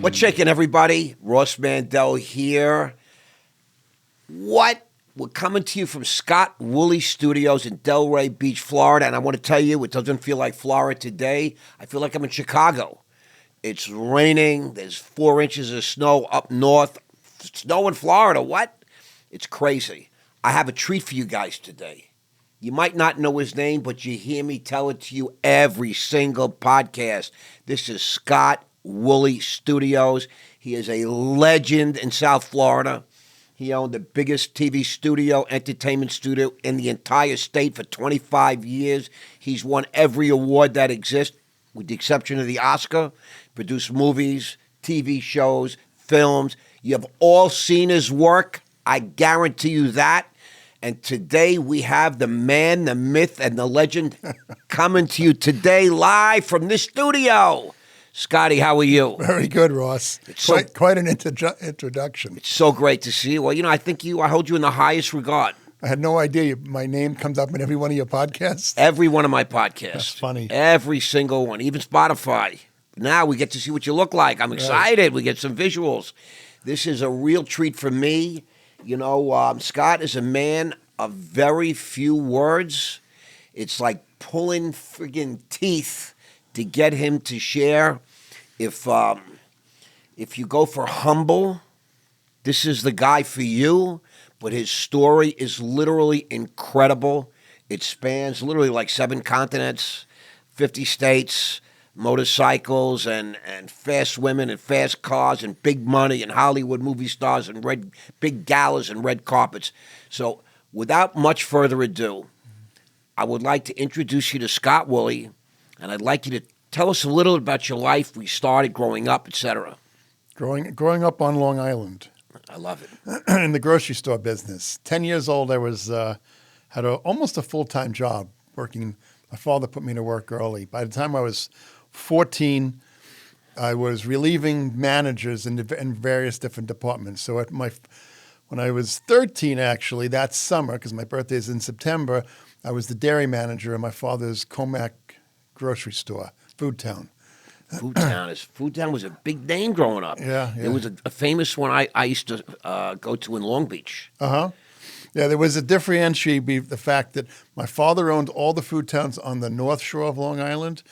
What's shaking, everybody? Ross Mandel here. We're coming to you from Scott Woolley Studios in Delray Beach, Florida, and I want to tell you, it doesn't feel like Florida today. I feel like I'm in Chicago. It's raining. There's 4 inches of snow up north. Snow in Florida. What? It's crazy. I have a treat for you guys today. You might not know his name, but you hear me tell it to you every single podcast. This is Scott Woolley Studios. He is a legend in South Florida. He owned the biggest TV studio, entertainment studio in the entire state for 25 years. He's won every award that exists, with the exception of the Oscar. Produced movies, TV shows, films. You have all seen his work. I guarantee you that. And today we have the man, the myth, and the legend coming to you today live from this studio. Scotty, how are you? Very good, Ross. It's quite an introduction. It's so great to see you. Well, I hold you in the highest regard. I had no idea my name comes up in every one of your podcasts. Every one of my podcasts. That's funny. Every single one, even Spotify. Now we get to see what you look like. I'm excited. Right. We get some visuals. This is a real treat for me. Scott is a man of very few words. It's like pulling friggin' teeth to get him to share. If you go for humble, this is the guy for you. But his story is literally incredible. It spans literally like 7 continents, 50 states, motorcycles and fast women and fast cars and big money and Hollywood movie stars and big galas and red carpets. So without much further ado, I would like to introduce you to Scott Woolley, and I'd like you to tell us a little about your life, where you started growing up, etc. Growing up on Long Island. I love it. In the grocery store business. 10 years old, I was had almost a full-time job working. My father put me to work early. By the time I was 14, I was relieving managers in various different departments. So when I was 13, actually, that summer, because my birthday is in September, I was the dairy manager in my father's Comac grocery store, Food Town. Food Town was a big name growing up. Yeah. It was a famous one I used to go to in Long Beach. Uh-huh. Yeah, there was a differentiate, the fact that my father owned all the food towns on the North Shore of Long Island,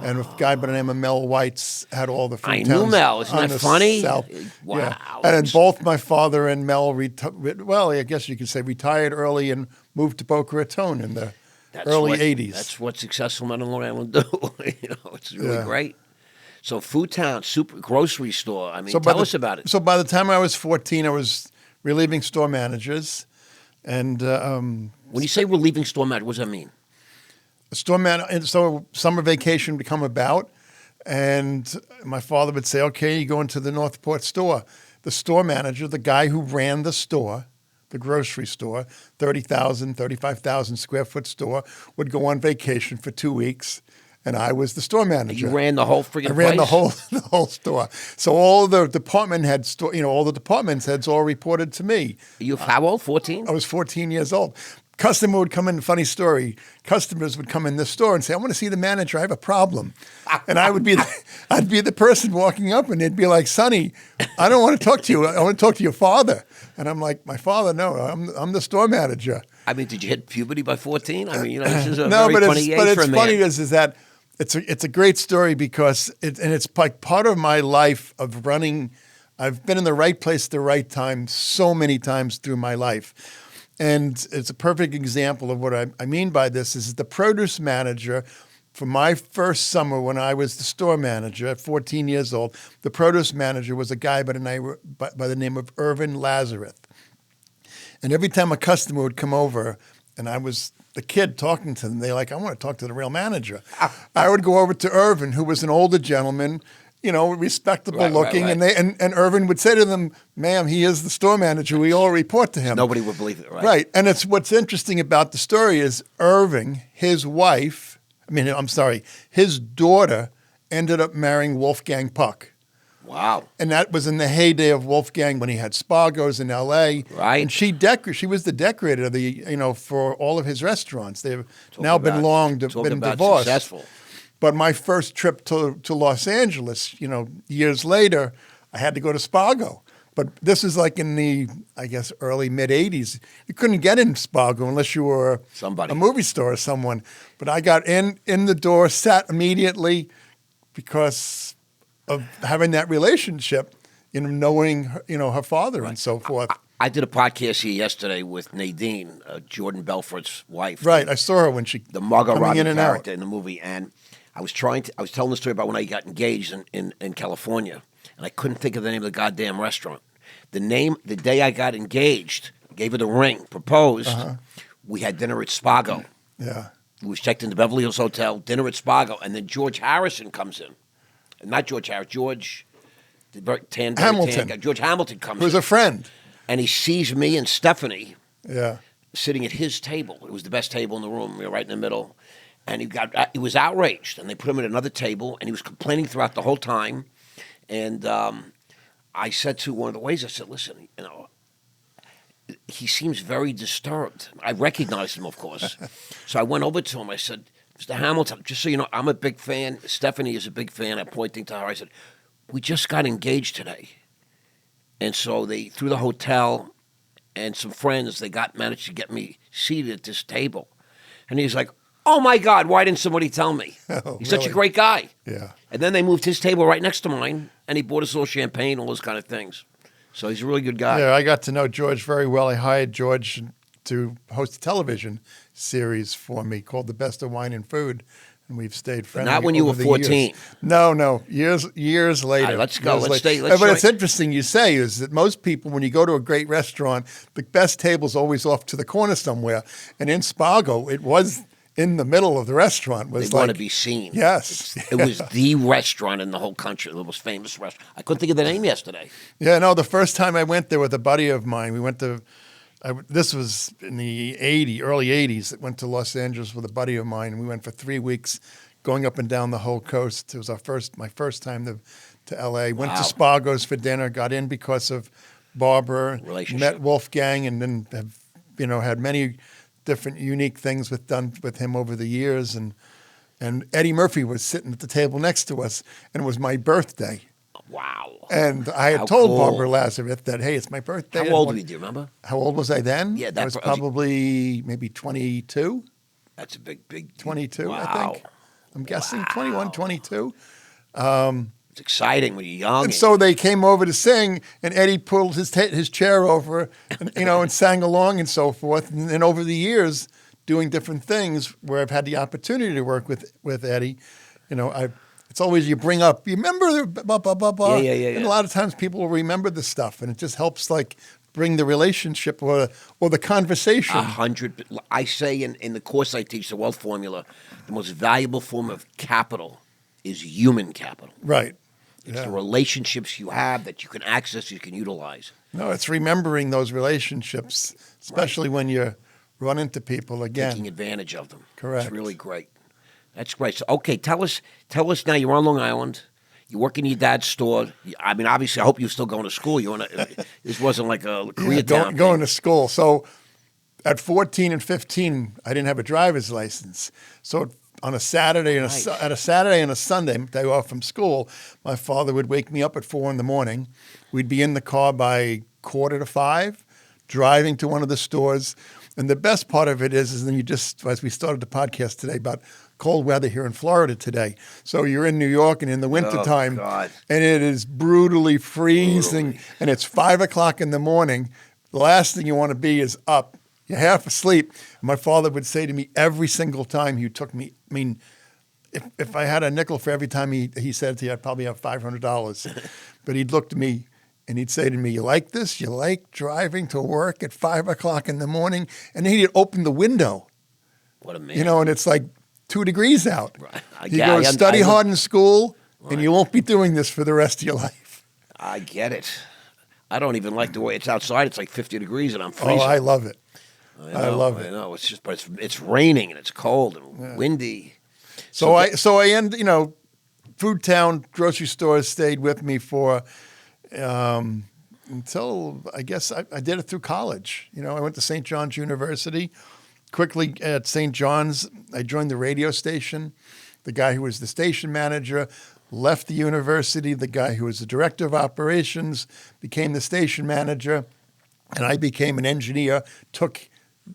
and a guy by the name of Mel Whites had all the food towns. I knew Mel. Isn't that funny? South. Wow. Yeah. And then both my father and Mel, I guess you could say retired early and moved to Boca Raton in the early 80s. That's what successful men on Long Island do. It's really great. So Food Town, super grocery store. Tell us about it. So by the time I was 14, I was relieving store managers. And when you say relieving store manager, what does that mean? So summer vacation would come about, and my father would say, "Okay, you go into the Northport store." The store manager, the guy who ran the store, the grocery store, 30,000, 35,000 square foot store, would go on vacation for 2 weeks. And I was the store manager. You ran the whole friggin' place? I ran the whole store. So all the department heads, all the department heads all reported to me. You how old? 14? I was 14 years old. Customer would come in, funny story. Customers would come in the store and say, "I want to see the manager. I have a problem." And I'd be the person walking up, and they'd be like, "Sonny, I don't want to talk to you. I want to talk to your father." And I'm like, "My father? No, I'm the store manager." Did you hit puberty by 14? This is a no, very funny age for a man. But it's funny is that it's a great story because it's like part of my life of running. I've been in the right place at the right time so many times through my life. And it's a perfect example of what I mean by this is the produce manager for my first summer when I was the store manager at 14 years old. The produce manager was a guy by the name of Irvin Lazarus. And every time a customer would come over and I was the kid talking to them, they're like, "I want to talk to the real manager." I would go over to Irvin, who was an older gentleman, respectable looking, right. And Irvin would say to them, "Ma'am, he is the store manager. We all report to him." Nobody would believe it, right? Right. And what's interesting about the story is Irving, his daughter ended up marrying Wolfgang Puck. Wow. And that was in the heyday of Wolfgang when he had Spargo's in L.A. Right. And she was the decorator for all of his restaurants. They've now been divorced. Successful. But my first trip to Los Angeles, years later, I had to go to Spago. But this is like in the, I guess, early, mid-'80s. You couldn't get in Spago unless you were Somebody. a movie star or someone. But I got in the door, sat immediately because of having that relationship, knowing her father and so forth. I did a podcast here yesterday with Nadine, Jordan Belfort's wife. Right, I saw her when she the Margot coming Robbie in and character out. in the movie, and I was telling the story about when I got engaged in California, and I couldn't think of the name of the goddamn restaurant. The day I got engaged, gave her the ring, proposed. We had dinner at Spago. Yeah. We was checked into Beverly Hills Hotel, dinner at Spago, and then George Harrison comes in. Not George Harris, George Hamilton. George Hamilton comes Who's in. a friend. And he sees me and Stephanie Yeah. sitting at his table. It was the best table in the room. We were right in the middle. And he was outraged. And they put him at another table, and he was complaining throughout the whole time. And I said to one of the waiters, I said, listen, he seems very disturbed. I recognized him, of course. So I went over to him. I said, Mr. Hamilton, just so you know, I'm a big fan. Stephanie is a big fan. I'm pointing to her. I said, we just got engaged today. And so through the hotel and some friends, they managed to get me seated at this table. And he's like, oh, my God, why didn't somebody tell me? He's such a really? great guy. Yeah. And then they moved his table right next to mine, and he bought us a little champagne, all those kind of things. So he's a really good guy. Yeah, I got to know George very well. I hired George to host a television series for me called The Best of Wine and Food, and we've stayed friendly. Not when you were over the 14. years. No, years later. All right, let's go. Years Let's later. stay. But it's interesting you say is that most people, when you go to a great restaurant, the best table's always off to the corner somewhere. And in Spago, it was in the middle of the restaurant. They want to be seen. Yes. It was the restaurant in the whole country, the most famous restaurant. I couldn't think of the name yesterday. Yeah, no, the first time I went there with a buddy of mine, we went to, this was in the early 80s. I went to Los Angeles with a buddy of mine, and we went for 3 weeks going up and down the whole coast. It was my first time to L.A. Went to Spago's for dinner, got in because of Barbara, met Wolfgang, and then have, had many different unique things done with him over the years. And Eddie Murphy was sitting at the table next to us, and it was my birthday. Wow. And I had told Barbara Lazarus that, hey, it's my birthday. How old were you, do you remember? How old was I then? Yeah, I was probably maybe 22. That's a big 22, wow. I think. I'm guessing 21, 22. It's exciting when you're young. And so they came over to sing, and Eddie pulled his chair over, and sang along and so forth. And then over the years, doing different things where I've had the opportunity to work with Eddie, it's always you bring up, you remember blah, blah, blah, blah. Yeah. And a lot of times people will remember the stuff, and it just helps bring the relationship or the conversation. 100. I say in the course I teach, the wealth formula, the most valuable form of capital is human capital. Right. It's the relationships you have that you can access, you can utilize. No, it's remembering those relationships, especially when you run into people again. Taking advantage of them. Correct. It's really great. That's great. So, okay, tell us now. You're on Long Island. You work in your dad's store. I mean, obviously, I hope you're still going to school. This wasn't like a Koreatown going to school. So at 14 and 15, I didn't have a driver's license. So on a Saturday and a Saturday and a Sunday, day off from school, my father would wake me up at 4 a.m. We'd be in the car by 4:45, driving to one of the stores. And the best part of it is then as we started the podcast today about cold weather here in Florida today. So you're in New York and in the wintertime, and it is brutally freezing, and it's 5 o'clock in the morning. The last thing you want to be is up. You're half asleep. And my father would say to me every single time he took me, I mean, if I had a nickel for every time he said to you, I'd probably have $500. But he'd look to me and he'd say to me, you like this? You like driving to work at 5 o'clock in the morning? And then he'd open the window. What a man. And it's like 2 degrees out. Right. He goes, study hard in school, and you won't be doing this for the rest of your life. I get it. I don't even like the way it's outside. It's like 50 degrees, and I'm freezing. Oh, I love it. I love it. I know. It's just, but it's raining and it's cold and windy. So I end. Food Town grocery stores stayed with me for until I guess I did it through college. I went to St. John's University. Quickly at St. John's, I joined the radio station, The guy who was the station manager left the university. The guy who was the director of operations became the station manager. And I became an engineer, took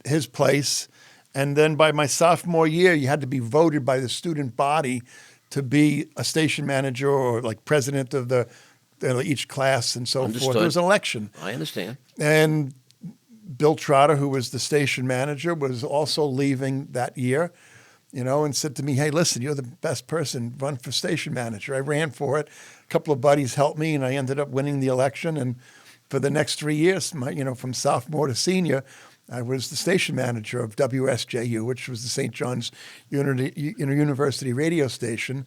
his place. And then by my sophomore year, you had to be voted by the student body to be a station manager or like president of each class and so forth. There was an election. I understand. And Bill Trotter, who was the station manager, was also leaving that year, and said to me, hey, listen, you're the best person, run for station manager. I ran for it. A couple of buddies helped me, and I ended up winning the election. And for the next 3 years, from sophomore to senior, I was the station manager of WSJU, which was the St. John's University radio station.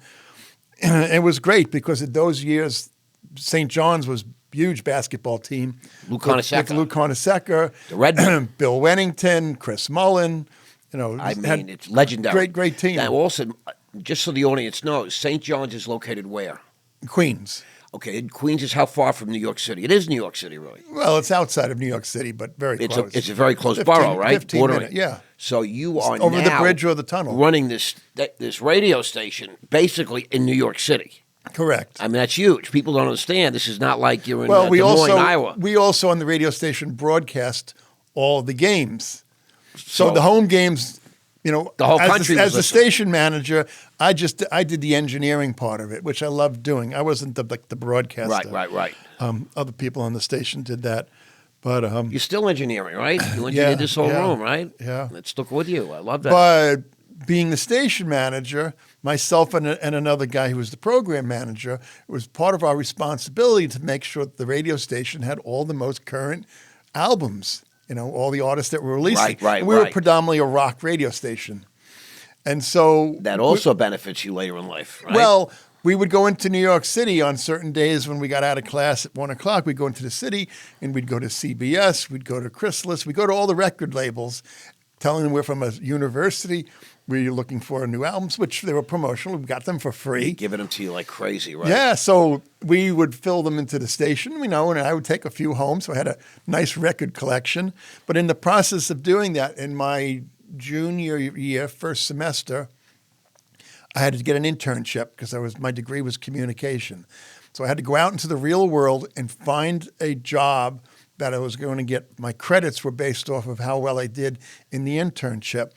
And it was great because in those years, St. John's was a huge basketball team. Lou Conaseca. Lou Conaseca, the Red Bill Wennington, Chris Mullen. It's legendary. Great team. Now, also, just so the audience knows, St. John's is located where? Queens. Okay, and Queens is how far from New York City? It is New York City, really. Well, it's outside of New York City, but very close. It's a very close borough, right? 15 minutes, yeah. So you are over now the bridge or the tunnel, running this radio station basically in New York City. Correct. I mean, that's huge. People don't understand. This is not like you're in Des Moines, Iowa. We also on the radio station broadcast all the games. So the home games. The whole country as the station manager, I did the engineering part of it, which I loved doing. I wasn't the broadcaster. Right. Other people on the station did that, but you're still engineering, right? You engineered this whole room, right? Yeah, it stuck with you. I love that. But being the station manager, myself and another guy who was the program manager, it was part of our responsibility to make sure that the radio station had all the most current albums. All the artists that were releasing. Right. And we were predominantly a rock radio station. And so that also benefits you later in life, right? Well, we would go into New York City on certain days when we got out of class at 1 o'clock. We'd go into the city and we'd go to CBS, we'd go to Chrysalis, we'd go to all the record labels, telling them we're from a university. We're looking for new albums, which they were promotional. We got them for free. Giving them to you like crazy, right? Yeah, so we would fill them into the station, and I would take a few home. So I had a nice record collection. But in the process of doing that, in my junior year, first semester, I had to get an internship because my degree was communication. So I had to go out into the real world and find a job that I was going to get. My credits were based off of how well I did in the internship.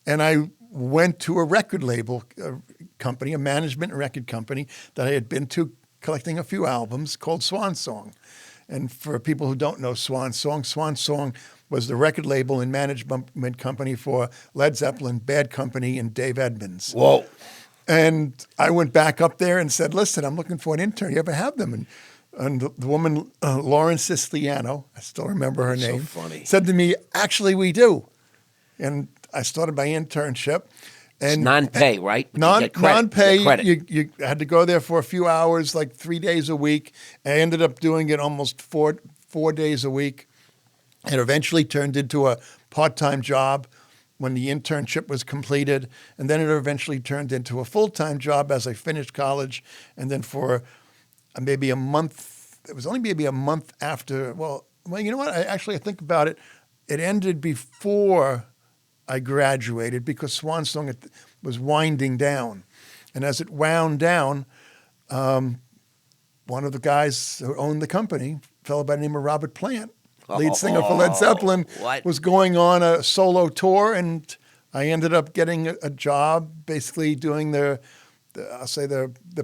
And I went to a record label company, a management record company that I had been to collecting a few albums called Swan Song. And for people who don't know Swan Song was the record label and management company for Led Zeppelin, Bad Company, and Dave Edmunds. Whoa. And I went back up there and said, listen, I'm looking for an intern. You ever have them? And the woman, Lauren Siciliano, I still remember her name, so funny. Said to me, actually, we do. And I started my internship. And it's non-pay, right? Non-pay. You had to go there for a few hours, like 3 days a week. I ended up doing it almost four days a week. It eventually turned into a part-time job when the internship was completed. And then it eventually turned into a full-time job as I finished college. And then for maybe a month, it was only maybe a month after, well, you know what? I think about it. It ended before I graduated because Swan Song was winding down. And as it wound down, one of the guys who owned the company, a fellow by the name of Robert Plant, lead singer for Led Zeppelin, was going on a solo tour, and I ended up getting a job basically doing the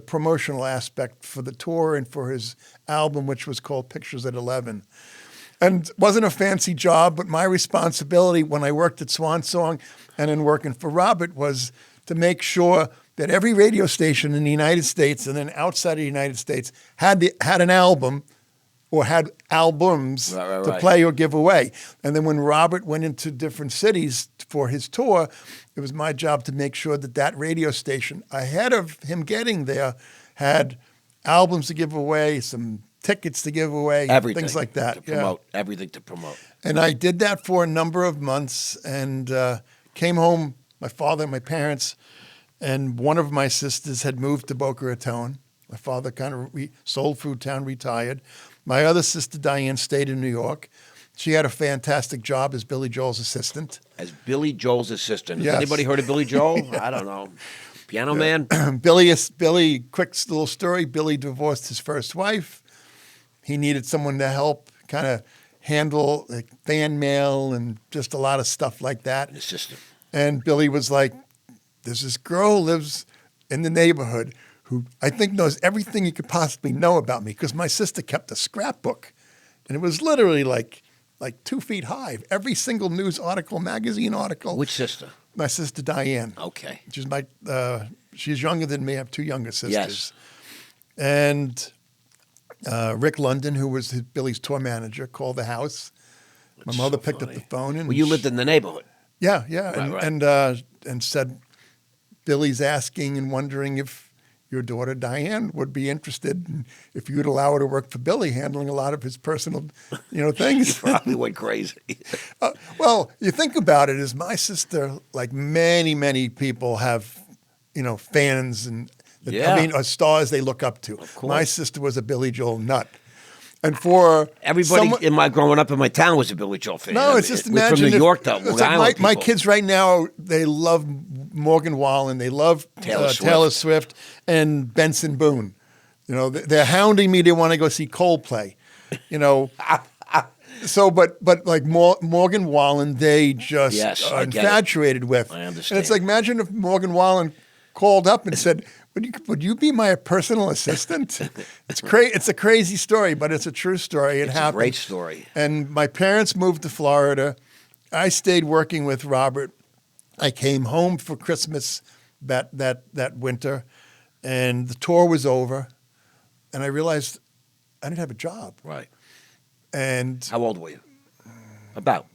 promotional aspect for the tour and for his album, which was called Pictures at 11. And it wasn't a fancy job, but my responsibility when I worked at Swan Song and in working for Robert was to make sure that every radio station in the United States and then outside of the United States had an album or had albums to play or give away. And then when Robert went into different cities for his tour, it was my job to make sure that radio station, ahead of him getting there, had albums to give away, some tickets to give away, everything things like that. To promote, everything to promote. And I did that for a number of months and came home, my father and my parents, and one of my sisters had moved to Boca Raton. My father kind of sold Food Town, retired. My other sister, Diane, stayed in New York. She had a fantastic job as Billy Joel's assistant. As Billy Joel's assistant. Yes. Has anybody heard of Billy Joel? I don't know. Piano man? Billy, quick little story. Billy divorced his first wife. He needed someone to help kind of handle like fan mail and just a lot of stuff like that. An assistant. And Billy was like, there's this girl who lives in the neighborhood who I think knows everything you could possibly know about me, because my sister kept a scrapbook. And it was literally like 2 feet high. Every single news article, magazine article. Which sister? My sister Diane. Okay. She's younger than me. I have 2 younger sisters. Yes. And Rick London, who was Billy's tour manager, called the house. My mother picked up the phone. And well, you lived in the neighborhood. Yeah. Right. And said, Billy's asking and wondering if your daughter Diane would be interested in, if you would allow her to work for Billy, handling a lot of his personal, things. She probably went crazy. Well, you think about it, is my sister, like many, many people, have, fans and stars they look up to. Of course. My sister was a Billy Joel nut. And for everybody growing up in my town was a Billy Joel fan. No, it's just imagine from New York, though. It's like my kids right now, they love Morgan Wallen, they love Taylor Swift, and Benson Boone. They're hounding me. They want to go see Coldplay. So, but like Morgan Wallen, they just are infatuated with. I understand. And it's like, imagine if Morgan Wallen called up and said, Would you be my personal assistant? It's a crazy story, but it's a true story. It happened. A great story. And my parents moved to Florida. I stayed working with Robert. I came home for Christmas that winter, and the tour was over, and I realized I didn't have a job. Right. And how old were you? About?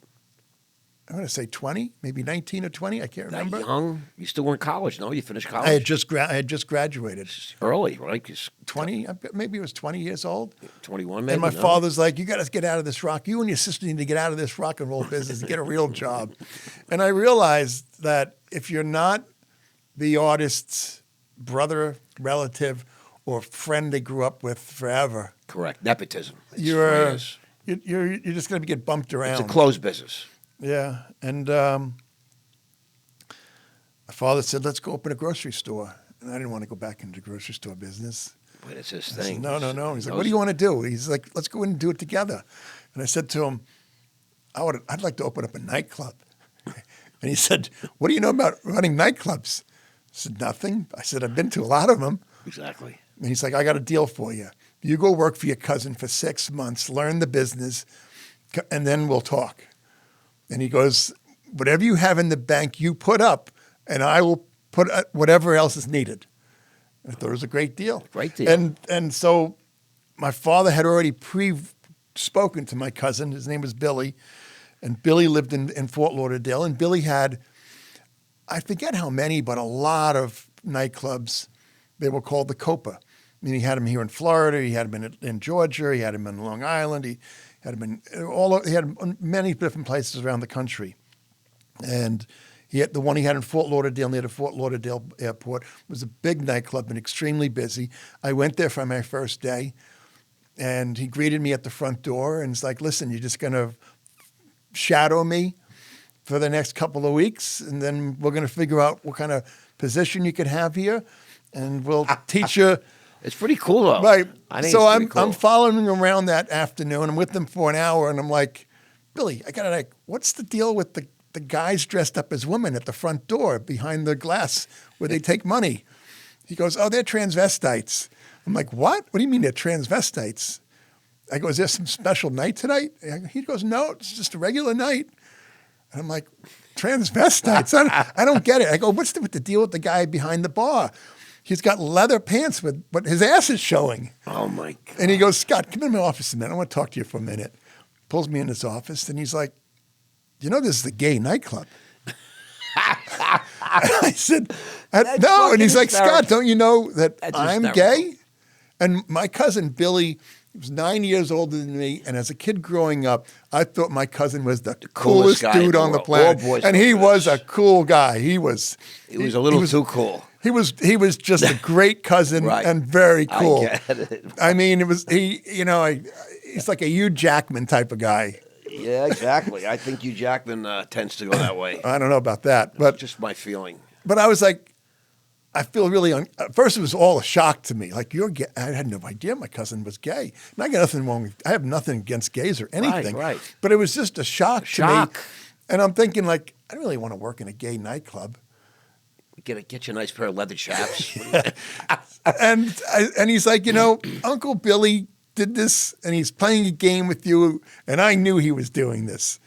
I'm going to say 20, maybe 19 or 20. I can't remember. That young? You still were in college, no? You finished college? I had just graduated. Early, right? 20, maybe I was 20 years old. 21, maybe. And my father's like, you got to get out of this rock. You and your sister need to get out of this rock and roll business and get a real job. And I realized that if you're not the artist's brother, relative, or friend they grew up with forever. Correct. Nepotism. You're just going to get bumped around. It's a closed business. Yeah, and my father said, let's go open a grocery store. And I didn't want to go back into the grocery store business. But it's his thing. Said, no. He's like, what do you want to do? He's like, let's go in and do it together. And I said to him, I'd like to open up a nightclub. And he said, what do you know about running nightclubs? I said, nothing. I said, I've been to a lot of them. Exactly. And he's like, I got a deal for you. You go work for your cousin for 6 months, learn the business, and then we'll talk. And he goes, whatever you have in the bank, you put up, and I will put whatever else is needed. And I thought it was a great deal. Great deal. And so my father had already spoken to my cousin. His name was Billy. And Billy lived in Fort Lauderdale. And Billy had, I forget how many, but a lot of nightclubs. They were called the Copa. I mean, he had them here in Florida. He had them in Georgia. He had them in Long Island. He had many different places around the country. And the one he had in Fort Lauderdale, near the Fort Lauderdale airport, was a big nightclub and extremely busy. I went there for my first day, and he greeted me at the front door, and it's like, listen, you're just going to shadow me for the next couple of weeks, and then we're going to figure out what kind of position you could have here, and we'll teach you. It's pretty cool, though. Right. So I'm following him around that afternoon. I'm with them for an hour, and I'm like, Billy, what's the deal with the guys dressed up as women at the front door behind the glass where they take money? He goes, oh, they're transvestites. I'm like, what? What do you mean they're transvestites? I go, is there some special night tonight? He goes, no, it's just a regular night. And I'm like, transvestites? I don't get it. I go, what's with the deal with the guy behind the bar? He's got leather pants but his ass is showing. Oh, my God. And he goes, Scott, come in my office a minute. I want to talk to you for a minute. Pulls me in his office, and he's like, this is the gay nightclub. I said, no. And he's like, Scott, don't you know that I'm gay? And my cousin Billy was 9 years older than me, and as a kid growing up, I thought my cousin was the coolest dude on the planet. And he was a cool guy. He was a little too cool. He was just a great cousin right. and very cool. I get it. I mean, he's like a Hugh Jackman type of guy. Yeah, exactly. I think Hugh Jackman tends to go that way. I don't know about that, but just my feeling. But I was like, I feel really, at first it was all a shock to me. Like, you're gay. I had no idea my cousin was gay. And I got nothing wrong with, I have nothing against gays or anything. Right. But it was just a shock to me. Shock. And I'm thinking, like, I really want to work in a gay nightclub. Get you a nice pair of leather chaps. And he's like, Uncle Billy did this, and he's playing a game with you, and I knew he was doing this.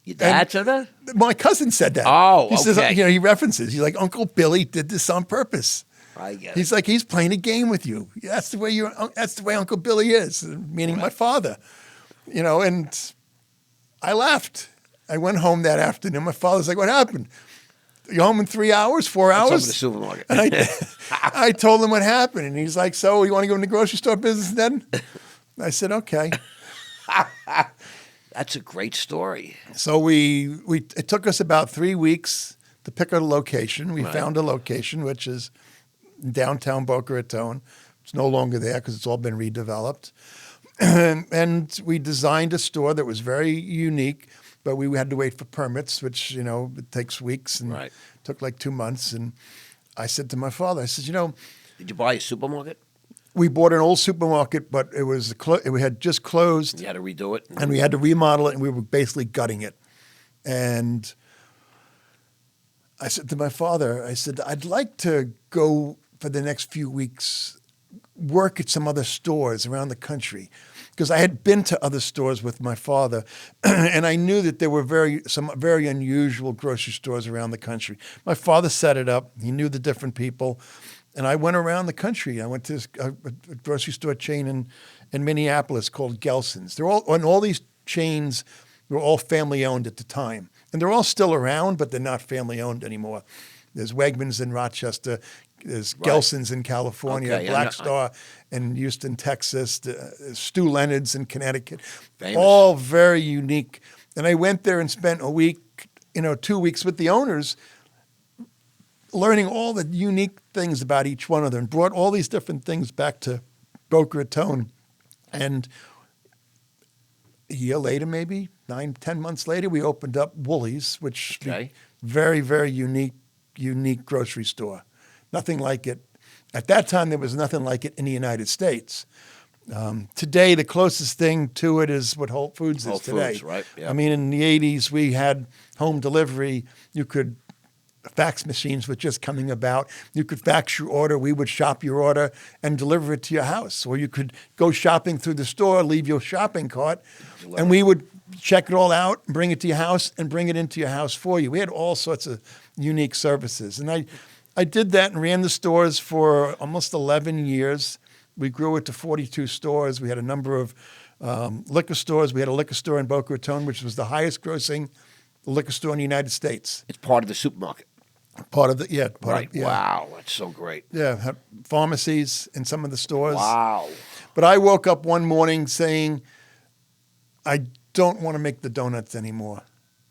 Your dad said that? My cousin said that. Oh, he says, okay. he references. He's like, Uncle Billy did this on purpose. I get it. He's like, he's playing a game with you. That's the way Uncle Billy is, meaning my father. And I left. I went home that afternoon. My father's like, what happened? You home in 3 hours, 4 hours? Over the supermarket. And I told him what happened. And he's like, so you want to go in the grocery store business then? I said, okay. That's a great story. So it took us about 3 weeks to pick a location. We Right. found a location, which is downtown Boca Raton. It's no longer there because it's all been redeveloped. And we designed a store that was very unique, but we had to wait for permits, which, it takes weeks and Right. took like 2 months. And I said to my father, I said, Did you buy a supermarket? we bought an old supermarket, but it had just closed. You had to redo it? And we had to remodel it, and we were basically gutting it. And I said to my father, I'd like to go for the next few weeks, work at some other stores around the country. Because I had been to other stores with my father, and I knew that there were some very unusual grocery stores around the country. My father set it up. He knew the different people. And I went around the country. I went to a grocery store chain in Minneapolis called Gelson's. All these chains were all family owned at the time. And they're all still around, but they're not family owned anymore. There's Wegmans in Rochester. There's Gelson's in California, Okay, Black Star in Houston, Texas, Stu Leonard's in Connecticut. Famous. All very unique. And I went there and spent a week, 2 weeks with the owners, learning all the unique things about each one of them, brought all these different things back to Boca Raton. And a year later, maybe 9-10 months later, we opened up Woolley's, which Okay. very, very unique grocery store. Nothing like it. At that time, there was nothing like it in the United States. Today, the closest thing to it is what Whole Foods is today. Foods, right? Yeah. I mean, in the 80s, we had home delivery. Fax machines were just coming about. You could fax your order. We would shop your order and deliver it to your house. Or you could go shopping through the store, leave your shopping cart, and we would check it all out, bring it to your house, and bring it into your house for you. We had all sorts of unique services. And I did that and ran the stores for almost 11 years. We grew it to 42 stores. We had a number of liquor stores. We had a liquor store in Boca Raton, which was the highest grossing liquor store in the United States. It's part of the supermarket. Right. Wow, that's so great. Yeah, had pharmacies in some of the stores. Wow. But I woke up one morning saying, I don't want to make the donuts anymore.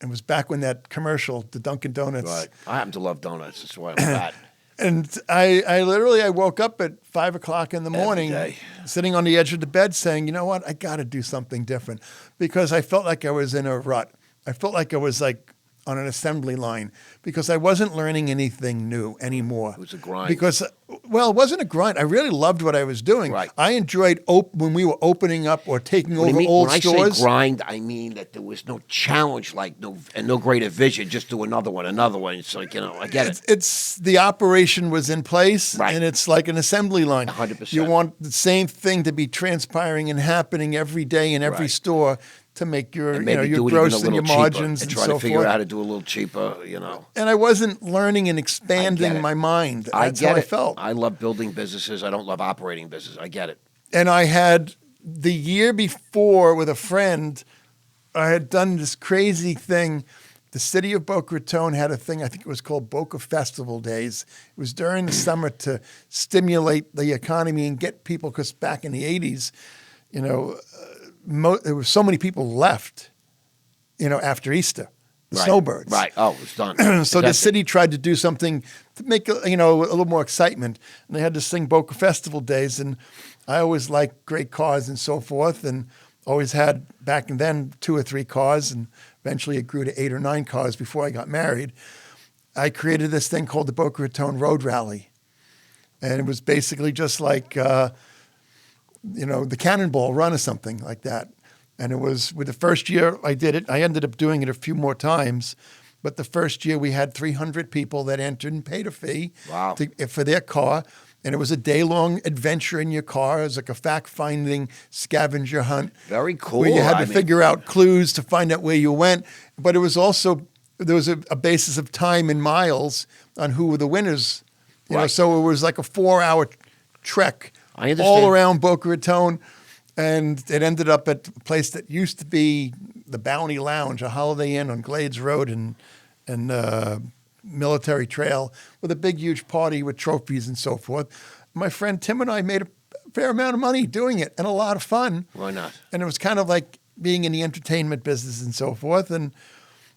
It was back when that commercial, the Dunkin' Donuts. Right. I happen to love donuts. That's why I'm fat. And I literally woke up at 5 o'clock in the morning, day. sitting on the edge of the bed saying, you know what, I got to do something different. Because I felt like I was in a rut. I felt like I was like on an assembly line because I wasn't learning anything new anymore. It was a grind. Because, well, it wasn't a grind. I really loved what I was doing. Right. I enjoyed when we were opening up or taking over old when stores. I say grind, I mean that there was no challenge, no greater vision. Just do another one. It's like, I get it. It's the operation was in place, Right. and it's like an assembly line. 100%. You want the same thing to be transpiring and happening every day in every Right. store to make your And maybe your do it gross even a and your little cheaper margins and and try so to figure forth. out how to do a little cheaper, And I wasn't learning and I expanding get it. my mind. I That's get how it. I felt. I love building businesses. I don't love operating business. I get it. And I had the year before with a friend, I had done this crazy thing. The city of Boca Raton had a thing, I think it was called Boca Festival Days. It was during the summer to stimulate the economy and get people, because back in the 80s, there were so many people left, after Easter, the Right. snowbirds. Right. Oh, it's done. So the Exactly. city tried to do something to make a little more excitement, and they had this thing Boca Festival Days, and I always liked great cars and so forth, and always had back then 2 or 3 cars, and eventually it grew to 8 or 9 cars before I got married. I created this thing called the Boca Raton Road Rally, And it was basically just like, the Cannonball Run or something like that. And it was with the first year I did it, I ended up doing it a few more times. But the first year we had 300 people that entered and paid a fee Wow. for their car. And it was a day-long adventure in your car. It was like a fact-finding scavenger hunt. Very cool. Where you had to figure out clues to find out where you went. But it was also, there was a basis of time and miles on who were the winners. So it was like a 4-hour trek I understand. all around Boca Raton. And it ended up at a place that used to be the Bounty Lounge, a Holiday Inn on Glades Road and Military Trail, with a big, huge party with trophies and so forth. My friend Tim and I made a fair amount of money doing it and a lot of fun. Why not? And it was kind of like being in the entertainment business and so forth. And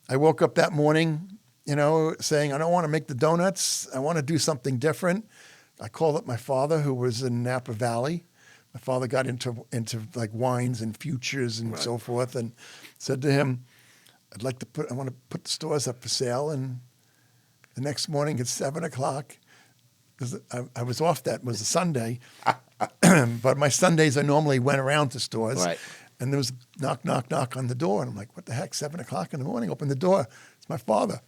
I woke up that morning, saying, I don't want to make the donuts. I want to do something different. I called up my father, who was in Napa Valley. My father got into like wines and futures and so forth, and said to him, I want to put the stores up for sale. And the next morning at 7:00, I was off. That was a Sunday, but my Sundays I normally went around to stores, and there was a knock, knock, knock on the door, and I'm like, what the heck? 7:00 in the morning, open the door. It's my father.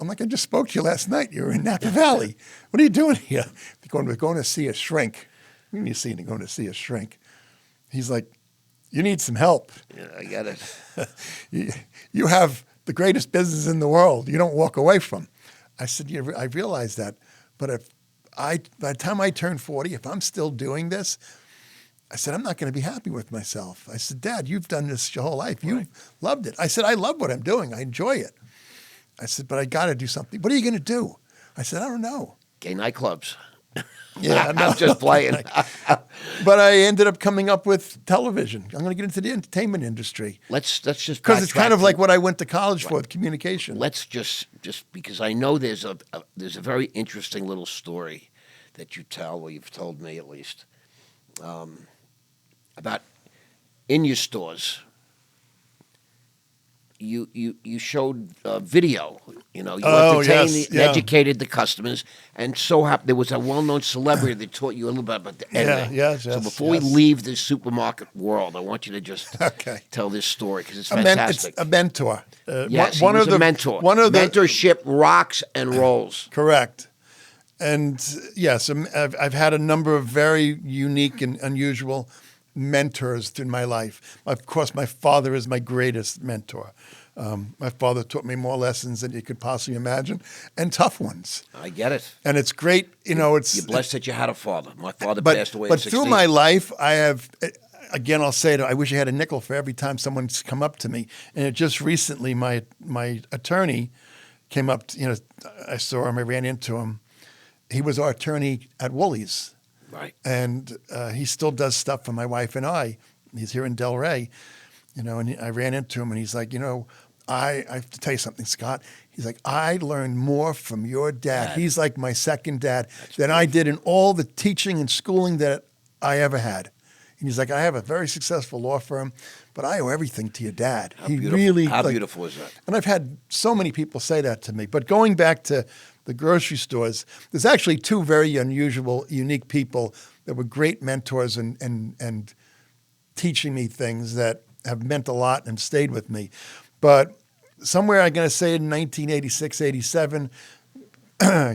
I'm like, I just spoke to you last night. You were in Napa Valley. What are you doing here? We're going to see a shrink. What do you see? Going to see a shrink. He's like, you need some help. Yeah, I get it. You have the greatest business in the world. You don't walk away from. I said, yeah, I realize that. But by the time I turn 40, if I'm still doing this, I said, I'm not going to be happy with myself. I said, Dad, you've done this your whole life. You've loved it. I said, I love what I'm doing. I enjoy it. I said, but I got to do something. What are you going to do? I said, I don't know. Gay nightclubs. Yeah, I'm just playing. But I ended up coming up with television. I'm going to get into the entertainment industry. Let's just because it's kind of like what I went to college for, communication. Let's just because I know there's a very interesting little story that you tell, or you've told me at least, about in your stores. You showed video, you entertained and educated the customers, and there was a well-known celebrity that taught you a little bit about the editing. So before we leave the supermarket world, I want you to just tell this story because it's fantastic. It's a mentor. Yes, he was a mentor. Mentorship rocks and rolls. Correct. And yes, I've had a number of very unique and unusual mentors in my life. Of course, my father is my greatest mentor. My father taught me more lessons than you could possibly imagine, and tough ones. I get it. And it's great, You're blessed that you had a father. My father passed away at 16. But through my life, I have, again, I'll say it, I wish I had a nickel for every time someone's come up to me. And just recently, my attorney came up, I saw him, I ran into him. He was our attorney at Woolley's. Right. And he still does stuff for my wife and I. He's here in Delray, and I ran into him and he's like, I have to tell you something, Scott. He's like, I learned more from your dad. He's like my second dad than I did in all the teaching and schooling that I ever had. And he's like, I have a very successful law firm, but I owe everything to your dad. How beautiful is that? And I've had so many people say that to me. But going back to the grocery stores, there's actually two very unusual, unique people that were great mentors and teaching me things that have meant a lot and stayed with me. But somewhere, I'm going to say in 1986, 87,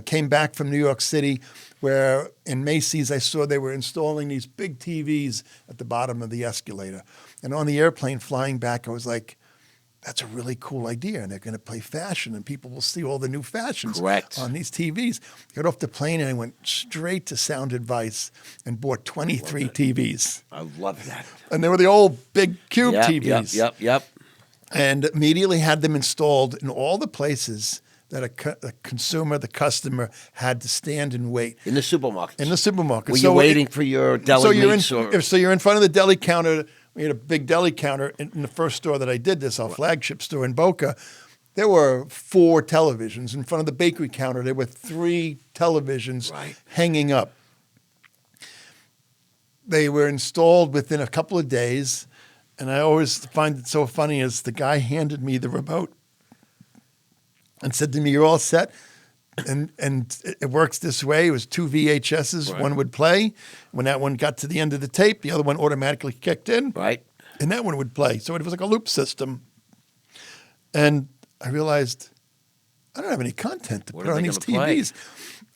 came back from New York City, where in Macy's I saw they were installing these big TVs at the bottom of the escalator. And on the airplane flying back, I was like, that's a really cool idea. And they're going to play fashion, and people will see all the new fashions on these TVs. Got off the plane, and I went straight to Sound Advice and bought 23 TVs. I love that. And they were the old big cube TVs. Yep. And immediately had them installed in all the places that a consumer, the customer, had to stand and wait. In the supermarket. Were you waiting for your deli meats? So you're in front of the deli counter. We had a big deli counter in the first store that I did this, our flagship store in Boca. There were 4 televisions. In front of the bakery counter, there were 3 televisions hanging up. They were installed within a couple of days. And I always find it so funny as the guy handed me the remote and said to me, you're all set. and it works this way. It was 2 VHSs. Right. One would play. When that one got to the end of the tape, the other one automatically kicked in. Right. And that one would play. So it was like a loop system. And I realized I don't have any content to What put are on they these gonna play? TVs.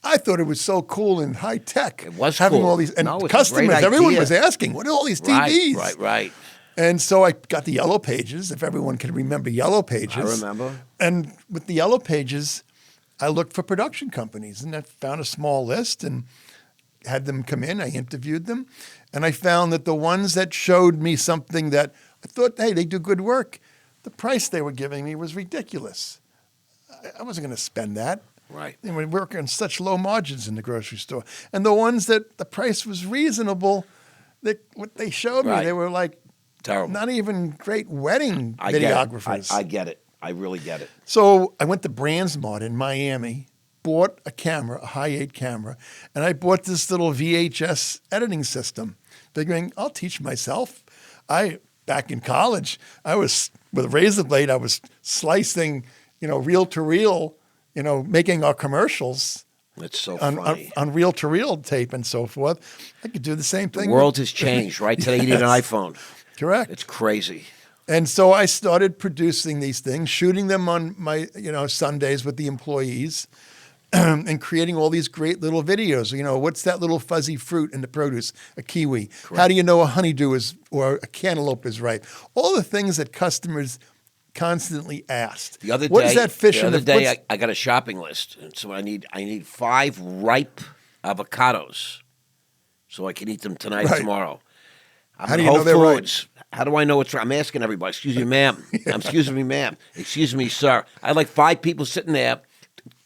I thought it was so cool and high tech. It was having cool. all these and No, it's a great customers. Everyone idea. was asking, "What are all these TVs?" Right. And so I got the Yellow Pages. If everyone can remember Yellow Pages, I remember. And with the Yellow Pages, I looked for production companies, and I found a small list and had them come in. I interviewed them, and I found that the ones that showed me something that I thought, hey, they do good work, the price they were giving me was ridiculous. I wasn't going to spend that. Right. And we work on such low margins in the grocery store. And the ones that the price was reasonable, what they showed me, Right. they were like Terrible. not even great wedding I get it. videographers. I get it. I really get it. So I went to Brandsmart in Miami, bought a camera, a high-8 camera, and I bought this little VHS editing system, figuring I'll teach myself. Back in college, I was, with a razor blade, I was slicing, reel to reel, making our commercials It's so on funny. reel to reel tape and so forth. I could do the same thing. The world has changed, right? Today you need an Yes. iPhone. Correct. It's crazy. And so I started producing these things, shooting them on my, Sundays with the employees, and creating all these great little videos. What's that little fuzzy fruit in the produce? A kiwi. Correct. How do you know a honeydew or a cantaloupe is ripe? All the things that customers constantly asked. The other What day, is that fish the in other day what's- I got a shopping list, and so I need 5 ripe avocados, so I can eat them tonight, Right. tomorrow. I'm How in do you know Whole they're ripe? Foods. How do I know it's right? I'm asking everybody. Excuse me, ma'am. Excuse me, ma'am. Excuse me, sir. I had like 5 people sitting there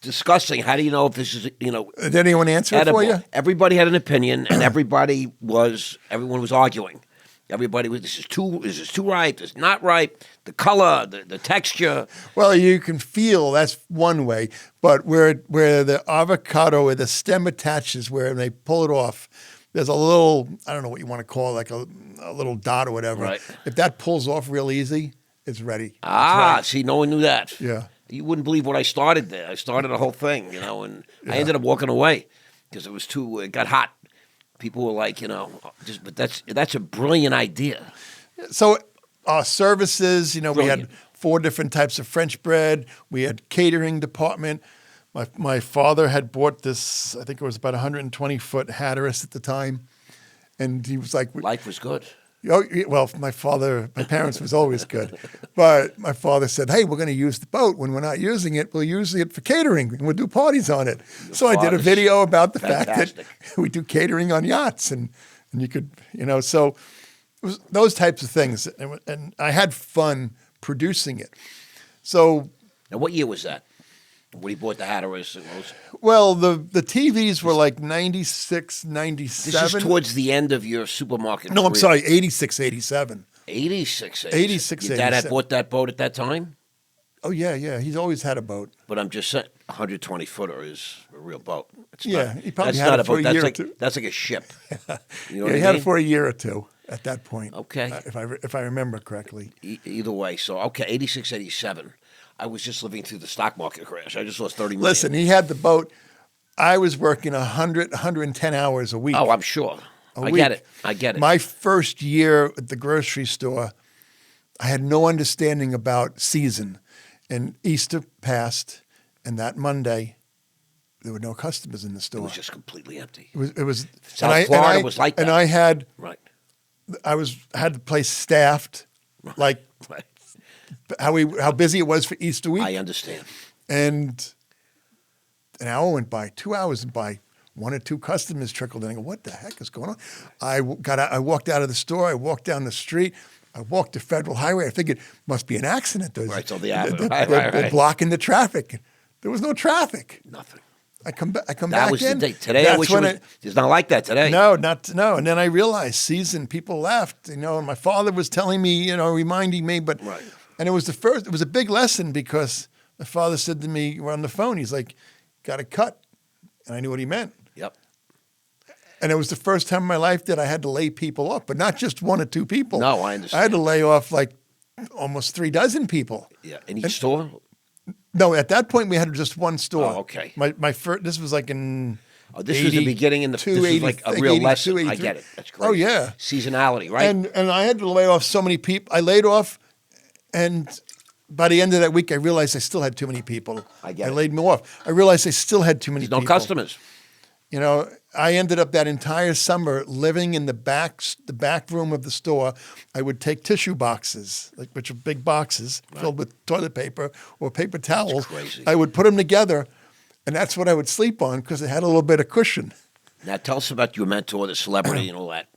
discussing. How do you know if this is Did anyone answer it edible? for you? Everybody had an opinion, and everyone was arguing. Everybody was, this is too ripe, this is not ripe, the color, the texture. Well, you can feel that's one way, but where the avocado, where the stem attaches, where they pull it off, there's a little, I don't know what you want to call it, like a little dot or whatever. Right. If that pulls off real easy, it's ready. It's Ah, right. see, no one knew that. Yeah. You wouldn't believe what I started there. I started a whole thing, and I ended up walking away because it got hot. People were like, but that's a brilliant idea. So our services, we had Brilliant. 4 different types of French bread. We had catering department. My father had bought this, I think it was about 120-foot Hatteras at the time. And he was like, Life was good. well, my parents was always good. But my father said, hey, we're going to use the boat. When we're not using it, we'll use it for catering. And we'll do parties on it. So I did a father's video about the fact fantastic. that we do catering on yachts. And you could, so it was those types of things. And I had fun producing it. So, Now, what year was that? When he bought the Hatteras? well, the TVs were like 96, 97. This is towards the end of your supermarket No, I'm career. sorry, 86, 87. 86, 86, Your dad had 87. bought that boat at that time? Oh, yeah. He's always had a boat. But I'm just saying, 120-footer is a real boat. It's Yeah, not, he probably that's had not it a for boat. a That's year or like two. that's like a ship. You know Yeah, what he I had mean? it for a year or two at that point. Okay. If I remember correctly. Either way, so okay, 86, 87. I was just living through the stock market crash. I just lost 30 million. Listen, he had the boat. I was working 100, 110 hours a week. Oh, I'm sure. I week. get it. I get it. My first year at the grocery store, I had no understanding about season. And Easter passed, and that Monday, there were no customers in the it store. was just completely empty. It was South Florida was like that. And I had Right. had the place staffed, like Right. how busy it was for Easter week. I understand. And an hour went by, 2 hours went by, 1 or 2 customers trickled in. I go, what the heck is going on? I walked out of the store. I walked down the street. I walked the Federal Highway. I figured must be an accident. Right, so the they're, avenue. they're blocking the traffic. There was no traffic. Nothing. I come back That was in. the day. Today, I That's wish it when was. It's not like that today. No. And then I realized season people left, and my father was telling me, reminding me, but, Right. and it was a big lesson because my father said to me, we're on the phone. He's like, got to cut. And I knew what he meant. Yep. And it was the first time in my life that I had to lay people off, but not just 1 or 2 people. No, I understand. I had to lay off like almost 3 dozen people. Yeah. In each store? No, at that point we had just one store. Oh, okay. My first. This was like in. Oh, this was the beginning, and this is like a real lesson. I get it. That's great. Oh yeah, seasonality, right? And I had to lay off so many people. I laid off, and by the end of that week, I realized I still had too many people. I get it. laid me off. I realized I still had too many There's no people. customers. You know, I ended up that entire summer living in the back room of the store. I would take tissue boxes, which are big boxes filled with toilet paper or paper towels. Crazy. I would put them together, and that's what I would sleep on because it had a little bit of cushion. Now tell us about your mentor, the celebrity, and all that.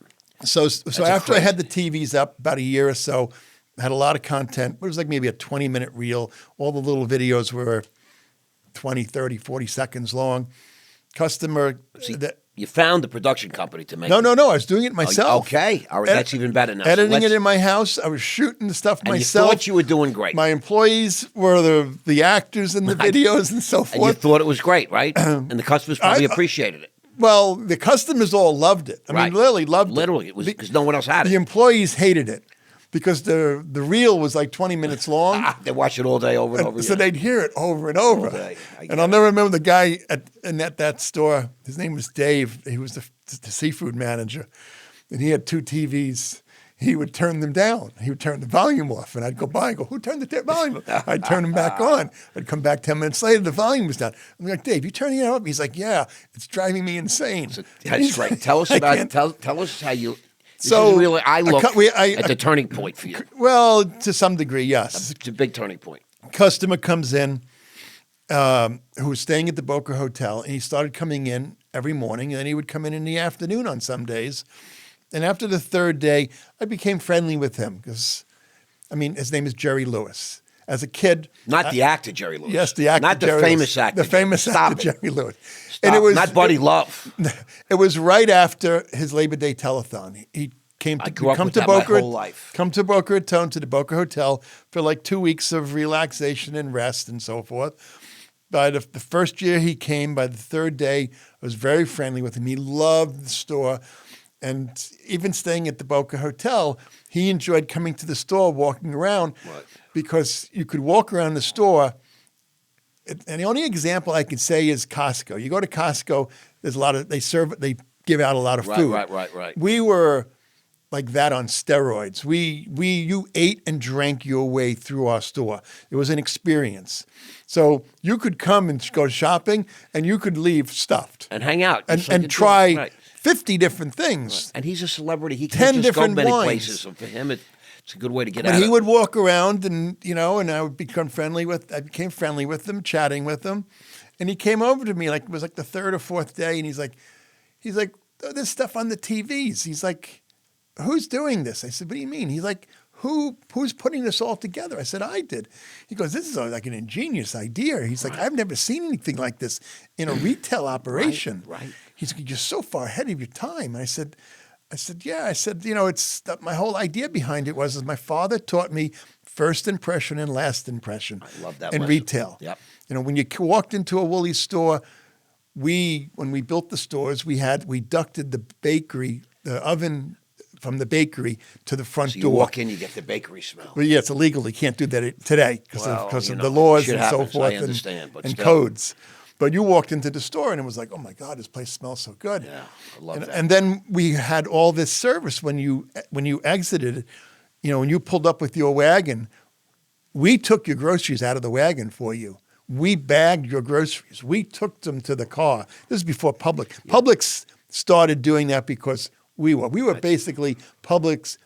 So after I had the TVs up about a year or so, I had a lot of content. It was like maybe a 20-minute reel. All the little videos were 20, 30, 40 seconds long. Customer. You found the production company to make No. I was doing it myself. Okay. All right. That's even better now. Editing it in my house. I was shooting the stuff myself. You thought you were doing great. My employees were the actors in the videos and so forth. And you thought it was great, right? And the customers probably appreciated it. Well, the customers all loved it. I mean, literally loved it. Literally. It was because no one else had it. The employees hated it because the reel was like 20 minutes long. They watch it all day over and over again. So they'd hear it over and over. All day. And I'll never remember the guy at that store. His name was Dave. He was the seafood manager. And he had 2 TVs. He would turn them down. He would turn the volume off. And I'd go by and go, who turned the volume off? I'd turn them back on. I'd come back 10 minutes later, the volume was down. I'm like, Dave, you turning it up? He's like, yeah, it's driving me insane. That's right. Tell us tell us how you... This So is really, I look at the turning point for you. Well, to some degree, yes. It's a big turning point. Customer comes in who was staying at the Boca Hotel, and he started coming in every morning, and then he would come in the afternoon on some days. And after the third day, I became friendly with him because, I mean, his name is Jerry Lewis. As a kid, not the actor Jerry Lewis. Yes, the actor, not the Jerry famous Lewis. actor. The famous Stop actor, it. Jerry Lewis. Stop. And it was not Buddy Love. It was right after his Labor Day telethon. He came to come to Boca, my whole life. Come to Boca Raton to the Boca Hotel for like 2 weeks of relaxation and rest and so forth. By the first year he came, by the third day, I was very friendly with him. He loved the store. And even staying at the Boca Hotel, he enjoyed coming to the store, walking around, because you could walk around the store. And the only example I can say is Costco. You go to Costco, there's a lot of they give out a lot of food. Right. We were like that on steroids. You ate and drank your way through our store. It was an experience. So you could come and go shopping, and you could leave stuffed and hang out and try 50 different things. Right. And he's a celebrity. He can't just go many places. So for him, it's a good way to get out. But he would walk around, and and I would became friendly with him, chatting with him, and he came over to me it was like the third or fourth day, and he's like, oh, there's stuff on the TVs. He's like, who's doing this? I said, what do you mean? He's like, who's putting this all together? I said, I did. He goes, this is like an ingenious idea. He's like, I've never seen anything like this in a retail operation. Right. He's like, you're so far ahead of your time. I said, yeah. I said, it's my whole idea behind it was my father taught me first impression and last impression. I love that in lesson. retail. Yep. When you walked into a Woolley store, when we built the stores, we ducted the bakery, the oven from the bakery to the front door. You walk in, you get the bakery smell. Well, yeah, it's illegal. You can't do that today because of the laws and so forth and codes. But you walked into the store and it was like, oh my God, this place smells so good. Yeah, I love that. And then we had all this service when you exited, when you pulled up with your wagon, we took your groceries out of the wagon for you. We bagged your groceries. We took them to the car. This is before Publix. Yeah. Publix started doing that because we were basically Publix's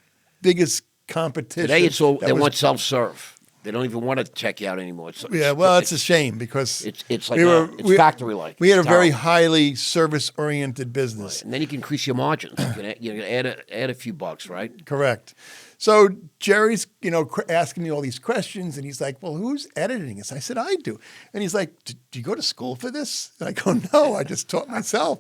biggest competition. Today they want self-serve. They don't even want to check you out anymore. It's a shame because it's like it's factory-like. We had a very highly service-oriented business. Right. And then you can increase your margins. You can add a few bucks, right? Correct. So Jerry's, asking me all these questions, and he's like, well, who's editing this? I said, I do. And he's like, do you go to school for this? And I go, no, I just taught myself.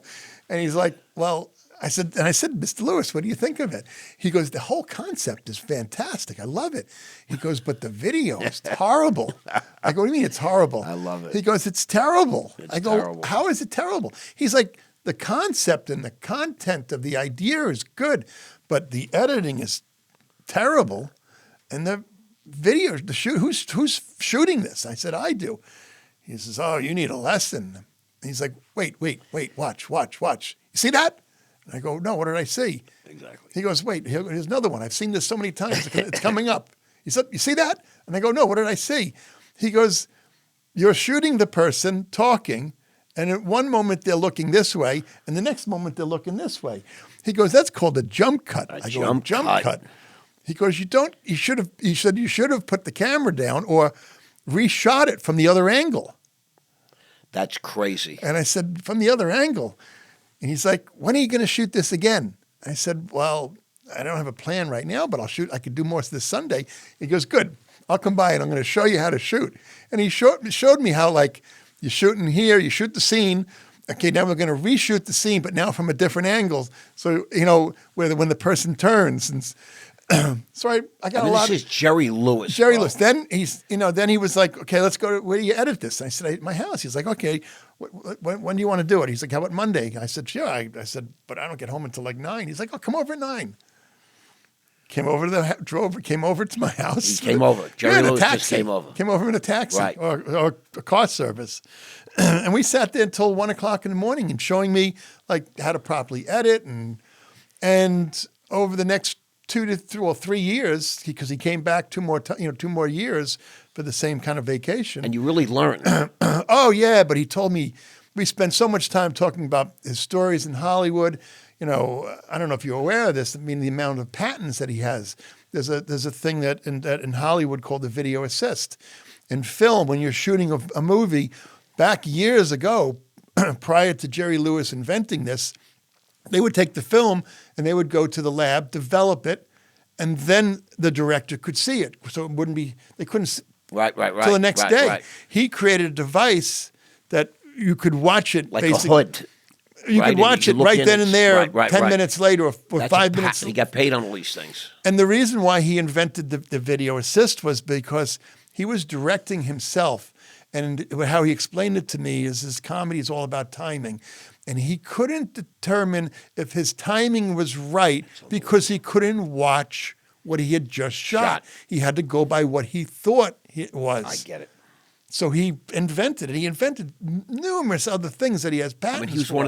And he's like, well, I said, Mr. Lewis, what do you think of it? He goes, the whole concept is fantastic. I love it. He goes, but the video is horrible. I go, what do you mean it's horrible? I love it. He goes, it's terrible. It's I go, terrible. How is it terrible? He's like, the concept and the content of the idea is good, but the editing is terrible. And the video, who's shooting this? I said, I do. He says, "Oh, you need a lesson." And he's like, "Wait, watch. You see that?" And I go, "No, what did I see?" Exactly. He goes, "Wait, here's another one. I've seen this so many times. It's coming up." He said, "You see that?" And I go, "No, what did I see?" He goes, "You're shooting the person talking, and at one moment they're looking this way, and the next moment they're looking this way." He goes, "That's called a jump cut." A I go, "A jump jump cut. cut." He goes, he said you should have put the camera down or reshot it from the other angle." That's crazy. And I said, "From the other angle?" And he's like, "When are you going to shoot this again?" I said, "Well, I don't have a plan right now, but I could do more this Sunday." He goes, "Good. I'll come by and I'm going to show you how to shoot." And he showed me how, like, you shoot in here, you shoot the scene. Okay, now we're going to reshoot the scene, but now from a different angle. So, when the person turns. And so I got a lot This is Jerry Lewis. Jerry bro. Lewis. Then then he was like, "Okay, let's go. Where do you edit this?" And I said, "At my house." He's like, "Okay, when do you want to do it?" He's like, "How about Monday?" I said, "Sure." I said, "But I don't get home until like 9." He's like, "Oh, come over at 9." Came over to my house. He came over. Jerry in a Lewis taxi. just came over. Came over in a taxi Right. or a car service. And we sat there until 1:00 in the morning and showing me like how to properly edit and over the next 3 years, because he came back 2 more years for the same kind of vacation. And you really learn. Oh yeah, but he told me we spent so much time talking about his stories in Hollywood. I don't know if you're aware of this. I mean, the amount of patents that he has. There's a thing that in Hollywood called the video assist. In film, when you're shooting a movie, back years ago, prior to Jerry Lewis inventing this, they would take the film and they would go to the lab, develop it, and then the director could see it. So it wouldn't be, they couldn't Right. till the next day. Right. He created a device that you could watch it Like basically. a hood. You right? could watch it look right in, then and there, right, 10 right. minutes later or That's 5 minutes. He got paid on all these things. And the reason why he invented the video assist was because he was directing himself. And how he explained it to me is his comedy is all about timing. And he couldn't determine if his timing was right because he couldn't watch what he had just shot. He had to go by what he thought it was. I get it. So he invented it. He invented numerous other things that he has patents I mean, he was for.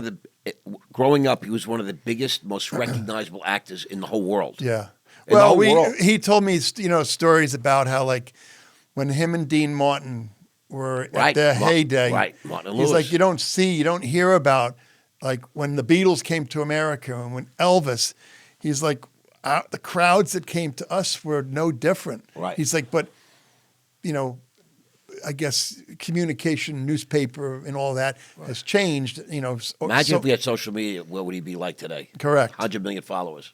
growing up, he was one of the biggest, most recognizable actors in the whole world. Yeah. In the whole Well, world. he told me, stories about how, like, when him and Dean Martin were at their heyday, Martin and he's Lewis. like, you don't hear about, like, when the Beatles came to America and when Elvis, he's like, the crowds that came to us were no different. Right. He's like, but, I guess communication, newspaper, and all that has changed. Imagine if we had social media, what would he be like today? Correct. 100 million followers.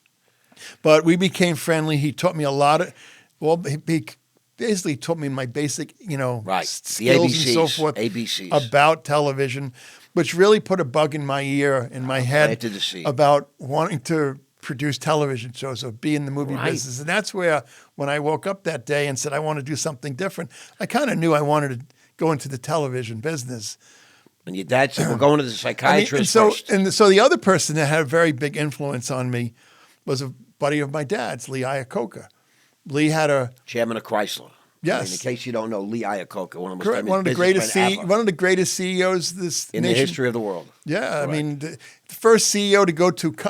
But we became friendly. He taught me a lot of. Well, he basically taught me my basic, Right. skills The and so ABCs. forth ABCs. about television, which really put a bug in my ear, in my head, planted the seed. about wanting to produce television shows or be in the movie Right. business. And that's where, when I woke up that day and said I want to do something different, I kind of knew I wanted to go into the television business. And your dad said, we're going to the psychiatrist first. So the other person that had a very big influence on me was a buddy of my dad's, Lee Iacocca. Lee had a Chairman of Chrysler. Yes. In case you don't know, Lee Iacocca, one of the most correct, famous one of the greatest businessmen ever one of the greatest CEOs this in nation. the history of the world. Yeah, Correct. I mean, the first CEO to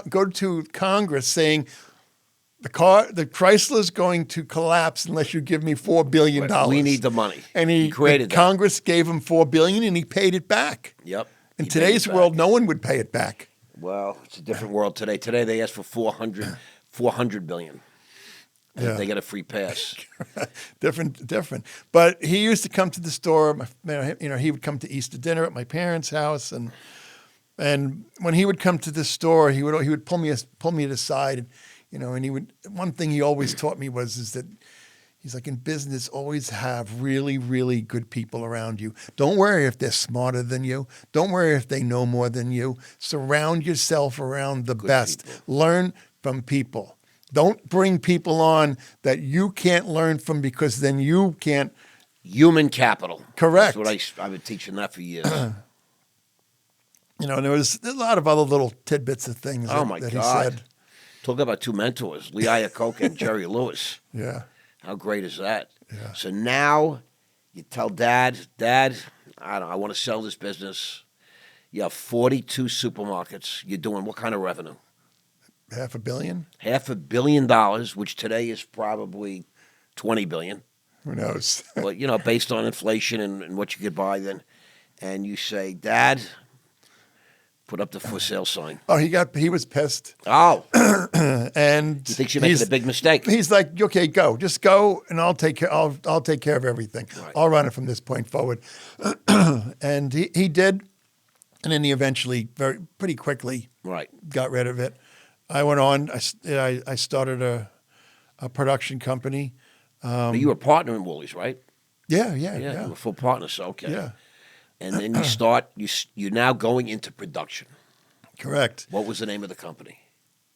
go to Congress saying the Chrysler's going to collapse unless you give me $4 billion. We need the money. And He created that. Congress gave him $4 billion, and he paid it back. Yep. In He paid today's it back. world, no one would pay it back. Well, it's a different world today. Today they ask for 400 billion. And Yeah. they get a free pass. different. But he used to come to the store. He would come to Easter dinner at my parents' house, and when he would come to the store, he would pull me aside, and he would. One thing he always taught me is that he's like, in business, always have really, really good people around you. Don't worry if they're smarter than you. Don't worry if they know more than you. Surround yourself around the best. people. Learn from people. Don't bring people on that you can't learn from, because then you can't. Human capital. Correct. That's what I've been teaching that for years. And there was a lot of other little tidbits of things Oh, my that God. he said. Talk about two mentors, Lee Iacocca and Jerry Lewis. Yeah. How great is that? Yeah. So now you tell Dad, I don't know, I want to sell this business. You have 42 supermarkets. You're doing what kind of revenue? $500 million? $500 million, which today is probably $20 billion. Who knows? Well, based on inflation and what you could buy then. And you say, Dad, put up the for sale sign. Oh, he was pissed. Oh. And he thinks you're making a big mistake. He's like, okay, go. Just go and I'll take care of everything. Right. I'll run it from this point forward. And he did. And then he eventually pretty quickly got rid of it. I went on, I started a production company. You were a partner in Woolies, right? Yeah. You were a full partner, so okay. Yeah. And then you're now going into production. Correct. What was the name of the company?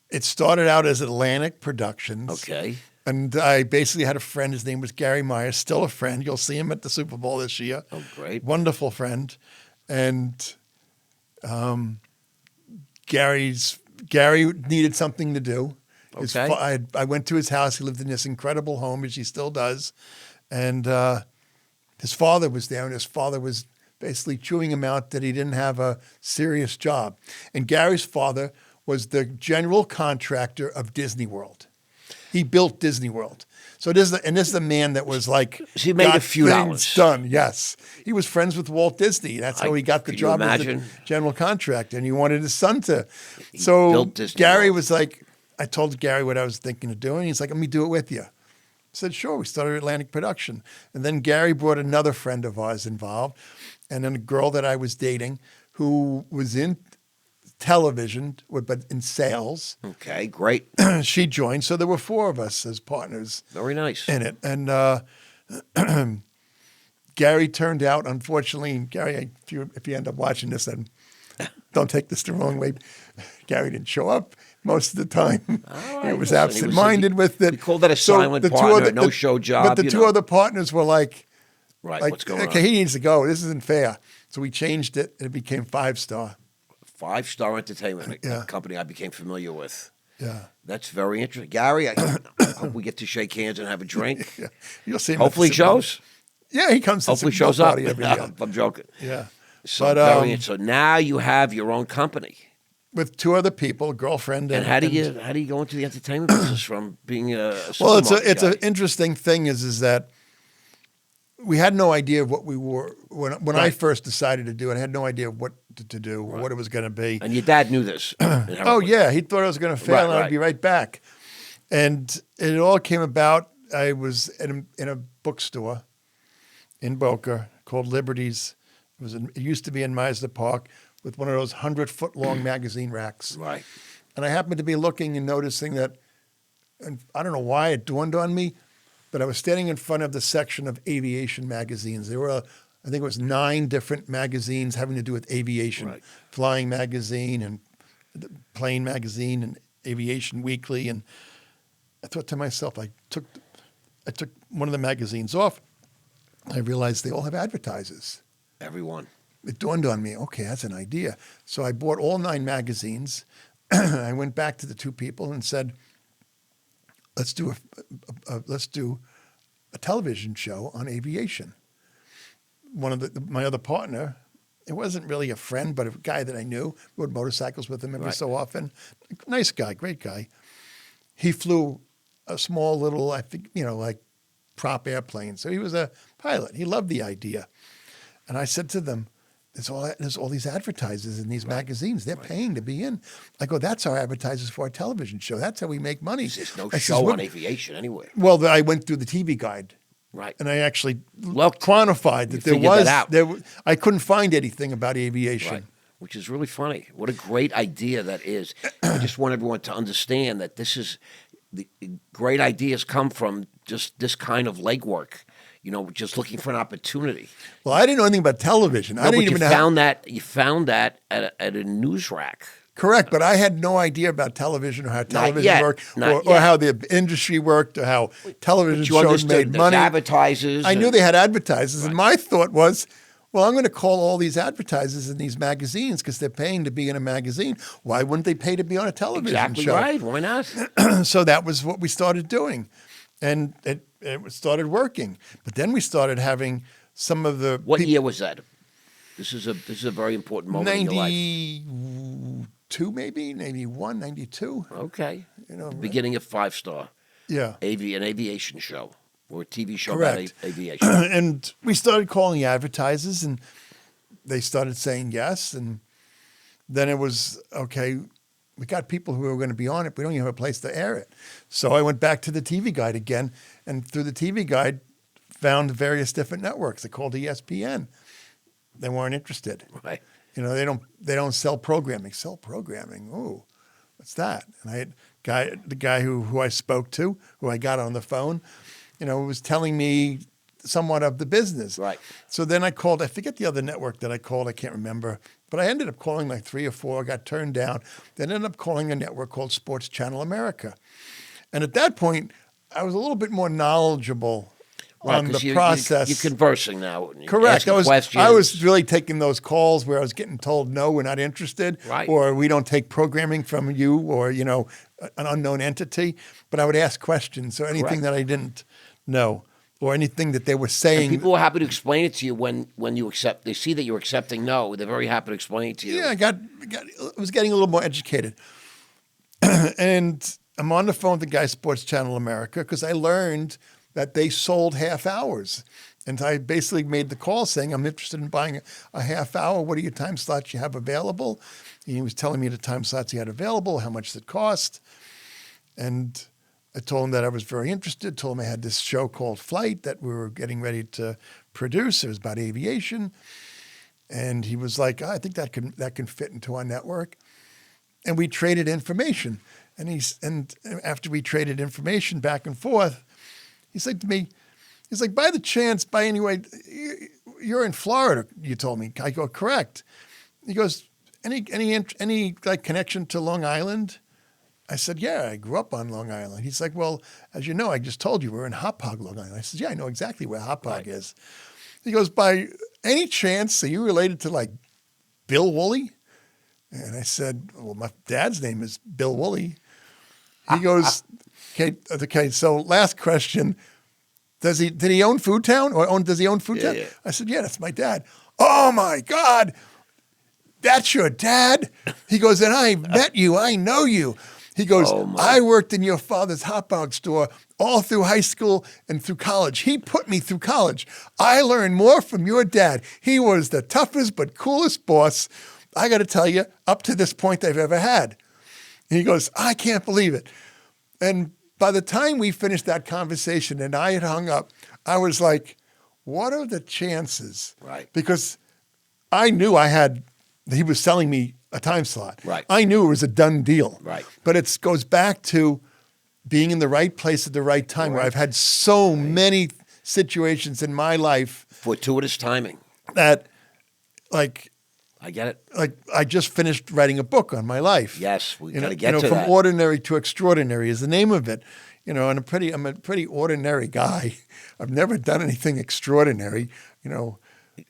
It started out as Atlantic Productions. Okay. And I basically had a friend, his name was Gary Myers, still a friend. You'll see him at the Super Bowl this year. Oh, great. Wonderful friend. And Gary needed something to do. Okay. I went to his house. He lived in this incredible home, which he still does. And his father was there, and his father was basically chewing him out that he didn't have a serious job. And Gary's father was the general contractor of Disney World. He built Disney World. So this is a man that was like, he made a few dollars done. Yes, he was friends with Walt Disney. That's how he got the job as the general contractor, and he wanted his son to. So Gary was like, I told Gary what I was thinking of doing. He's like, let me do it with you. I said, sure. We started Atlantic Production, and then Gary brought another friend of ours involved, and then a girl that I was dating who was in television, but in sales. Okay, great. She joined. So there were four of us as partners. Very nice. In it. And Gary turned out, unfortunately, Gary, if you end up watching this, then don't take this the wrong way. Gary didn't show up most of the time. Right, he was absent-minded with it. We called that a silent partner, no-show job. But the two other partners were like, what's going on? Okay, he needs to go. This isn't fair. So we changed it, and it became 5-Star. 5-Star Entertainment, a company I became familiar with. Yeah. That's very interesting. Gary, I hope we get to shake hands and have a drink. Yeah. You'll see him. Hopefully he shows. Yeah, he comes to hopefully shows up. Every year. I'm joking. Yeah. So, so now you have your own company. With two other people, girlfriend. And how do you go into the entertainment business from being a well, it's an interesting thing is that we had no idea of what we were when I first decided to do it. I had no idea what to do, or what it was going to be. And your dad knew this. Oh yeah, he thought I was going to fail, and I'd be right back. And it all came about. I was in a bookstore in Boca called Liberty's. It used to be in Meisner Park with one of those 100-foot-long magazine racks. Right. And I happened to be looking and noticing that, and I don't know why it dawned on me, but I was standing in front of the section of aviation magazines. There were, I think it was 9 different magazines having to do with aviation. Right. Flying Magazine and Plane Magazine and Aviation Weekly. And I thought to myself, I took one of the magazines off. I realized they all have advertisers. Everyone. It dawned on me, okay, that's an idea. So I bought all 9 magazines. I went back to the 2 people and said, let's do a television show on aviation. One of my other partner, it wasn't really a friend, but a guy that I knew, rode motorcycles with him every so often. Nice guy, great guy. He flew a small little, I think, like prop airplane. So he was a pilot. He loved the idea. And I said to them, there's all these advertisers in these magazines. They're paying to be in. I go, that's our advertisers for our television show. That's how we make money. There's no show on aviation anyway. Well, I went through the TV guide. Right. And I actually quantified that I couldn't find anything about aviation. Right. Which is really funny. What a great idea that is. I just want everyone to understand that the great ideas come from just this kind of legwork. Just looking for an opportunity. Well, I didn't know anything about television. I didn't even know. You found that at a news rack. Correct, but I had no idea about television or how television worked, or how the industry worked, or how television shows made money. Advertisers. I knew they had advertisers, and my thought was, well, I'm going to call all these advertisers in these magazines because they're paying to be in a magazine. Why wouldn't they pay to be on a television show? Exactly right. Why not? So that was what we started doing, and it started working. But then we started having some of the. What year was that? This is a very important moment in your life. 92 maybe, 91, 92. Okay. You know, The beginning of Five Star. Yeah. An aviation show or a TV show Correct. about aviation. And we started calling advertisers, and they started saying yes. And then it was, okay, we got people who are going to be on it. We don't even have a place to air it. So I went back to the TV Guide again, and through the TV Guide, found various different networks. They called ESPN. They weren't interested. Right. You know, they don't sell programming. Sell programming. Ooh, what's that? And I had the guy who I spoke to, who I got on the phone, you know, was telling me somewhat of the business. Right. So then I called, I forget the other network that I called, I can't remember, but I ended up calling like 3 or 4, got turned down, then ended up calling a network called Sports Channel America. And at that point, I was a little bit more knowledgeable on the process. You're conversing now. Correct. Questions. I was really taking those calls where I was getting told, no, we're not interested, Right. or we don't take programming from you, or, you know, an unknown entity. But I would ask questions, so anything Correct. that I didn't know, or anything that they were saying. And people are happy to explain it to you when you accept. They see that you're accepting no. They're very happy to explain it to you. Yeah, I was getting a little more educated. And I'm on the phone with the guy, Sports Channel America, because I learned that they sold half hours. And I basically made the call saying, I'm interested in buying a half hour. What are your time slots you have available? And he was telling me the time slots he had available, how much it cost. And I told him that I was very interested, told him I had this show called Flight that we were getting ready to produce. It was about aviation. And he was like, I think that can fit into our network. And we traded information. And after we traded information back and forth, he said to me, he's like, by the chance, by any way, you're in Florida, you told me. I go, correct. He goes, any like connection to Long Island? I said, yeah, I grew up on Long Island. He's like, well, as you know, I just told you we're in Hop Hog, Long Island. I said, yeah, I know exactly where Hop Hog is. He goes, by any chance, are you related to like Bill Woolley? And I said, well, my dad's name is Bill Woolley. He goes, okay. So last question: did he own Food Town, or does he own Food Town? Yeah. I said, yeah, that's my dad. Oh my God, that's your dad? He goes, and I met you. I know you. He goes, I worked in your father's hot dog store all through high school and through college. He put me through college. I learned more from your dad. He was the toughest but coolest boss, I got to tell you, up to this point I've ever had. And he goes, I can't believe it. And by the time we finished that conversation and I had hung up, I was like, what are the chances? Right. Because I knew he was selling me a time slot. Right. I knew it was a done deal. Right. But it goes back to being in the right place at the right time, where I've had so many situations in my life. Fortuitous timing. That, like, I get it. like I just finished writing a book on my life. Yes, we got to get to from that. ordinary to extraordinary is the name of it. You know, and I'm a pretty ordinary guy. I've never done anything extraordinary. You know,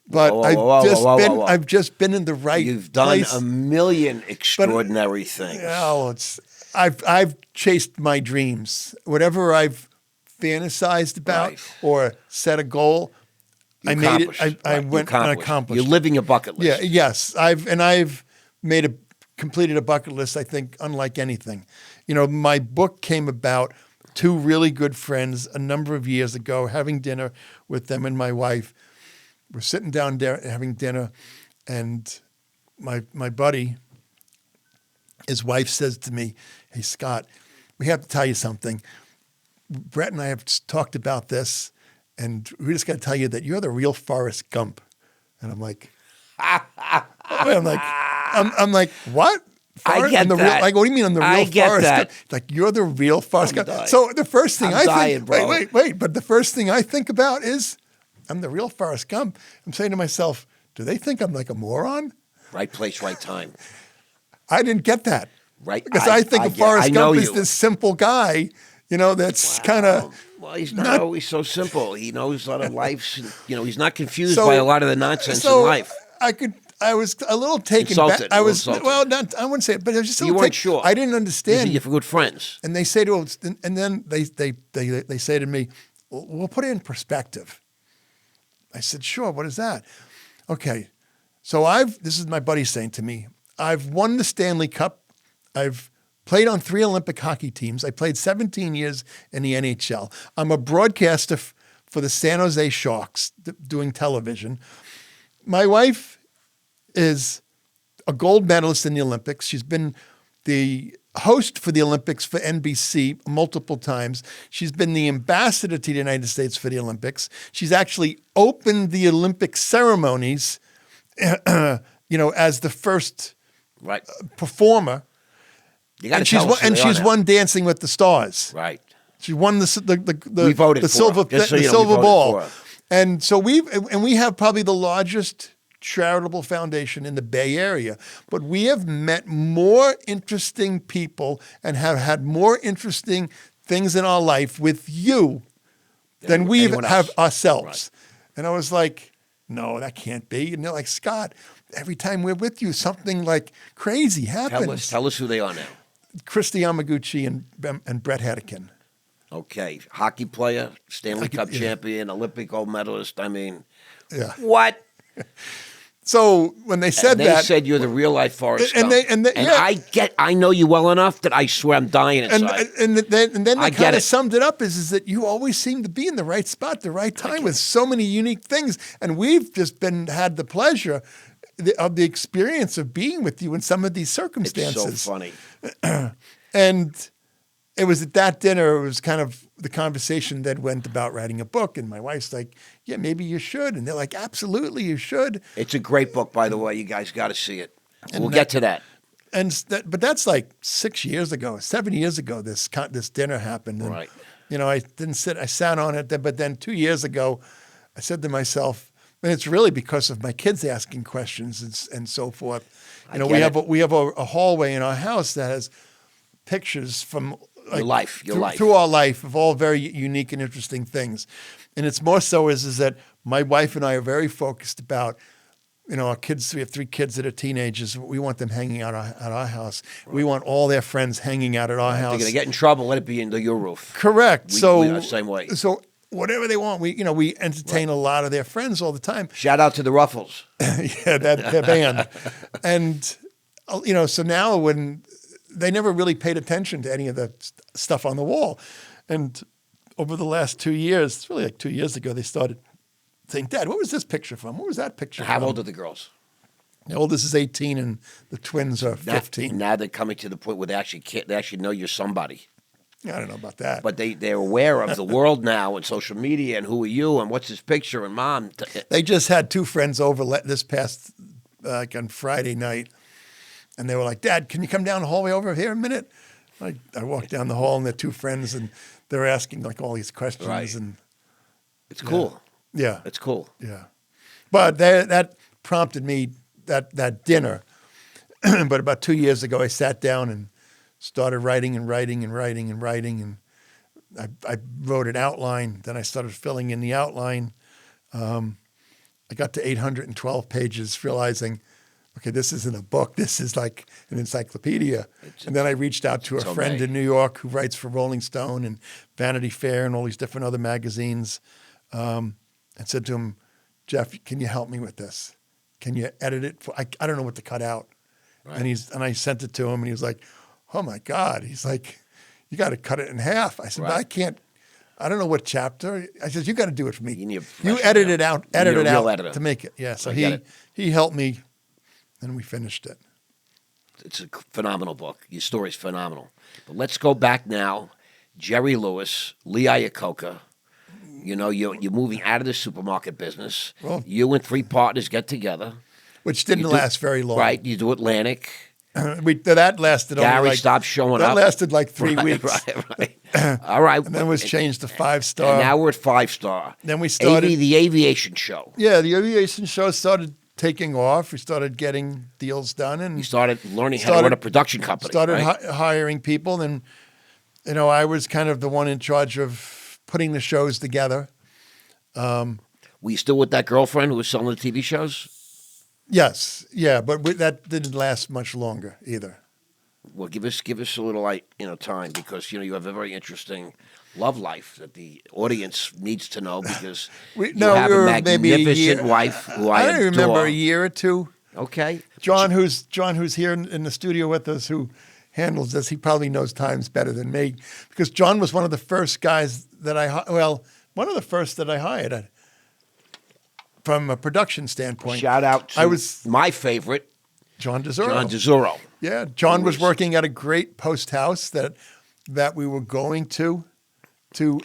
but I've just been in the right. You've done place. a million extraordinary things. Oh, I've chased my dreams. Whatever I've fantasized about or set a goal, I made it. I went and accomplished. You're living a bucket list. Yeah. Yes. I've completed a bucket list, I think, unlike anything. You know, my book came about 2 really good friends a number of years ago, having dinner with them and my wife. We're sitting down there having dinner, and my buddy, his wife says to me, hey, Scott, we have to tell you something. Brett and I have talked about this, and we just got to tell you that you're the real Forrest Gump. And I'm like, I'm like, what? I get that. Like, what do you mean I'm the real Forrest Gump? Like, you're the real Forrest Gump. So the first thing but the first thing I think about is I'm the real Forrest Gump. I'm saying to myself, do they think I'm like a moron? Right place, right time. I didn't get that. Right. Because I think of Forrest Gump as this simple guy, you know, that's kind of. Well, he's not always so simple. He knows a lot of life. You know, he's not confused by a lot of the nonsense in life. I was a little taken Insulted, back. I wouldn't say it, but I was just a little. You weren't sure. I didn't understand. You're good friends. And they say to us, and then they say to me, we'll put it in perspective. I said, sure. What is that? Okay, So this is my buddy saying to me, I've won the Stanley Cup. I've played on 3 Olympic hockey teams. I played 17 years in the NHL. I'm a broadcaster for the San Jose Sharks doing television. My wife is a gold medalist in the Olympics. She's been the host for the Olympics for NBC multiple times. She's been the ambassador to the United States for the Olympics. She's actually opened the Olympic ceremonies, as the first performer. You got to tell us. And she's won Dancing with the Stars. Right. She won the silver voted ball. for her. And so we have probably the largest charitable foundation in the Bay Area, but we have met more interesting people and have had more interesting things in our life with you than we have ourselves. Right. And I was like, no, that can't be. And they're like, Scott, every time we're with you, something like crazy happens. Tell us who they are now. Christy Yamaguchi and Brett Hedican. Okay. Hockey player, Stanley Cup champion, Olympic gold medalist. I mean, yeah. What? So when they said they said you're the real life Forrest Gump. I know you well enough that I swear I'm dying inside. And then they kind of summed it up is that you always seem to be in the right spot, the right time with so many unique things. And we've just had the pleasure of the experience of being with you in some of these circumstances. It's so funny. And it was at that dinner, it was kind of the conversation that went about writing a book. And my wife's like, yeah, maybe you should. And they're like, absolutely, you should. It's a great book, by the way. You guys got to see it. And we'll get to that. But that's like 7 years ago, this dinner happened. And, right. I sat on it. But then 2 years ago, I said to myself, and it's really because of my kids asking questions and so forth. We have a hallway in our house that has pictures from your life through our life of all very unique and interesting things. And it's more so is that my wife and I are very focused about, our kids. We have 3 kids that are teenagers. We want them hanging out at our house. Right. We want all their friends hanging out at our house. They're going to get in trouble. Let it be under your roof. Correct. We are the same way. So whatever they want, we entertain a lot of their friends all the time. Shout out to the Ruffles. Yeah, that band. And so now when they never really paid attention to any of the stuff on the wall. And over the last 2 years, it's really like 2 years ago, they started saying, Dad, what was this picture from? What was that picture from? How old are the girls? The oldest is 18 and the twins are 15. Now they're coming to the point where they actually know you're somebody. I don't know about that. But they're aware of the world now and social media and who are you and what's this picture and Mom. They just had 2 friends over this past on Friday night. And they were like, Dad, can you come down the hallway over here a minute? I walked down the hall and they're 2 friends and they're asking like all these questions. Right. And it's cool. Yeah. It's cool. Yeah. But that prompted me, that dinner. But about 2 years ago, I sat down and started writing. And I wrote an outline. Then I started filling in the outline. I got to 812 pages, realizing, okay, this isn't a book. This is like an encyclopedia. And then I reached out to a friend in New York who writes for Rolling Stone and Vanity Fair and all these different other magazines, and said to him, Jeff, can you help me with this? Can you edit it? I don't know what to cut out. Right. And I sent it to him, and he was like, oh, my God. He's like, you got to cut it in half. I said, but I can't. I don't know what chapter. I said, you got to do it for me. You edit it out to make it. Yeah, so he helped me. And we finished it. It's a phenomenal book. Your story's phenomenal. But let's go back now. Jerry Lewis, Lee Iacocca. You're moving out of the supermarket business. Well, you and 3 partners get together. Which didn't last very long. Right. You do Atlantic. That lasted Gary stopped showing up. That lasted like 3 weeks. Right. All right. And then it was changed to 5-star. And now we're at 5-star. Then we started. the aviation show. Yeah, the aviation show started taking off. We started getting deals done, and you started learning how to run a production company. Started hiring people, and I was kind of the one in charge of putting the shows together. Were you still with that girlfriend who was selling the TV shows? Yes, yeah, but that didn't last much longer either. Well, give us a little time because you have a very interesting love life that the audience needs to know because you have a magnificent wife who I don't adore. remember a year or 2. Okay. John, who's here in the studio with us, who handles this, he probably knows times better than me, because John was one of the first guys that one of the first that I hired from a production standpoint. Shout out to my favorite, John DeZuro. John DeZuro. Yeah, John was working at a great post house that we were going to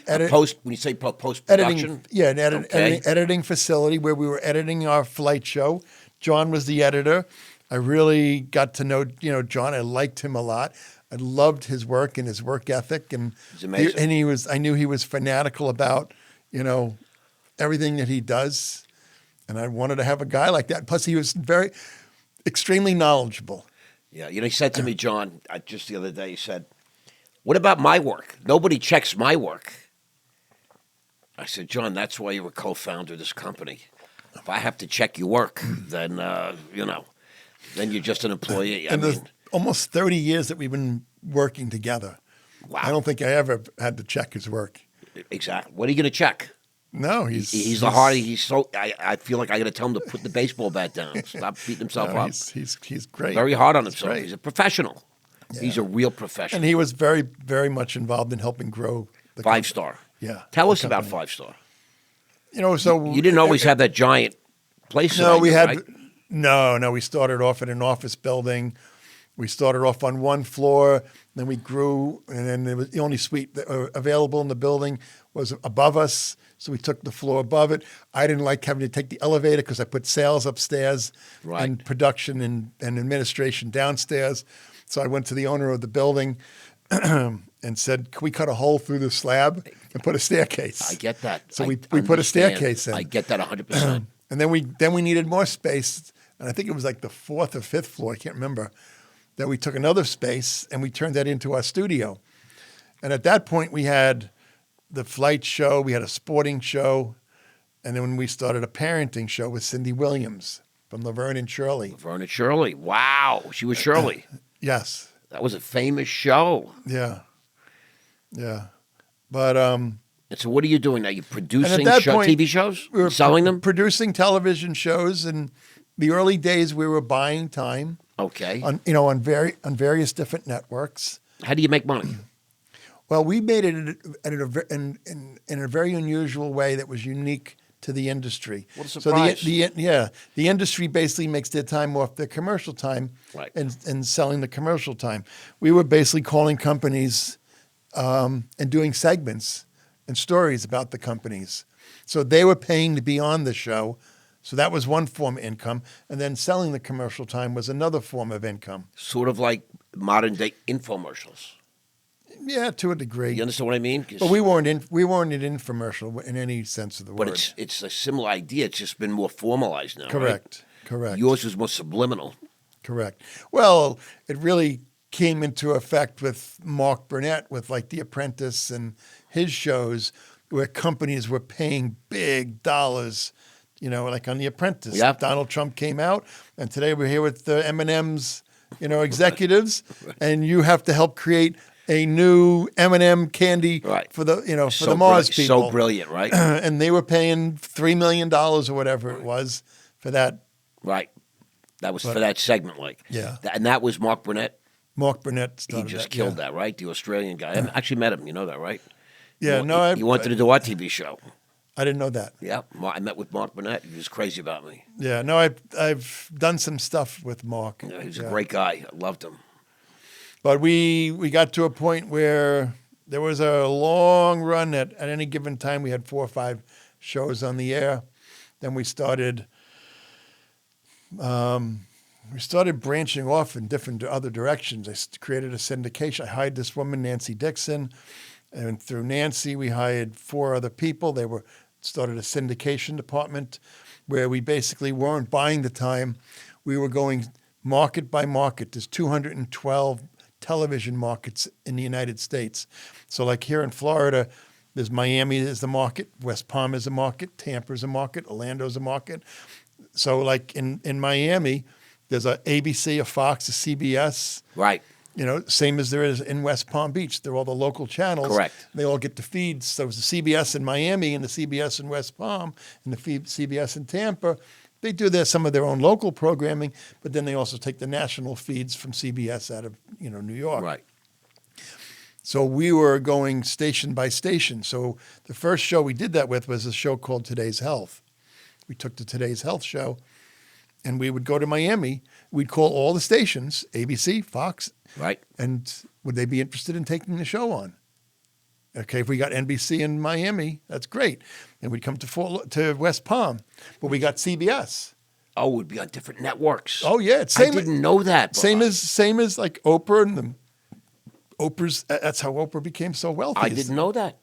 edit. When you say post production, editing facility where we were editing our flight show. John was the editor. I really got to know John. I liked him a lot. I loved his work and his work ethic, and he's amazing. I knew he was fanatical about everything that he does, and I wanted to have a guy like that. Plus, he was extremely knowledgeable. Yeah, he said to me, John, just the other day, he said, "What about my work? Nobody checks my work." I said, "John, that's why you're a co-founder of this company. If I have to check your work, then then you're just an employee." Almost 30 years that we've been working together. Wow. I don't think I ever had to check his work. Exactly. What are you going to check? No, he's the hardest. He's so. I feel like I got to tell him to put the baseball bat down. Stop beating himself up. He's great. Very hard on himself. Great. He's a professional. Yeah. He's a real professional. And he was very, very much involved in helping grow the 5-star. Yeah. Tell us about 5-star. So you didn't always have that giant place. No, we had. Right? No. We started off in an office building. We started off on one floor, then we grew, and then it was the only suite available in the building was above us, so we took the floor above it. I didn't like having to take the elevator because I put sales upstairs and production and administration downstairs. So I went to the owner of the building and said, "Can we cut a hole through the slab and put a staircase?" I get that. So we put a staircase in. I get that 100%. And then we needed more space, and I think it was like the 4th or 5th floor, I can't remember. That we took another space and we turned that into our studio. And at that point, we had the flight show, we had a sporting show, and then when we started a parenting show with Cindy Williams from Laverne and Shirley. Laverne and Shirley. Wow. She was Shirley. Yes. That was a famous show. Yeah. But and so what are you doing now? You're producing point, TV shows? We were selling them? Producing television shows. In the early days, we were buying time. Okay. On various different networks. How do you make money? Well, we made it in a very unusual way that was unique to the industry. What a surprise. So the industry basically makes their time off their commercial time and selling the commercial time. We were basically calling companies and doing segments and stories about the companies. So they were paying to be on the show. So that was one form of income. And then selling the commercial time was another form of income. Sort of like modern day infomercials. Yeah, to a degree. You understand what I mean? But we weren't an infomercial in any sense of the word. But it's a similar idea. It's just been more formalized now. Correct. Right? Correct. Yours was more subliminal. Correct. Well, it really came into effect with Mark Burnett, with like The Apprentice and his shows, where companies were paying big dollars. Like on The Apprentice, Donald Trump came out, and today we're here with the M&M's, executives, and you have to help create a new M&M candy for the, for the Mars people. So brilliant, right? And they were paying $3 million or whatever it was for that. Right. That was for that segment, Yeah. And that was Mark Burnett. Mark Burnett started He just killed that, right? The Australian guy. I actually met him. You know that, right? Yeah, He wanted to do our TV show. I didn't know that. Yeah, I met with Mark Burnett. He was crazy about me. Yeah, no, I've done some stuff with Mark. Yeah, he was a great guy. I loved him. But we got to a point where there was a long run at any given time. We had 4 or 5 shows on the air. Then we started branching off in different other directions. I created a syndication. I hired this woman, Nancy Dixon. And through Nancy, we hired 4 other people. They started a syndication department where we basically weren't buying the time. We were going market by market. There's 212 television markets in the United States. So like here in Florida, there's Miami is the market, West Palm is a market, Tampa is a market, Orlando is a market. So like in Miami, there's a ABC, a Fox, a CBS. Right. Same as there is in West Palm Beach. They're all the local channels. Correct. They all get the feeds. So it's the CBS in Miami and the CBS in West Palm and the CBS in Tampa They do some of their own local programming, but then they also take the national feeds from CBS out of New York. Right. So we were going station by station. So the first show we did that with was a show called Today's Health. We took the Today's Health show, and we would go to Miami. We'd call all the stations, ABC, Fox, Right. and would they be interested in taking the show on? Okay, if we got NBC in Miami, that's great. And we'd come to West Palm, but we got CBS. Oh, it would be on different networks. Oh yeah, it's I didn't know that. Same as like Oprah and Oprah's. That's how Oprah became so wealthy. I didn't know that.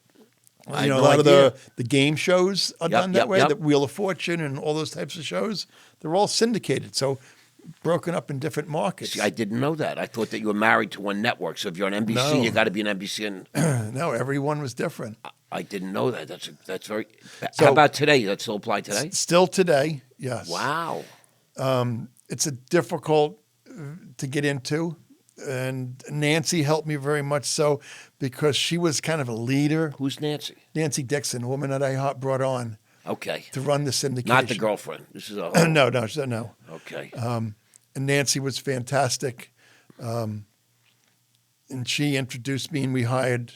I had A no lot idea. of the game shows are done that way. Yep. The Wheel of Fortune and all those types of shows, they're all syndicated. So broken up in different markets. See, I didn't know that. I thought that you were married to one network. So if you're on NBC, No. you got to be on NBC. And No, everyone was different. I didn't know that. That's very. So- How about today? That still apply today? Still today, yes. Wow. It's a difficult to get into. And Nancy helped me very much so because she was kind of a leader. Who's Nancy? Nancy Dixon, a woman that I brought on Okay. to run the syndication. Not the girlfriend. This is a No. Okay. And Nancy was fantastic. And she introduced me, and we hired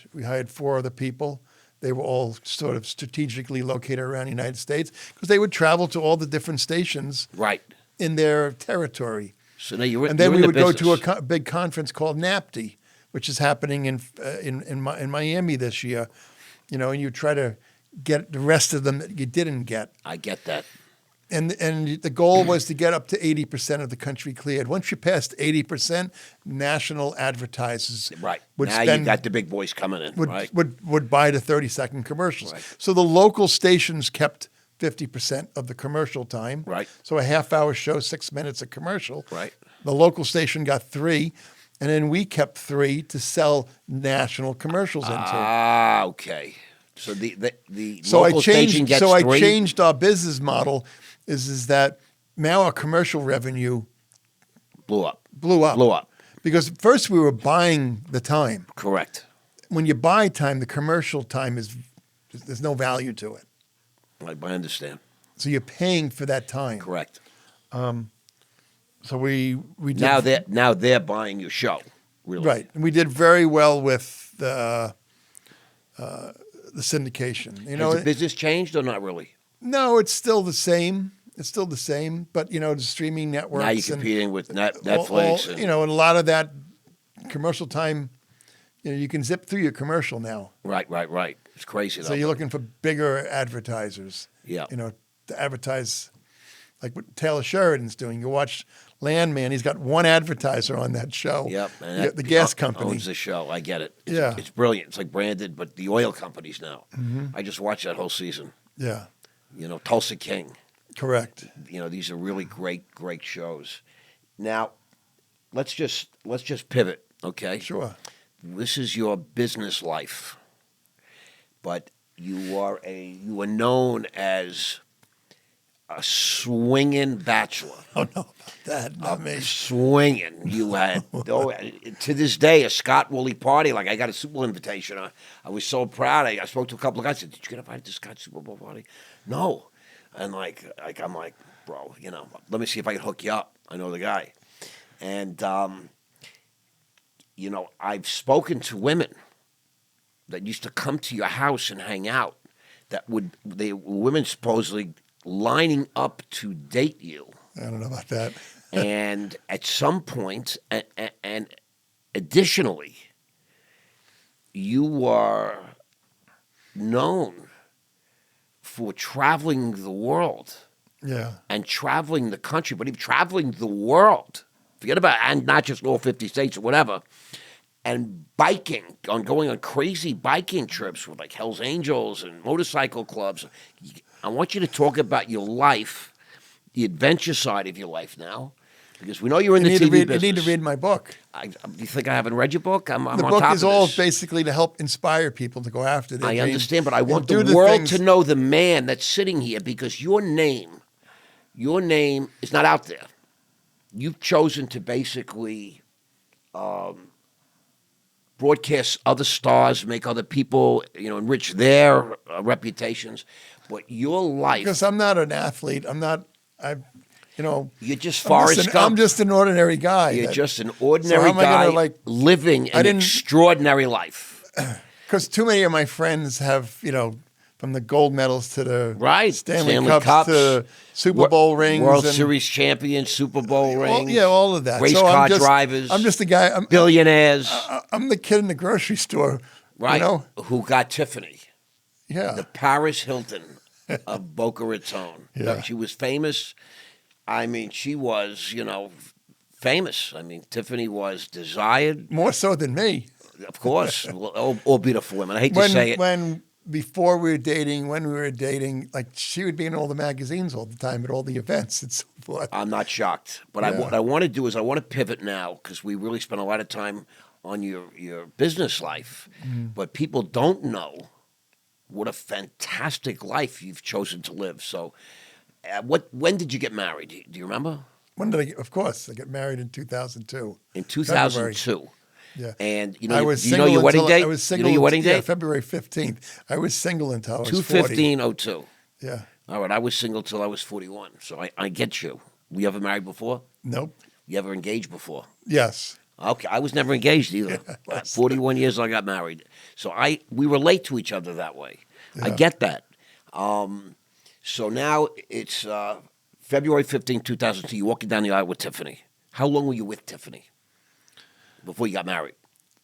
4 other people. They were all sort of strategically located around the United States because they would travel to all the different stations Right. in their territory. So now you're And then you're we in would the go to business. a big conference called NAPTI, which is happening in Miami this year. And you try to get the rest of them that you didn't get. I get that. And the goal was to get up to 80% of the country cleared. Once you passed 80%, national advertisers Right. would Now spend you got the big boys coming in. would, right. would buy the 30-second commercials. Right. So the local stations kept 50% of the commercial time. Right. So a half-hour show, 6 minutes of commercial. Right. The local station got 3, and then we kept 3 to sell national commercials into. Ah, okay. So the So local station gets I 3? changed our business model. Is that now our commercial revenue Blew up. blew up. Blew up. Because first we were buying the time. Correct. When you buy time, the commercial time there's no value to it. I understand. So you're paying for that time. Correct. So we did Now they're buying your show. Really. right. And we did very well with the syndication. Has the business changed or not really? No, it's still the same. But the streaming networks. Now you're competing with Netflix. and, and a lot of that commercial time. You can zip through your commercial now. Right. It's crazy. So though. you're looking for bigger advertisers. Yeah. To advertise like what Taylor Sheridan's doing. You watch Landman, he's got one advertiser on that show. Yep. And The gas company. owns the show. I get it. Yeah. It's brilliant. It's like branded, but the oil companies now. Mm-hmm. I just watched that whole season. Yeah, Tulsa King. correct. These are really great shows. Now, let's just pivot, okay? Sure. This is your business life, but you are known as a swinging bachelor. Oh, no, about that. Not me. Swinging. You had to this day a Scott Woolley party. Like I got a Super Bowl invitation. I was so proud. I spoke to a couple of guys. I said, "Did you get invited to Scott's Super Bowl party?" No. And I'm like, bro, let me see if I can hook you up. I know the guy. And I've spoken to women that used to come to your house and hang out. Women supposedly lining up to date you. I don't know about that. And at some point, and additionally, you are known for traveling the world Yeah. and traveling the country, but even traveling the world. Forget about and not just all 50 states or whatever. And going on crazy biking trips with like Hell's Angels and motorcycle clubs. I want you to talk about your life, the adventure side of your life now, because we know you're in the TV business. You need to read my book. Do you think I haven't read your book? I'm The on book top is of all this. basically to help inspire people to go after their I dreams understand, but I and want do the world things- to know the man that's sitting here because your name is not out there. You've chosen to basically broadcast other stars, make other people, enrich their reputations. But your life, Because I'm not an athlete. I you know, You're just Forrest Gump. I'm just an ordinary guy. You're just an ordinary how am I guy gonna, like, living an extraordinary life. Because too many of my friends have, you know, from the gold medals to the Right. Stanley Cups to Super Bowl rings. World and Series champions, Super Bowl rings. all of that. Race So car drivers. I'm just a guy. Billionaires. I'm the kid in the grocery store. Right. You know? Who got Tiffany. Yeah. The Paris Hilton of Boca Raton. Yeah. She was famous. I mean, she was, you know, famous. I mean, Tiffany was desired. More so than me. Of course. all beautiful women. I hate to say it. Before we were dating, when we were dating, like she would be in all the magazines all the time at all the events and so forth. I'm not shocked. But what I want to do is I want to pivot now because we really spent a lot of time on your business life. But people don't know what a fantastic life you've chosen to live. So when did you get married? Do you remember? When did I get, of course, I got married in 2002. In 2002. February. Yeah. And I was you know your wedding date? I was single. You know your wedding date? Yeah, February 15th. I was single until I was 2/15/02. Yeah. All right, I was single till I was 41. So I get you. Were you ever married before? Nope. You ever engaged before? Yes. Okay, I was never engaged either. Yeah, 41 years I got married. So we relate to each other that way. I Yeah. get that. So now it's February 15, 2002. You're walking down the aisle with Tiffany. How long were you with Tiffany before you got married?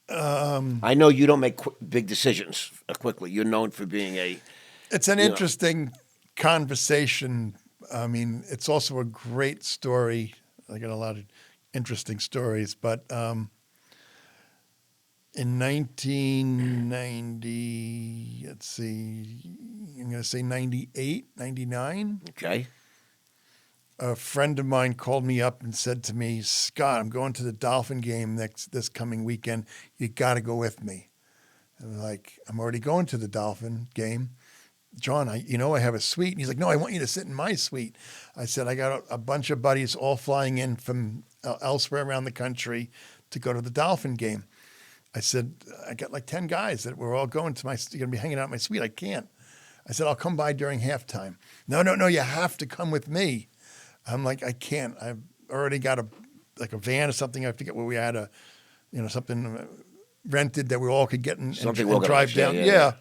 I know you don't make big decisions quickly. You're known for being It's an interesting conversation. I mean, it's also a great story. I got a lot of interesting stories, but in 1990, let's see, I'm going to say 98, 99. Okay. A friend of mine called me up and said to me, Scott, I'm going to the Dolphin game this coming weekend. You got to go with me. And I'm like, I'm already going to the Dolphin game. John, I have a suite. And he's like, no, I want you to sit in my suite. I said, I got a bunch of buddies all flying in from elsewhere around the country to go to the Dolphin game. I said, I got like 10 guys that we're all going to you're going to be hanging out in my suite. I can't. I said, I'll come by during halftime. No, you have to come with me. I'm like, I can't. I've already got a van or something. I forget where we had something rented that we all could get and drive down. Yeah.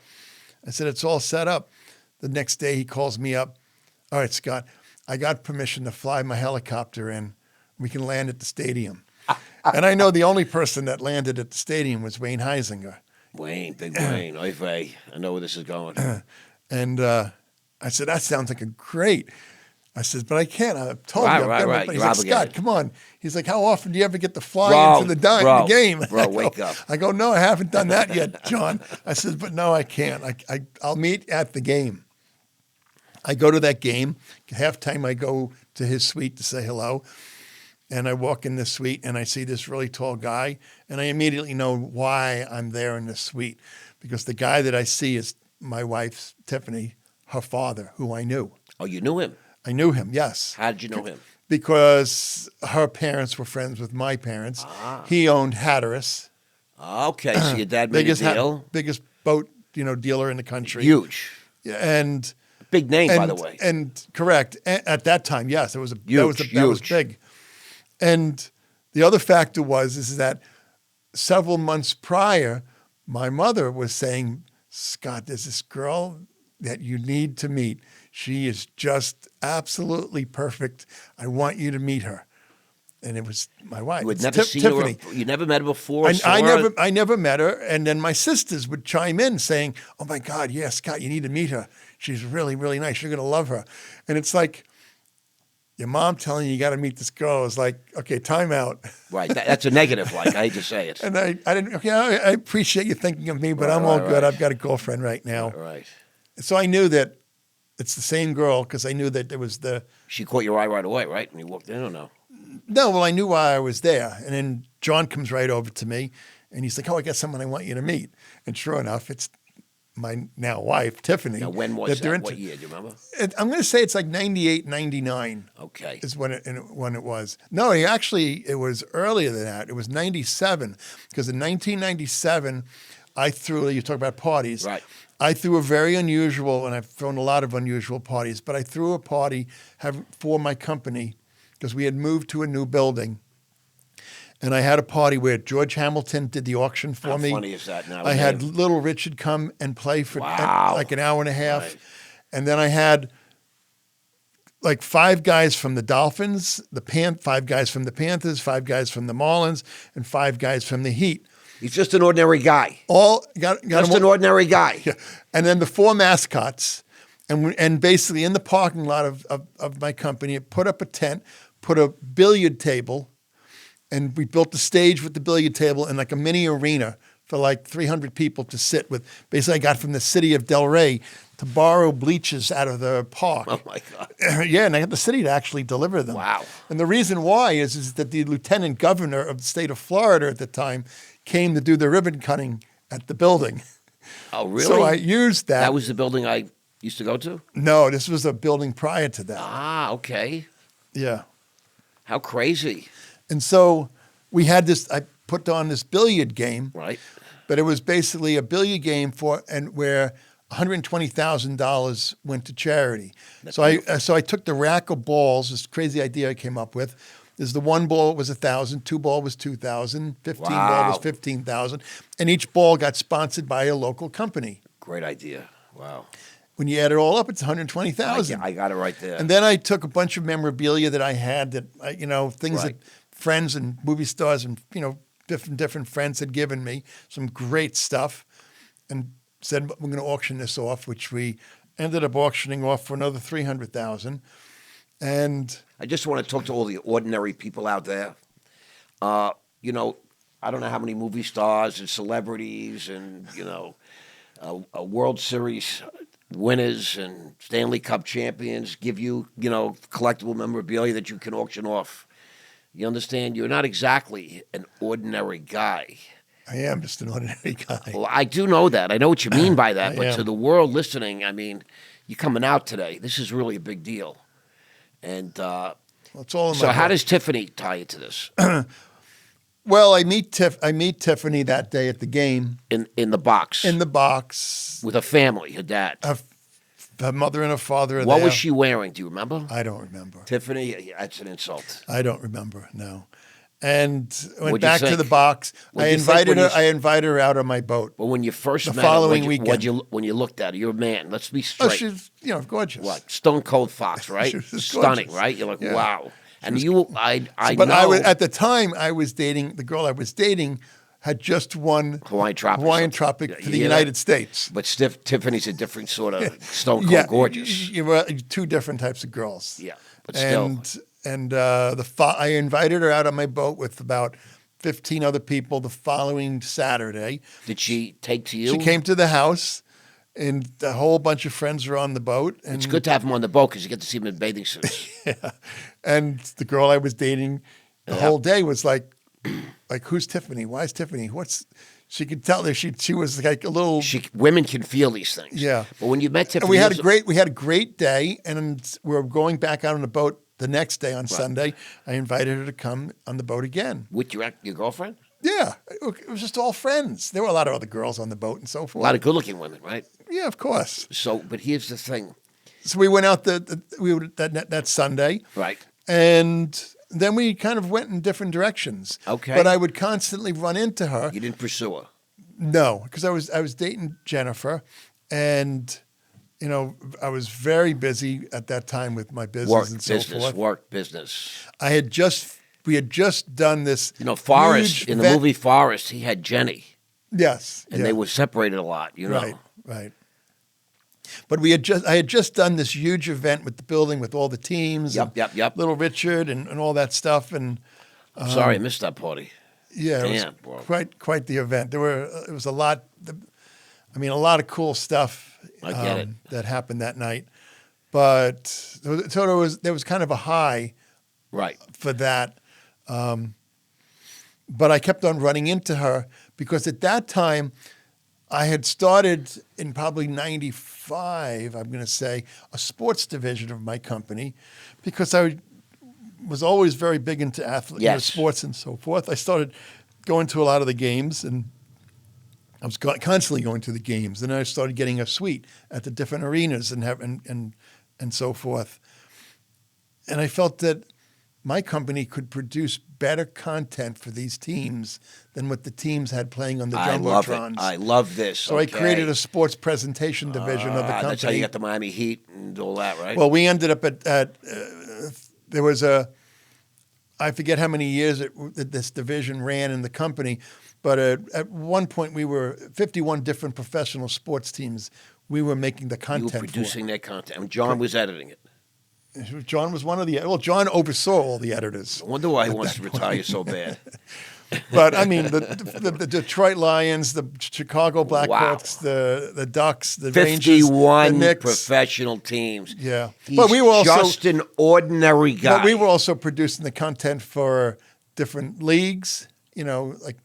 I said, it's all set up. The next day he calls me up. All right, Scott, I got permission to fly my helicopter in. We can land at the stadium. And I know the only person that landed at the stadium was Wayne Heisinger. Big Wayne. Oy vey. I know where this is going. And I said, that sounds like a great. I said, but I can't. I told you. Right. He's like, Scott, come on. He's like, how often do you ever get to fly into the game? Wake up. I go, no, I haven't done that yet, John. I said, but no, I can't. I'll meet at the game. I go to that game. Halftime, I go to his suite to say hello. And I walk in the suite and I see this really tall guy. And I immediately know why I'm there in the suite. Because the guy that I see is my wife's, Tiffany, her father, who I knew. Oh, you knew him? I knew him, yes. How did you know him? Because her parents were friends with my parents. He owned Hatteras. Okay, so your dad made a deal? Biggest boat, dealer in the country. Huge. Yeah, and big name, by the way. And correct. At that time, yes, it was huge. That was big. And the other factor is that several months prior, my mother was saying, Scott, there's this girl that you need to meet. She is just absolutely perfect. I want you to meet her. And it was my wife. You had never seen Tiffany. her? You never met her before? I never met her. And then my sisters would chime in saying, oh my God, yeah, Scott, you need to meet her. She's really, really nice. You're going to love her. And it's like, your mom telling you got to meet this girl is like, okay, time out. Right. That's a negative, I hate to say it. And I didn't, I appreciate you thinking of me, but I'm all good. I've got a girlfriend right now. Right. So I knew that it's the same girl because I knew that there was She caught your eye right away, right? When you walked in or no? No, well, I knew why I was there. And then John comes right over to me and he's like, oh, I got someone I want you to meet. And sure enough, it's my now wife, Tiffany. Now, when was that? What year? Do you remember? I'm going to say it's like 98, 99. Okay. Is when it was. No, it was earlier than that. It was 97 because in 1997, I threw. You talk about parties. Right. I threw a very unusual, and I've thrown a lot of unusual parties, but I threw a party for my company because we had moved to a new building. And I had a party where George Hamilton did the auction for me. How funny is that now? I had Little Richard come and play for Wow. like an hour and a half. Right. And then I had like 5 guys from the Dolphins, 5 guys from the Panthers, 5 guys from the Marlins, and 5 guys from the Heat. He's just an ordinary guy. All got Just them an ordinary guy. Yeah. And then the 4 mascots. And basically in the parking lot of my company, put up a tent, put a billiard table, and we built the stage with the billiard table and like a mini arena for like 300 people to sit with. Basically, I got from the city of Delray to borrow bleachers out of the park. Oh, my God. Yeah, and I had the city to actually deliver them. Wow. And the reason why is that the lieutenant governor of the state of Florida at the time came to do the ribbon cutting at the building. Oh, really? So I used that. That was the building I used to go to? No, this was a building prior to that. Ah, okay. Yeah. How crazy. And so we had this, I put on this billiard game, Right. but it was basically a billiard game where $120,000 went to charity. So I took the rack of balls, this crazy idea I came up with. Is the 1 ball was 1,000, 2 ball was 2,000, 15 ball was 15,000, and each ball got sponsored by a local company. Great idea. Wow. When you add it all up, it's 120,000. I got it right there. And then I took a bunch of memorabilia that I had things Right. that friends and movie stars and, different friends had given me, some great stuff, and said, we're going to auction this off, which we ended up auctioning off for another 300,000. And I just want to talk to all the ordinary people out there. I don't know how many movie stars and celebrities and, World Series winners and Stanley Cup champions give you, collectible memorabilia that you can auction off. You understand? You're not exactly an ordinary guy. I am just an ordinary guy. Well, I do know that. I know what you mean by that. I But am. to the world listening, I mean, you're coming out today. This is really a big deal. And It's all in so my how book. does Tiffany tie into this? Well, I meet Tiffany that day at the game In the box. in the box. With a family, her dad. Her mother and her father are What there. was she wearing? Do you remember? I don't remember. Tiffany, that's an insult. I don't remember. No. And went What'd you back to think? the box. What'd you think when you- I invited her out on my boat. Well, when you first The met following her, weekend. when you looked at her, you're a man. Let's be Oh, straight. she's gorgeous. What? Stone Cold Fox, right? She was Stunning, gorgeous. right? You're like, Yeah. wow. And I But know at the time I was dating the girl I was dating had just won Hawaiian Tropic. Tropic Yeah, for you the hear that? United States. But Tiffany's a different sort of Stone Cold Yeah, gorgeous. You were 2 different types of girls. Yeah, but still. And I invited her out on my boat with about 15 other people the following Saturday. Did she take to you? She came to the house, and a whole bunch of friends were on the boat. And It's good to have them on the boat because you get to see them in bathing suits. And the girl I was dating the Yeah. whole day was like, who's Tiffany? Why is Tiffany? She could tell that she was like a little. Women can feel these things. Yeah. But when you met Tiffany, And we had a great day, and we were going back out on the boat the next day on Sunday. I invited her to come on the boat again. with your girlfriend. Yeah, it was just all friends. There were a lot of other girls on the boat and so A forth. lot of good-looking women, right? Yeah, of course. So, but here's the thing, So we went out that Sunday, right? and then we kind of went in different directions. Okay. But I would constantly run into her. You didn't pursue her. No, because I was dating Jennifer, and I was very busy at that time with my business and so forth. Work business. We had just done this. Forrest huge in the event- movie Forrest, he had Jenny, Yes, and yeah. they were separated a lot. Right. But I had just done this huge event with the building with all the teams. Yep, and yep, yep. Little Richard and all that stuff, and I'm sorry, I missed that party. yeah, it Damn, bro. was quite the event. It was a lot. A lot of cool stuff. I get it. That happened that night, but so there was kind of a high Right. for that. But I kept on running into her because at that time I had started in probably 95, I'm going to say, a sports division of my company because I was always very big into Yes. sports and so forth. I started going to a lot of the games, and I was constantly going to the games. Then I started getting a suite at the different arenas and so forth. And I felt that my company could produce better content for these teams than what the teams had playing on the I love Jumbotrons. it. I love this. So I created a sports presentation division of the company. That's how you got the Miami Heat and all that, right? Well, we ended up there was I forget how many years this division ran in the company, but at one point we were 51 different professional sports teams. We were making the content. You were producing that content. And John was editing it. John was one of the. Well, John oversaw all the editors. I wonder why he wants to retire so bad. But I mean, the Detroit Lions, the Chicago Blackhawks, the Ducks, the Rangers, 51 the Knicks. Professional teams. Yeah, He's but we were also just an ordinary guy. But we were also producing the content for different leagues. Like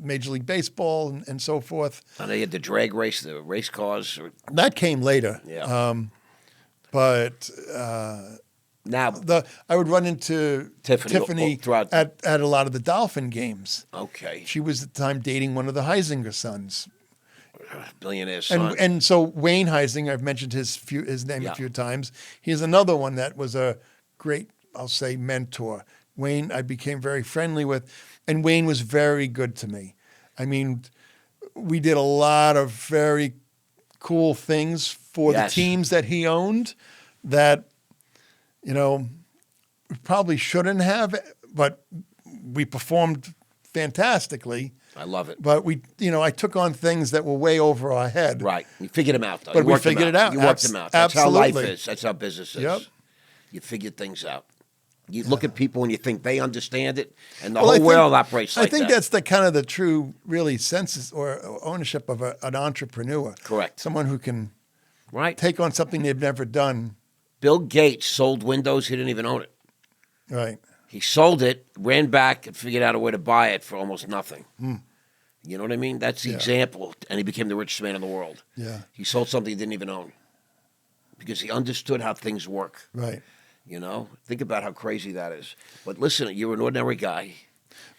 Major League Baseball and so forth. And they had the drag race, the race cars. That came later. Yeah. But now I would run into Tiffany at a lot of the Dolphin games. Okay. She was at the time dating one of the Heisinger sons. Billionaire son. And so Wayne Heisinger, I've mentioned his name a few times. He's another one that was a great, I'll say, mentor. Wayne I became very friendly with, and Wayne was very good to me. I mean, we did a lot of very cool things for the teams that he owned that, we probably shouldn't have, but we performed fantastically. I love it. But I took on things that were way over our head. Right. You figured them out, though. But we figured it out. You worked them out. That's absolutely. how life is. That's how business is. Yep. You figure things out. You look at people and you think they understand it, and the whole world operates like that. I think that's the kind of the true, really, sense or ownership of an entrepreneur. Correct. Someone who can right take on something they've never done. Bill Gates sold Windows. He didn't even own it. Right. He sold it, ran back, and figured out a way to buy it for almost nothing. You know what I mean? That's the example. And he became the richest man in the world. Yeah. He sold something he didn't even own because he understood how things work. Right. Think about how crazy that is. But listen, you're an ordinary guy.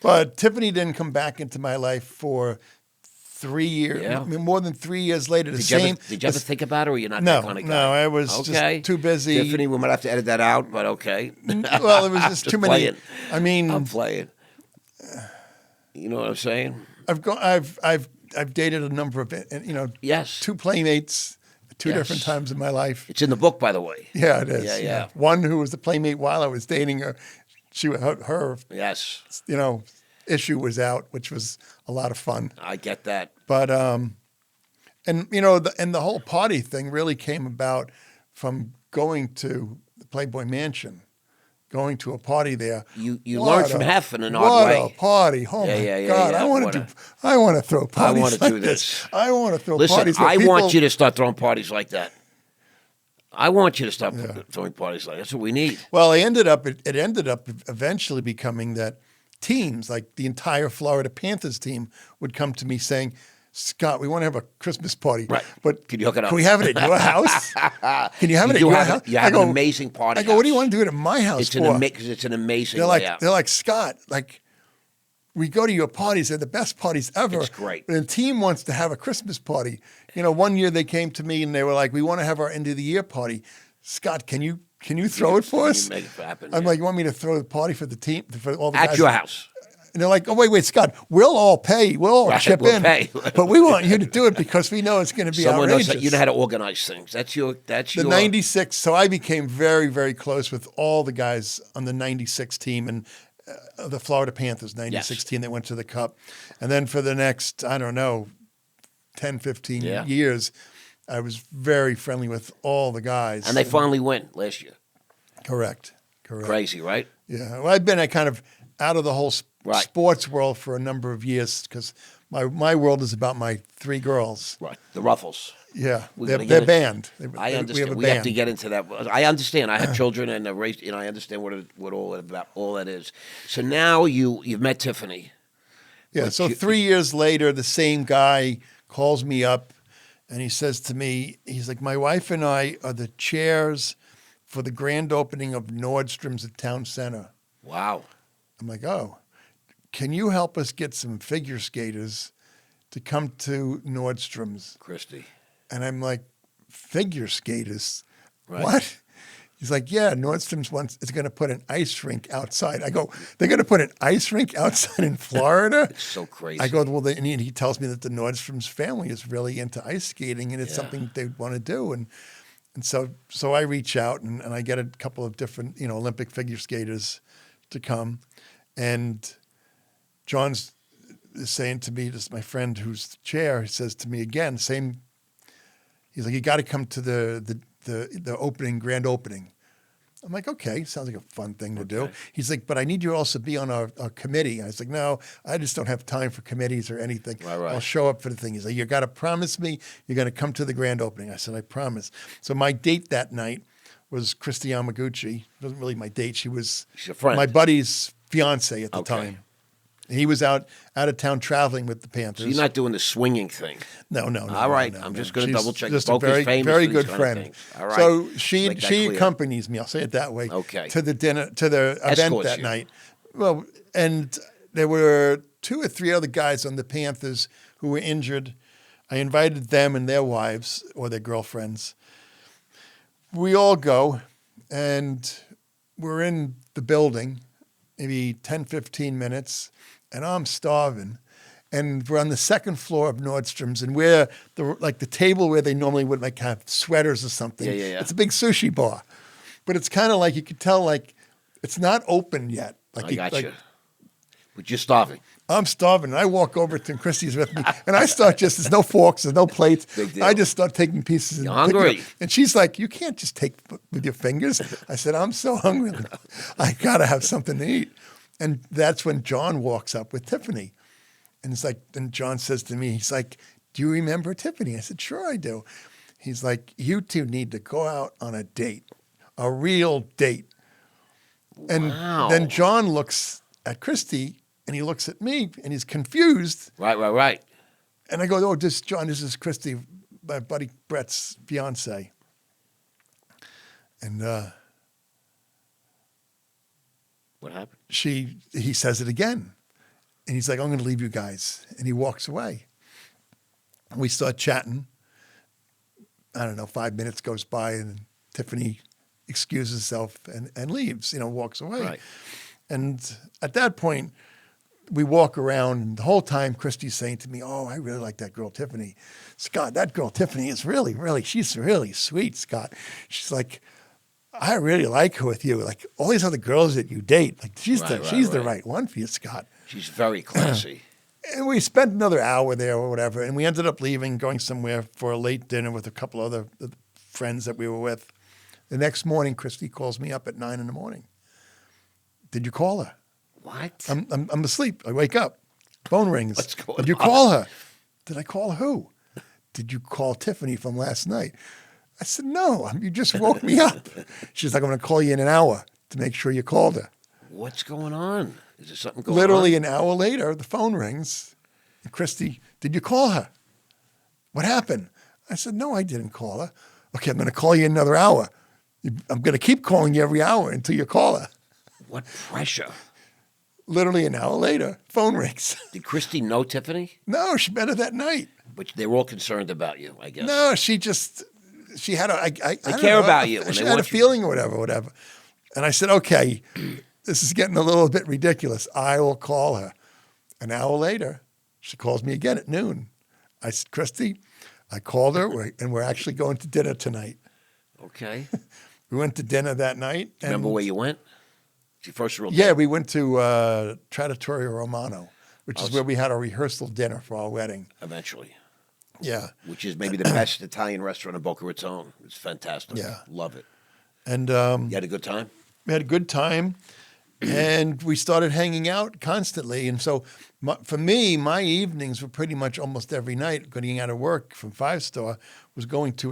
But Tiffany didn't come back into my life for 3 years. Yeah. I mean, more than 3 years later. Did you ever think about it, or you're not that kind of guy? No, I was just too busy. Tiffany, we might have to edit that out, but okay. Well, it was just too many. I mean, I'm playing. You know what I'm saying? I've dated a number of Yes. two playmates. Two different times in my life. It's in the book, by the way. Yeah, it is. Yeah. One who was the playmate while I was dating her. Her yes. Issue was out, which was a lot of fun. I get that. But and the whole party thing really came about from going to the Playboy Mansion. Going to a party there. You learned from Hef in an odd way. What a party. Oh my God. Yeah. I want to throw parties I want to like do this. I want to throw Listen, parties I want you to start throwing parties like that. I want you to start Yeah. throwing parties like that. That's what we need. Well, it ended up eventually becoming that teams, like the entire Florida Panthers team, would come to me saying, Scott, we want to have a Christmas party. Right. But can you hook it up? Can we have it at your house? Can you have it at your house? You have an amazing party. I go, what do you want to do it at my house for? Because it's an amazing They're like, Scott, like, we go to your parties. They're the best parties ever. It's great. But the team wants to have a Christmas party. One year they came to me and they were like, we want to have our end of the year party. Scott, can you throw it for us? Make it happen, I'm like, you want me to throw the party for the team, for all the guys? At your house. And they're like, oh, wait, Scott, we'll all pay. We'll all chip in. Pay. But we want you to do it because we know it's going to be outrageous. You know how to organize things. That's your. The 96. So I became very, very close with all the guys on the 96 team and the Florida Panthers 96 team that went to the Cup. And then for the next, I don't know, 10, 15 years, I was very friendly with all the guys. And they finally win last year. Correct. Crazy, right? Yeah. Well, I've been kind of out of the whole sports world for a number of years because my world is about my three girls. Right. The Ruffles. Yeah. They're banned. I understand. We have to get into that. I understand. I have children and raised, I understand what all that is. So now you've met Tiffany. Yeah. So 3 years later, the same guy calls me up and he says to me, he's like, my wife and I are the chairs for the grand opening of Nordstrom's at Town Center. Wow. I'm like, oh, can you help us get some figure skaters to come to Nordstrom's. Christy. And I'm like, figure skaters? Right. What? He's like, yeah, Nordstrom's is going to put an ice rink outside. I go, they're going to put an ice rink outside in Florida? It's so crazy. I go, well, and he tells me that the Nordstrom's family is really into ice skating and it's something they want to do. And so I reach out and I get a couple of different, Olympic figure skaters to come. And John's saying to me, this my friend who's the chair, he says to me again, he's like, you got to come to the grand opening. I'm like, okay, sounds like a fun thing to do. He's like, but I need you to also be on our committee. I was like, no, I just don't have time for committees or anything. Right. I'll show up for the thing. He's like, you got to promise me you're going to come to the grand opening. I said, I promise. So my date that night was Christy Yamaguchi. It wasn't really my date. She's a friend. my buddy's fiance at the time. He was out of town traveling with the Panthers. So you're not doing the swinging thing. No. All right, no, I'm no. just going to double check. Just Both a very, is famous very for good these kind of friend. things. All right. So Make that she clear. accompanies me. I'll say it that way. Okay. To the dinner, to the event Escorts that you. night. Well, and there were 2 or 3 other guys on the Panthers who were injured. I invited them and their wives or their girlfriends. We all go, and we're in the building, maybe 10, 15 minutes, and I'm starving. And we're on the second floor of Nordstrom's, and we're the table where they normally would have sweaters or something. Yeah. It's a big sushi bar, but it's kind of like you could tell it's not open yet. I got you. But you're starving. I'm starving. And I walk over to Christy's with me, and I start there's no forks, there's no plates. Big deal. I just start taking pieces. You're and picking hungry. up. And she's like, you can't just take with your fingers. I said, I'm so hungry. I got to have something to eat. And that's when John walks up with Tiffany. And it's like, and John says to me, he's like, do you remember Tiffany? I said, sure I do. He's like, you two need to go out on a date, a real date. And Wow. then John looks at Christy and he looks at me and he's confused. Right. And I go, oh, this is Christy, my buddy Brett's fiance. And What happened? he says it again. And he's like, I'm going to leave you guys. And he walks away. And we start chatting. I don't know, 5 minutes goes by and Tiffany excuses herself and leaves, walks away. Right. And at that point, we walk around, and the whole time Christy's saying to me, oh, I really like that girl, Tiffany. Scott, that girl, Tiffany, is really, really, she's really sweet, Scott. She's like, I really like her with you. Like all these other girls that you date, like she's the right one for you, Scott. She's very classy. And we spent another hour there or whatever, and we ended up leaving, going somewhere for a late dinner with a couple other friends that we were with. The next morning, Christy calls me up at 9 a.m. Did you call her? What? I'm asleep. I wake up. Phone rings. What's going Did you on? call her? Did I call who? Did you call Tiffany from last night? I said, no, you just woke me up. She's like, I'm going to call you in an hour to make sure you called her. What's going on? Is there something going on? Literally an hour later, the phone rings. And Christy, did you call her? What happened? I said, no, I didn't call her. Okay, I'm going to call you in another hour. I'm going to keep calling you every hour until you call her. What pressure? Literally an hour later, phone rings. Did Christy know Tiffany? No, she met her that night. But they were all concerned about you, I guess. No, she had a, I don't care know, about you when She they had a want you. feeling or whatever. And I said, okay, this is getting a little bit ridiculous. I will call her. An hour later, she calls me again at noon. I said, Christy, I called her, and we're actually going to dinner tonight. Okay. We went to dinner that night. And Remember where you went? It's your first real yeah, date. we went to Trattoria Romano, which is where we had our rehearsal dinner for our wedding. Eventually. Yeah. Which is maybe the best Italian restaurant in Boca Raton. It's fantastic. Yeah. Love it. And You had a good time? we had a good time, and we started hanging out constantly. And so for me, my evenings were pretty much almost every night, getting out of work from 5-star, was going to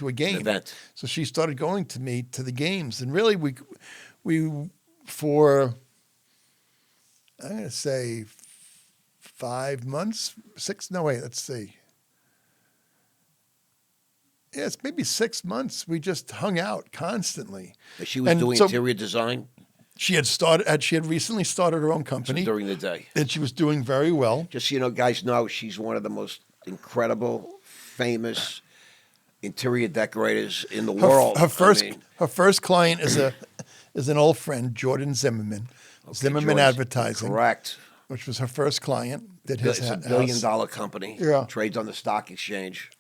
a game. An event. So she started going to me to the games. And really, we for, I'm going to say 5 months, 6, no, wait, let's see. Yeah, it's maybe 6 months. We just hung out constantly. But she was And doing so- interior design? She had recently started her own company. So during the day. And she was doing very well. Just so you know, guys know, she's one of the most incredible, famous interior decorators in the world. Her first client is an old friend, Jordan Zimmerman. Zimmerman Advertising. Correct. Which was her first client. It's a $1 billion company. Yeah. Trades on the stock exchange.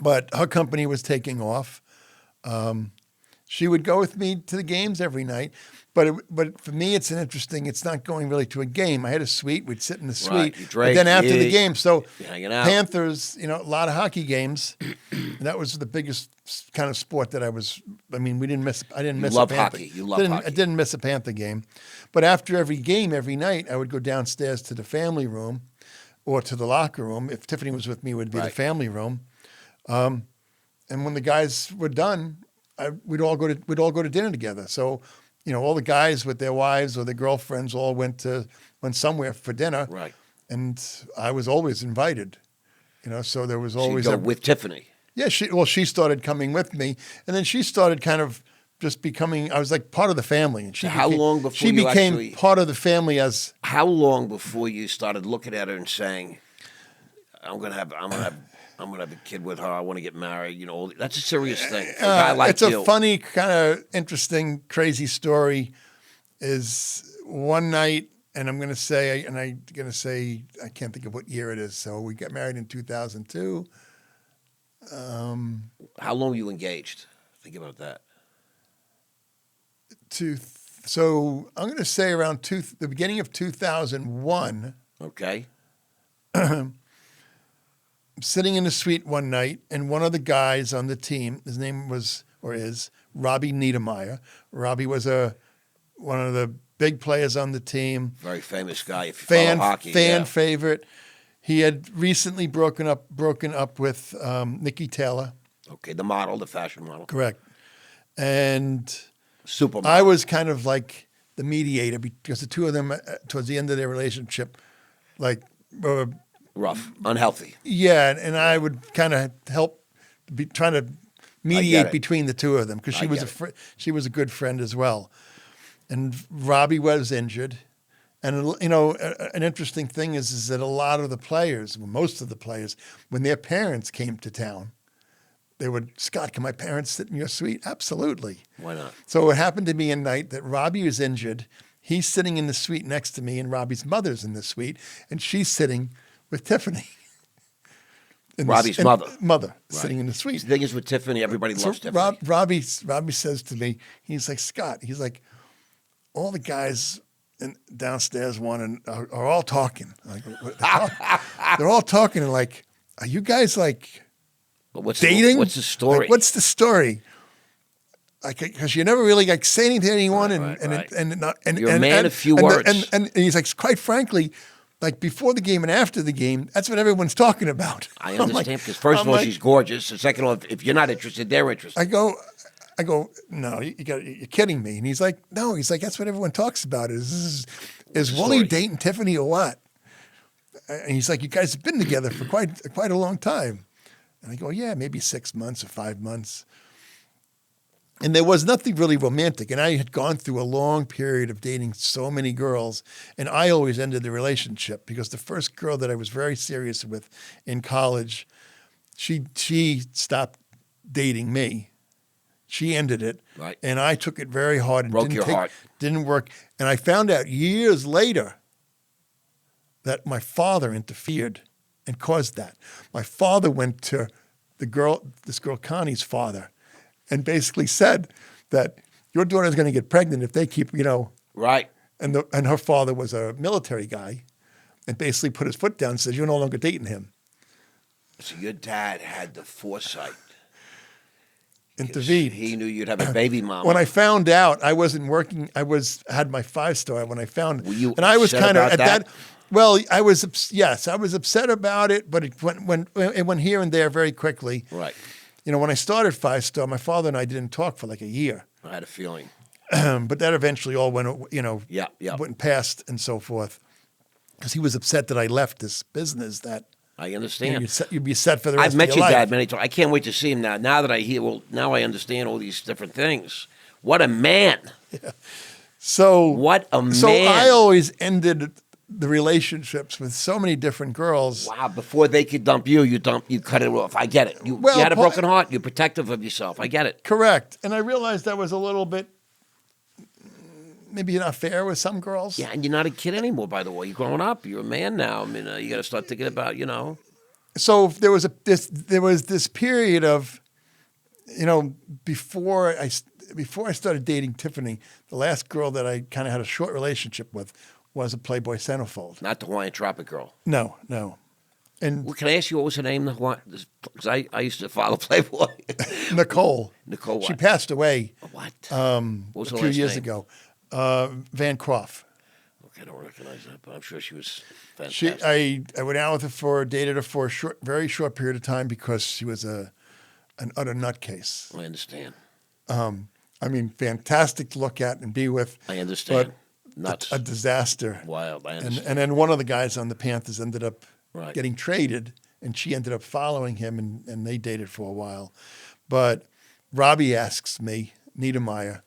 But her company was taking off. She would go with me to the games every night. But for me, it's not going really to a game. I had a suite. We'd sit in the suite. Right. You drank, but then after the game, so hanging out. Panthers, a lot of hockey games. And that was the biggest kind of sport that I didn't miss. I didn't miss a Panther. Hockey. You love hockey. I didn't miss a Panther game. But after every game, every night, I would go downstairs to the family room or to the locker room. If Tiffany was with me, it would be the family room. And when the guys were done, we'd all go to dinner together. So, all the guys with their wives or their girlfriends all went somewhere for dinner. Right. And I was always invited. So there was always so you go with Tiffany. Yeah, she started coming with me, and then she started kind of just becoming. I was like part of the family, and How long before she you became actually, part of the family as. How long before you started looking at her and saying, I'm gonna have a kid with her. I want to get married. That's a serious thing. For a guy like it's a funny, kind of interesting, crazy story. Is one night, and I can't think of what year it is. So we got married in 2002. How long were you engaged? Think about that. So I'm going to say around the beginning of 2001. Okay. Sitting in the suite one night, and one of the guys on the team, his name was or is Robbie Niedermeyer. Robbie was one of the big players on the team. Very famous guy. If you follow hockey, fan favorite. He had recently broken up with Nikki Taylor. Okay, the model, the fashion model. Correct. And Supermodel. I was kind of like the mediator because the two of them, towards the end of their relationship, rough, unhealthy. Yeah, and I would kind of help, trying to mediate between the two of them because she was a good friend as well. And Robbie was injured. And, an interesting thing is that a lot of the players, most of the players, when their parents came to town, they would, Scott, can my parents sit in your suite? Absolutely. Why not? So it happened to be a night that Robbie was injured. He's sitting in the suite next to me, and Robbie's mother's in the suite, and she's sitting with Tiffany. Robbie's mother. Mother, sitting in the suite. The thing is with Tiffany, everybody loves Tiffany. Robbie says to me, he's like, Scott, all the guys downstairs are all talking. They're all talking and are you guys dating? What's the story? What's the story? Because you never really say anything to anyone, and you're a man of few words. And he's like, quite frankly, before the game and after the game, that's what everyone's talking about. I understand because first of all, she's gorgeous, and second of all, if you're not interested, they're interested. I go, no, you're kidding me. And he's like, no. He's like, that's what everyone talks about. Is Woolley dating Tiffany or what? And he's like, you guys have been together for quite a long time. And I go, yeah, maybe 6 months or 5 months. And there was nothing really romantic. And I had gone through a long period of dating so many girls. And I always ended the relationship because the first girl that I was very serious with in college, she stopped dating me. She ended it, right. And I took it very hard. And Broke your heart. Didn't work. And I found out years later that my father interfered and caused that. My father went to this girl Connie's father, and basically said that your daughter's going to get pregnant if they keep, Right. And her father was a military guy, and basically put his foot down and says, you're no longer dating him. So your dad had the foresight. Intervened. He knew you'd have a baby mama. When I found out, I wasn't working. I had my 5-star when I found. Were you and I was upset kind of about at that? Well, I was upset about it, but it went here and there very quickly. Right. When I started 5-star, my father and I didn't talk for a year. I had a feeling. But that eventually all went, went past and so forth, because he was upset that I left this business that. I understand. You'd be set for the rest of your life. I've met your dad many times. I can't wait to see him now. Now that I hear, now I understand all these different things. What a man. Yeah. So What a man. So I always ended the relationships with so many different girls. Wow, before they could dump you, you cut it off. I get it. You had a broken heart. You're protective of yourself. I get it. Correct. And I realized that was a little bit maybe not fair with some girls. Yeah, and you're not a kid anymore, by the way. You're growing up. You're a man now. I mean, you got to start thinking about, So there was this period of, before I started dating Tiffany, the last girl that I kind of had a short relationship with was a Playboy centerfold. Not the Hawaiian Tropic girl. No. And Well, can I ask you what was her name? Because I used to follow Playboy. Nicole. Nicole what? She passed away What? What was a her few last years name? ago. Van Croft. Okay, I don't recognize that, but I'm sure she was fantastic. I went out with her dated her for a very short period of time because she was an utter nutcase. I understand. Fantastic to look at and be with. I understand. But Nuts. a disaster. Wild. I understand. And then one of the guys on the Panthers ended up Right. getting traded, and she ended up following him, and they dated for a while. But Robbie asks me, Niedermeyer,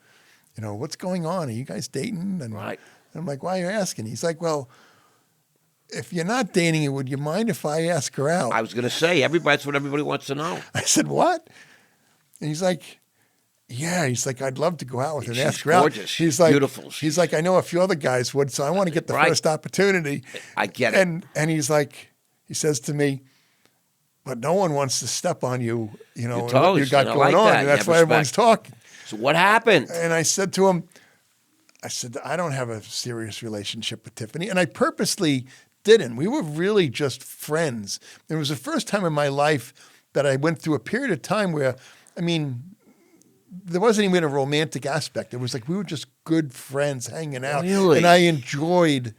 what's going on? Are you guys dating? And Right. I'm like, why are you asking? He's like, well, if you're not dating her, would you mind if I ask her out? I was going to say, that's what everybody wants to know. I said, what? And he's like, yeah. He's like, I'd love to go out with her and She's ask her out. gorgeous. He's She's like, beautiful. He's like, I know a few other guys would, so I want to get the Right. first opportunity. I get it. And he's like, he says to me, but no one wants to step on you, and what you got and I going like on. that. And You that's have why everyone's respect. talking. So what happened? And I said to him, I don't have a serious relationship with Tiffany. And I purposely didn't. We were really just friends. It was the first time in my life that I went through a period of time where, there wasn't even a romantic aspect. It was like we were just good friends hanging out. Really? And I enjoyed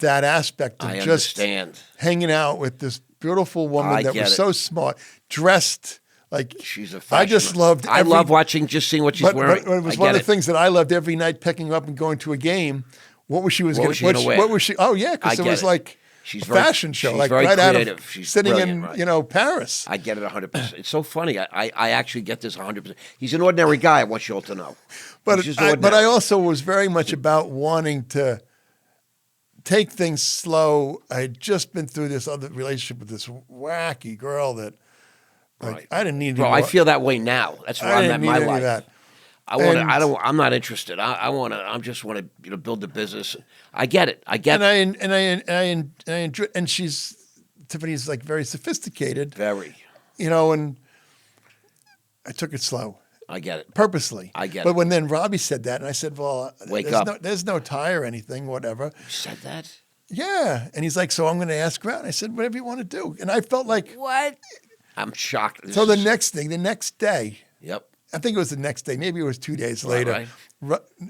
that aspect of I just understand. hanging out with this beautiful woman I that get was it. so smart, dressed like She's a I just fashionable. loved. I love seeing what she's But wearing. it was I one get of the things that I loved every night, picking up and going to a game. What was she What was she gonna wear? What was she? Oh yeah, I because it get was it. like She's a very- fashion show, she's like very right out creative. of She's sitting brilliant, in right. Paris. I get it 100%. It's so funny. I actually get this 100%. He's an ordinary guy. I want you all to know. But He's just I ordinary. also was very much about wanting to take things slow. I had just been through this other relationship with this wacky girl that, Right. I didn't need. Bro, any I more- feel that way now. That's where I I'm didn't at in need my any of life. that. I'm not interested. I just want to build the business. I get it. I get it. And I enjoy. And Tiffany's like very sophisticated, Very. and I took it slow. I get it. Purposely. I get but it. when then Robbie said that, and I said, well, Wake there's up. there's no tie or anything, whatever. You said that? Yeah. And he's like, so I'm going to ask her out. And I said, whatever you want to do. And I felt like, What? I'm shocked. so the next day, Yep. I think it was the next day, maybe it was 2 days Right, later,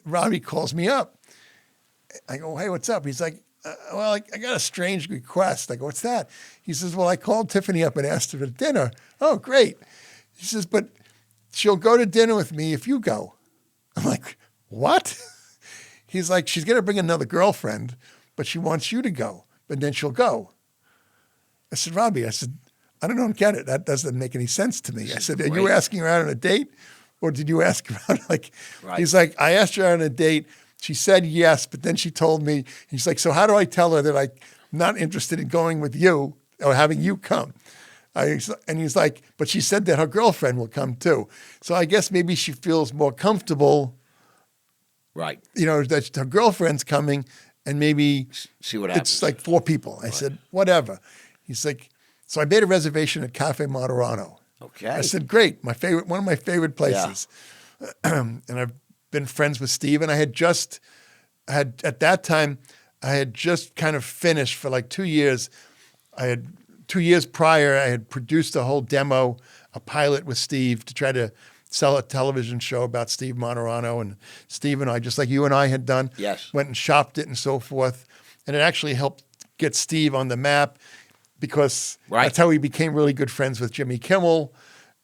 Robbie calls me up. I go, hey, what's up? He's like, well, I got a strange request. I go, what's that? He says, well, I called Tiffany up and asked her to dinner. Oh, great. He says, but she'll go to dinner with me if you go. I'm like, what? He's like, she's going to bring another girlfriend, but she wants you to go, but then she'll go. I said, Robbie, I don't get it. That doesn't make any sense to me. I said, are you great. asking her out on a date? Or did you ask her out? Right. He's like, I asked her out on a date. She said yes, but then she told me, he's like, so how do I tell her that I'm not interested in going with you or having you come? And he's like, but she said that her girlfriend will come too. So I guess maybe she feels more comfortable, Right. that her girlfriend's coming and maybe See what happens. it's like 4 people. I said, whatever. He's like, so I made a reservation at Cafe Moderano. Okay. I said, great, one of my favorite places. And I've been friends with Steve, and at that time, I had just kind of finished for like 2 years. 2 years prior, I had produced a whole demo, a pilot with Steve to try to sell a television show about Steve Moderano. And Steve and I, just like you and I had done, Yes. went and shopped it and so forth. And it actually helped get Steve on the map because Right. that's how he became really good friends with Jimmy Kimmel.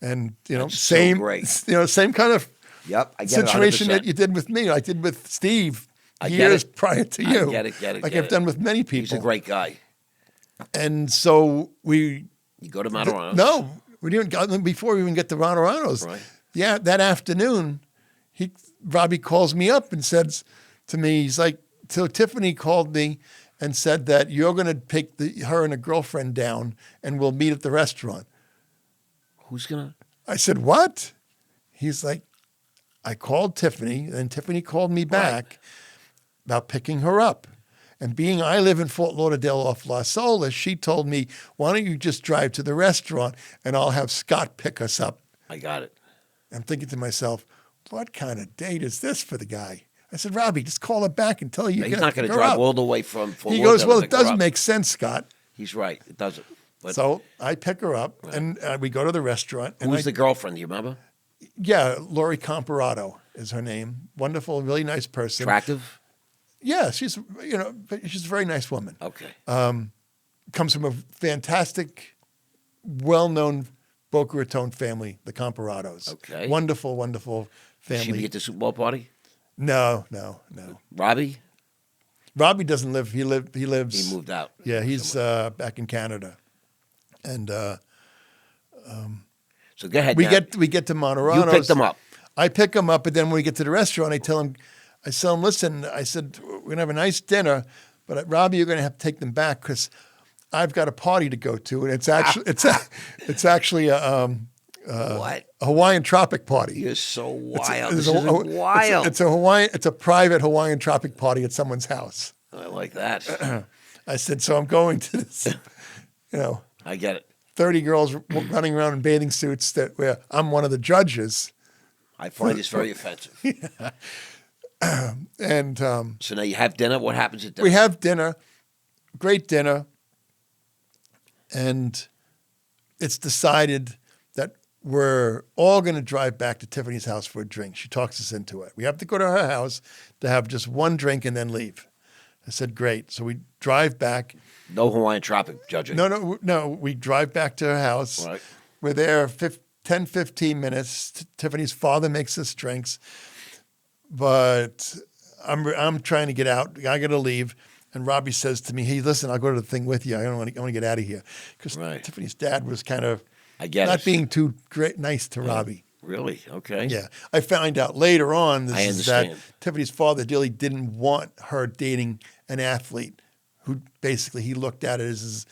And, That's so same, great. Same kind of Yep. I get situation it 100%. that you did with me. I did with Steve I get years it. prior to I you. get it. Like get I've it. done with many people. He's a great guy. And so You go to Matarano's. No, we didn't got them before we even get to Matarano's. Right. Yeah, that afternoon, Robbie calls me up and says, to me. He's like, so Tiffany called me and said that you're going to pick her and a girlfriend down and we'll meet at the restaurant. Who's going to? I said, what? He's like, I called Tiffany and Tiffany called me back about picking her up. And being I live in Fort Lauderdale off Las Olas, she told me, why don't you just drive to the restaurant and I'll have Scott pick us up. I got it. I'm thinking to myself, what kind of date is this for the guy? I said, Robbie, just call her back and tell her you're He's going not to going pick to her drive up. all the way from Fort He Lauderdale goes, well, to it pick her does up. make sense, Scott. He's right. It doesn't. But So I pick her up and we go to the restaurant. And who's the girlfriend? Do you remember? Yeah, Lori Comparato is her name. Wonderful, really nice person. Attractive? Yeah, she's a very nice woman. Okay. Comes from a fantastic, well-known Boca Raton family, the Comparatos. Okay. Wonderful, wonderful Did she family. be at the Super Bowl party? No. Robbie? Robbie doesn't live. He lives. He moved out. Yeah, he's back in Canada, and So go ahead. we now. get to Monterano. You picked them up. I pick him up, but then when we get to the restaurant, I tell him, listen, I said, we're going to have a nice dinner, but Robbie, you're going to have to take them back because I've got a party to go to. And it's actually What? a Hawaiian tropic party. You're so wild. It's This is wild. It's a private Hawaiian tropic party at someone's house. I like that. I said, so I'm going to this, I get it. 30 girls running around in bathing suits where I'm one of the judges. I find this very offensive. And So now you have dinner. What happens at dinner? we have dinner, great dinner, and it's decided that we're all going to drive back to Tiffany's house for a drink. She talks us into it. We have to go to her house to have just one drink and then leave. I said, great. So we drive back. No Hawaiian tropic judging. No. We drive back to her house. Right. We're there 10, 15 minutes. Tiffany's father makes us drinks. But I'm trying to get out. I got to leave. And Robbie says to me, hey, listen, I'll go to the thing with you. I want to get out of here. Because Tiffany's dad was kind of not being too nice to Robbie. Really? Okay. Yeah. I found out later on I is that understand. Tiffany's father really didn't want her dating an athlete who basically he looked at it as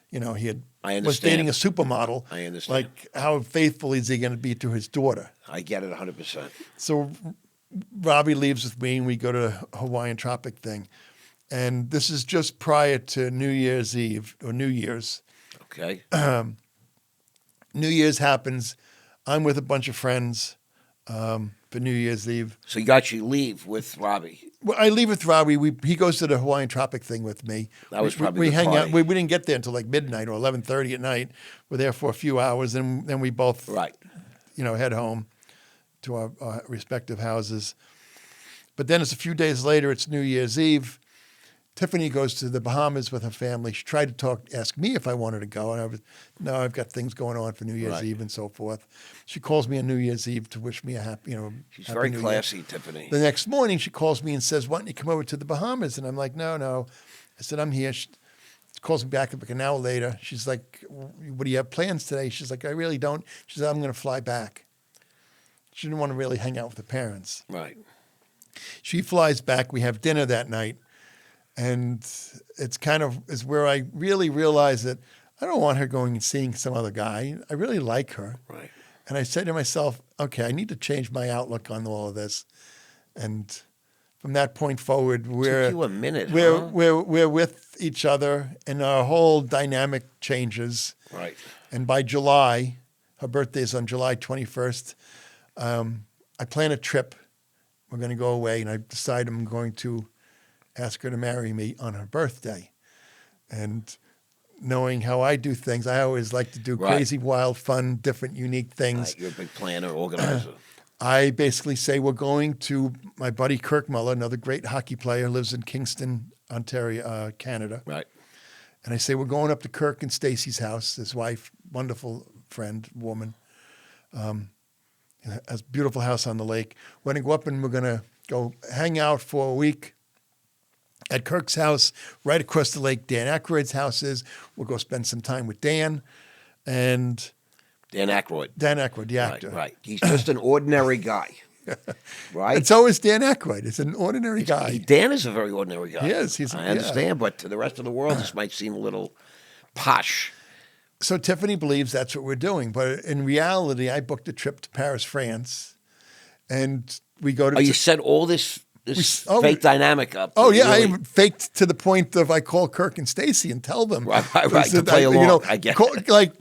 he I was understand. dating a supermodel. I understand. Like, how faithful is he going to be to his daughter? I get it 100%. So Robbie leaves with me and we go to a Hawaiian tropic thing. And this is just prior to New Year's Eve or New Year's. Okay. New Year's happens. I'm with a bunch of friends for New Year's Eve. So you got you leave with Robbie. Well, I leave with Robbie. He goes to the Hawaiian tropic thing with me. That was probably we the hang party. out. We didn't get there until like midnight or 11:30 at night. We're there for a few hours, and then we both head home to our respective houses. But then it's a few days later. It's New Year's Eve. Tiffany goes to the Bahamas with her family. She tried to ask me if I wanted to go, and I was, no, I've got things going on for New Year's Eve and so forth. She calls me on New Year's Eve to wish me a happy, She's happy very New classy, Year. Tiffany. The next morning, she calls me and says, "Why don't you come over to the Bahamas?" And I'm like, "No." I said, "I'm here." She calls me back like an hour later. She's like, "What do you have plans today?" She's like, "I really don't." She said, "I'm going to fly back." She didn't want to really hang out with the parents. Right. She flies back. We have dinner that night. And it's is where I really realize that I don't want her going and seeing some other guy. I really like her. Right. And I said to myself, okay, I need to change my outlook on all of this. And from that point forward, Took you a minute, we're with each other, and our whole dynamic changes. Right. And by July, her birthday is on July 21st. I plan a trip. We're going to go away, and I decide I'm going to ask her to marry me on her birthday. And knowing how I do things, I always like to do crazy, wild, fun, different, unique things. You're a big planner, organizer. I basically say we're going to my buddy Kirk Muller, another great hockey player, lives in Kingston, Ontario, Canada. Right. And I say we're going up to Kirk and Stacy's house, his wife, wonderful friend, woman. Has a beautiful house on the lake. We're going to go up and we're going to go hang out for a week at Kirk's house, right across the lake. Dan Aykroyd's house is. We'll go spend some time with Dan. And Dan Aykroyd. Dan Aykroyd, the actor. Right. He's just an ordinary guy. Right? And so is Dan Aykroyd. It's an ordinary guy. Dan is a very ordinary guy. He is. I understand, but to the rest of the world, this might seem a little posh. So Tiffany believes that's what we're doing. But in reality, I booked a trip to Paris, France, and we go to... Oh, you set all this fake dynamic up. Oh, yeah. Really, I faked to the point of I call Kirk and Stacy and tell them. Right, to play along. I get it. Like,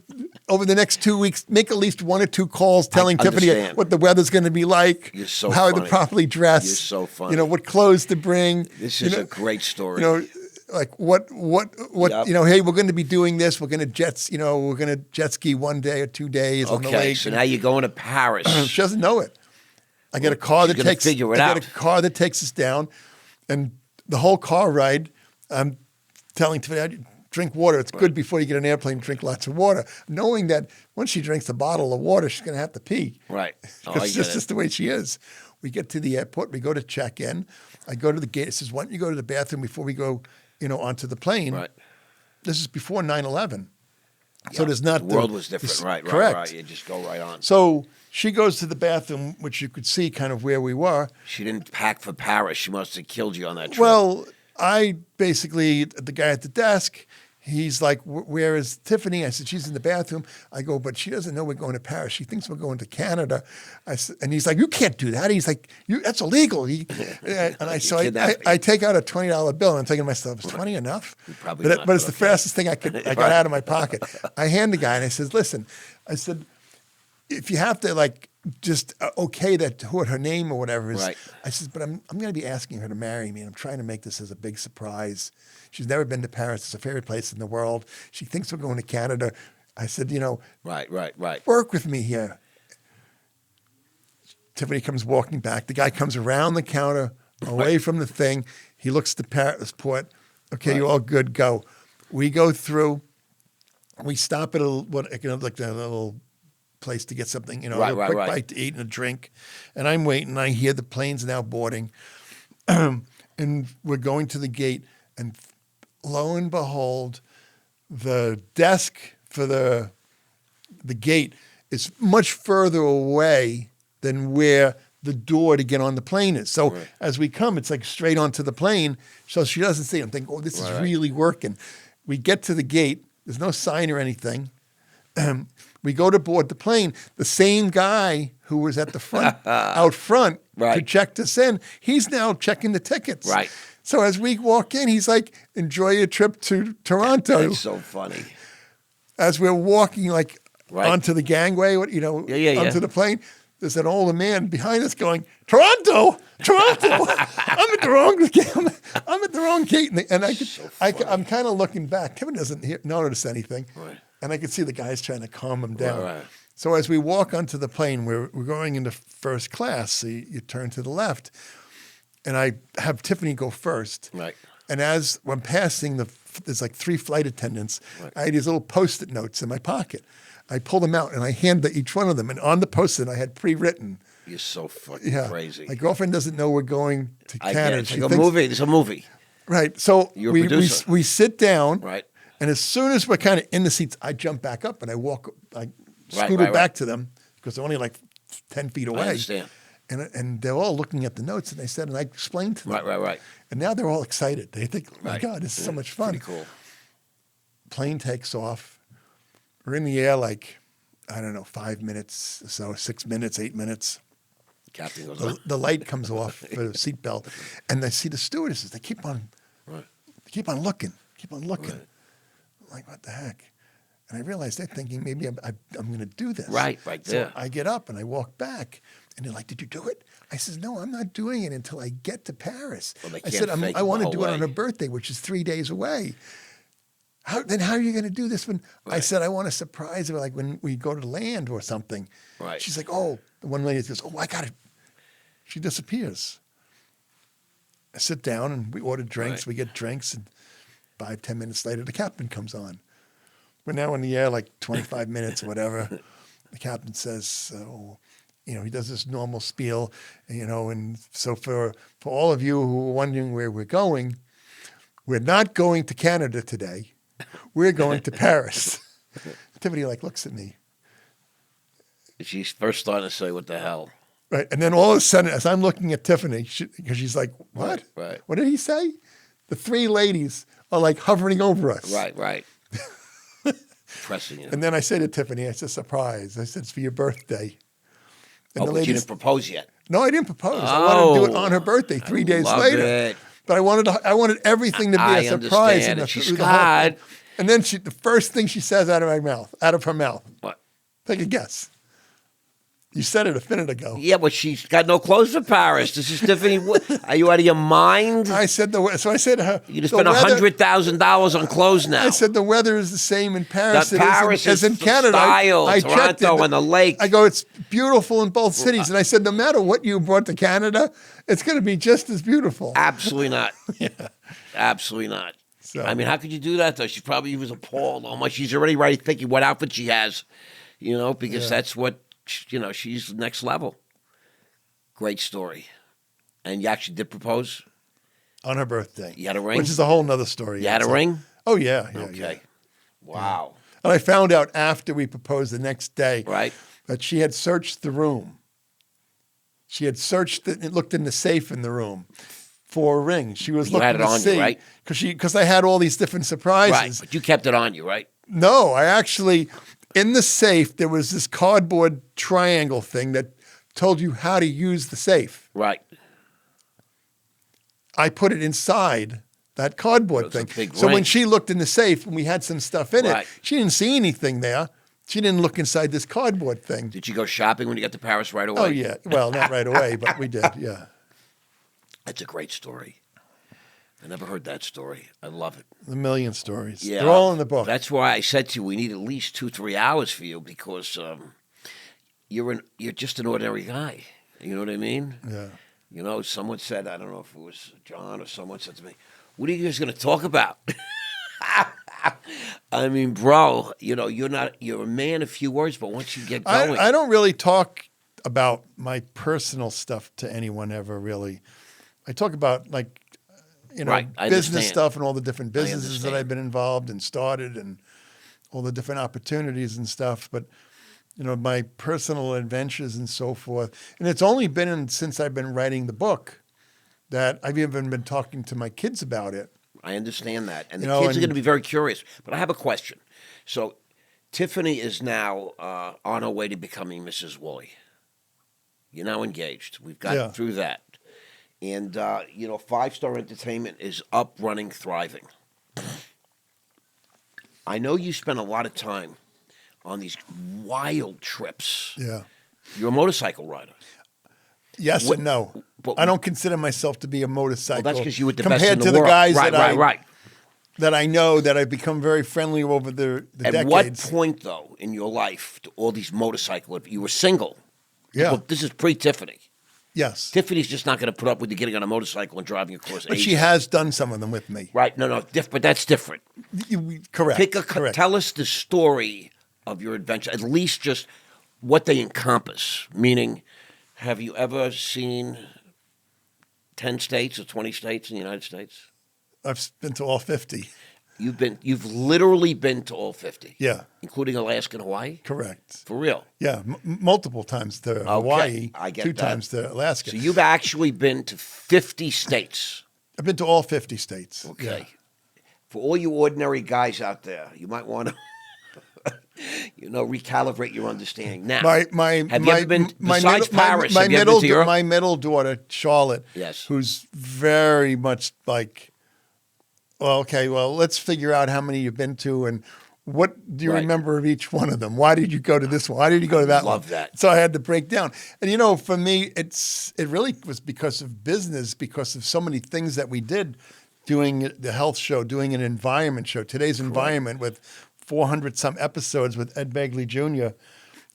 over the next 2 weeks, make at least 1 or 2 calls telling Tiffany what the weather's going to be like, You're so how funny. to properly dress. You're so funny. What clothes to bring. This is a great story. Like what, Yep. hey, we're going to be doing this. We're going to jet ski 1 day or 2 days on the Okay, lake. so now you're going to Paris. She doesn't know it. I get a car that takes. I get a car that takes us down, and the whole car ride, I'm telling Tiffany, drink water. It's good before you get an airplane. Drink lots of water, knowing that once she drinks a bottle of water, she's going to have to pee. Right. It's just the way she is. We get to the airport. We go to check in. I go to the gate. It says, "Why don't you go to the bathroom before we go, onto the plane?" Right. This is before 9/11. So there's not the world was different, right? Correct. Right. You just go right on. So she goes to the bathroom, which you could see kind of where we were. She didn't pack for Paris. She must have killed you on that trip. Well, I basically, the guy at the desk, he's like, "Where is Tiffany?" I said, "She's in the bathroom." I go, "But she doesn't know we're going to Paris. She thinks we're going to Canada." And he's like, "You can't do that." He's like, "That's illegal." I take out a $20 bill and I'm thinking to myself, is 20 enough? But it's the fastest thing I got out of my pocket. I hand the guy and I says, "Listen," I said, "if you have to just okay that what her name or whatever is," right. I said, "but I'm going to be asking her to marry me, and I'm trying to make this as a big surprise. She's never been to Paris. It's her favorite place in the world. She thinks we're going to Canada." I said, Right. "Work with me here." Tiffany comes walking back. The guy comes around the counter, away from the thing. He looks at the passport. "Okay, you're all good. Go." We go through. We stop at a little place to get something, a quick bite to eat and a drink. And I'm waiting. I hear the plane's now boarding. And we're going to the gate. And lo and behold, the desk for the gate is much further away than where the door to get on the plane is. So as we come, it's like straight onto the plane. So she doesn't see it. I'm thinking, this is really working. We get to the gate. There's no sign or anything. We go to board the plane. The same guy who was at the front, out front, to check us in, he's now checking the tickets. Right. So as we walk in, he's like, "Enjoy your trip to Toronto." That's so funny. As we're walking onto the gangway, onto the plane, there's an older man behind us going, "Toronto. I'm at the wrong gate." And I'm kind of looking back. Kevin doesn't notice anything. Right. And I could see the guys trying to calm him down. Right. So as we walk onto the plane, we're going into first class. So you turn to the left. And I have Tiffany go first. Right. And as I'm passing, there's like 3 flight attendants. Right. I had these little Post-it notes in my pocket. I pull them out and I hand each one of them. And on the Post-it, I had pre-written. You're so fucking crazy. My girlfriend doesn't know we're going to Canada. It's like a movie. It's a movie. Right. So You're a producer. we sit down. Right. And as soon as we're kind of in the seats, I jump back up and I scooter back to them because they're only like 10 feet away. I understand. And they're all looking at the notes, and I explained to them. Right. And now they're all excited. They think, "Oh my God, this is so much fun." Pretty cool. Plane takes off. We're in the air 5 minutes or so, 6 minutes, 8 minutes. Captain goes on. The light comes off for the seatbelt, and I see the stewardesses. They keep on looking. Right. I'm like, what the heck? And I realized they're thinking maybe I'm going to do this. Right there. So I get up and I walk back, and they're like, "Did you do it?" I said, "No, I'm not doing it until I get to Paris." Well, I said, "I want to do it on her birthday, which is 3 days away." How are you going to do this when I said I want to surprise her, like when we go to land or something? Right. She's like, "Oh," the one lady goes, "Oh, I got it." She disappears. I sit down and we order drinks. Right. We get drinks, and 5-10 minutes later, the captain comes on. We're now in the air 25 minutes or whatever. The captain says, he does this normal spiel, and so for all of you who are wondering where we're going, we're not going to Canada today. We're going to Paris. Tiffany looks at me. She's first starting to say, "What the hell?" Right. And then all of a sudden, as I'm looking at Tiffany, because she's like, what? Right. What did he say? The three ladies are like hovering over us. Right. Pressing you. And then I say to Tiffany, I said, surprise. I said, it's for your birthday. And But you didn't propose yet. No, I didn't propose. I wanted to do it on her birthday 3 days later. It. But I wanted everything to be a surprise. And she's Scott. And then the first thing she says out of her mouth. What? Take a guess. You said it a minute ago. Yeah, but she's got no clothes for Paris. This is Tiffany. Are you out of your mind? I said so I said to her. You just spent $100,000 on clothes now. I said the weather is the same in Paris as in Canada. Style, I Toronto checked it. and the lake. I go, it's beautiful in both cities. And I said, no matter what you brought to Canada, it's going to be just as beautiful. Absolutely not. Yeah. Absolutely not. So, I mean, how could you do that, though? She probably was appalled. Oh, my, she's already right thinking what outfit she has, because that's what, she's next level. Great story. And you actually did propose? On her birthday. You had a ring? Which is a whole nother story. You had a ring? Oh, yeah. Okay. Yeah. Wow. And I found out after we proposed the next day that she had searched the room. She had searched it and looked in the safe in the room for a ring. She was looking to see. You, right? Because I had all these different surprises. Right, but you kept it on you, right? No, I actually, in the safe, there was this cardboard triangle thing that told you how to use the safe. Right. I put it inside that cardboard thing. So when she looked in the safe and we had some stuff in it, she didn't see anything there. She didn't look inside this cardboard thing. Did you go shopping when you got to Paris right away? Oh, yeah. Well, not right away, but we did, yeah. That's a great story. I never heard that story. I love it. A million stories. Yeah. They're all in the book. That's why I said to you, we need at least 2-3 hours for you because you're just an ordinary guy. You know what I mean? Yeah. Someone said, I don't know if it was John or someone said to me, what are you guys going to talk about? I mean, bro, you're a man of few words, but once you get going. I don't really talk about my personal stuff to anyone ever, really. I talk about, business stuff and all the different businesses that I've been involved and started and all the different opportunities and stuff. But, my personal adventures and so forth. And it's only been since I've been writing the book that I've even been talking to my kids about it. I understand that. And the kids are going to be very curious. But I have a question. So Tiffany is now on her way to becoming Mrs. Woolley. You're now engaged. We've gotten through that. And, 5-Star Entertainment is up, running, thriving. I know you spend a lot of time on these wild trips. Yeah. You're a motorcycle rider. Yes and no. But I don't consider myself to be a motorcycle. Well, that's because you were the best in the compared to world. the guys that I know that I've become very friendly over the decades. At what point, though, in your life, to all these motorcycle, you were single? Yeah. Well, this is pre-Tiffany. Yes. Tiffany's just not going to put up with you getting on a motorcycle and driving across Asia. But she has done some of them with me. Right. No, but that's different. Correct. Correct. Tell us the story of your adventure, at least just what they encompass. Meaning, have you ever seen 10 states or 20 states in the United States? I've been to all 50. You've literally been to all 50? Yeah. Including Alaska and Hawaii? Correct. For real? Yeah, multiple times to Hawaii, I get 2 that. times to Alaska. So you've actually been to 50 states? I've been to all 50 states. Okay. Yeah. For all you ordinary guys out there, you might want to recalibrate your understanding. Now, have you ever been, besides Paris, have you ever been to Europe? My middle daughter, Charlotte, who's very much like, let's figure out how many you've been to and what do you remember of each one of them? Why did you go to this one? Why did you go to that one? Love that. So I had to break down. And, for me, it really was because of business, because of so many things that we did doing the health show, doing an environment show, Today's Environment with 400-some episodes with Ed Begley Jr.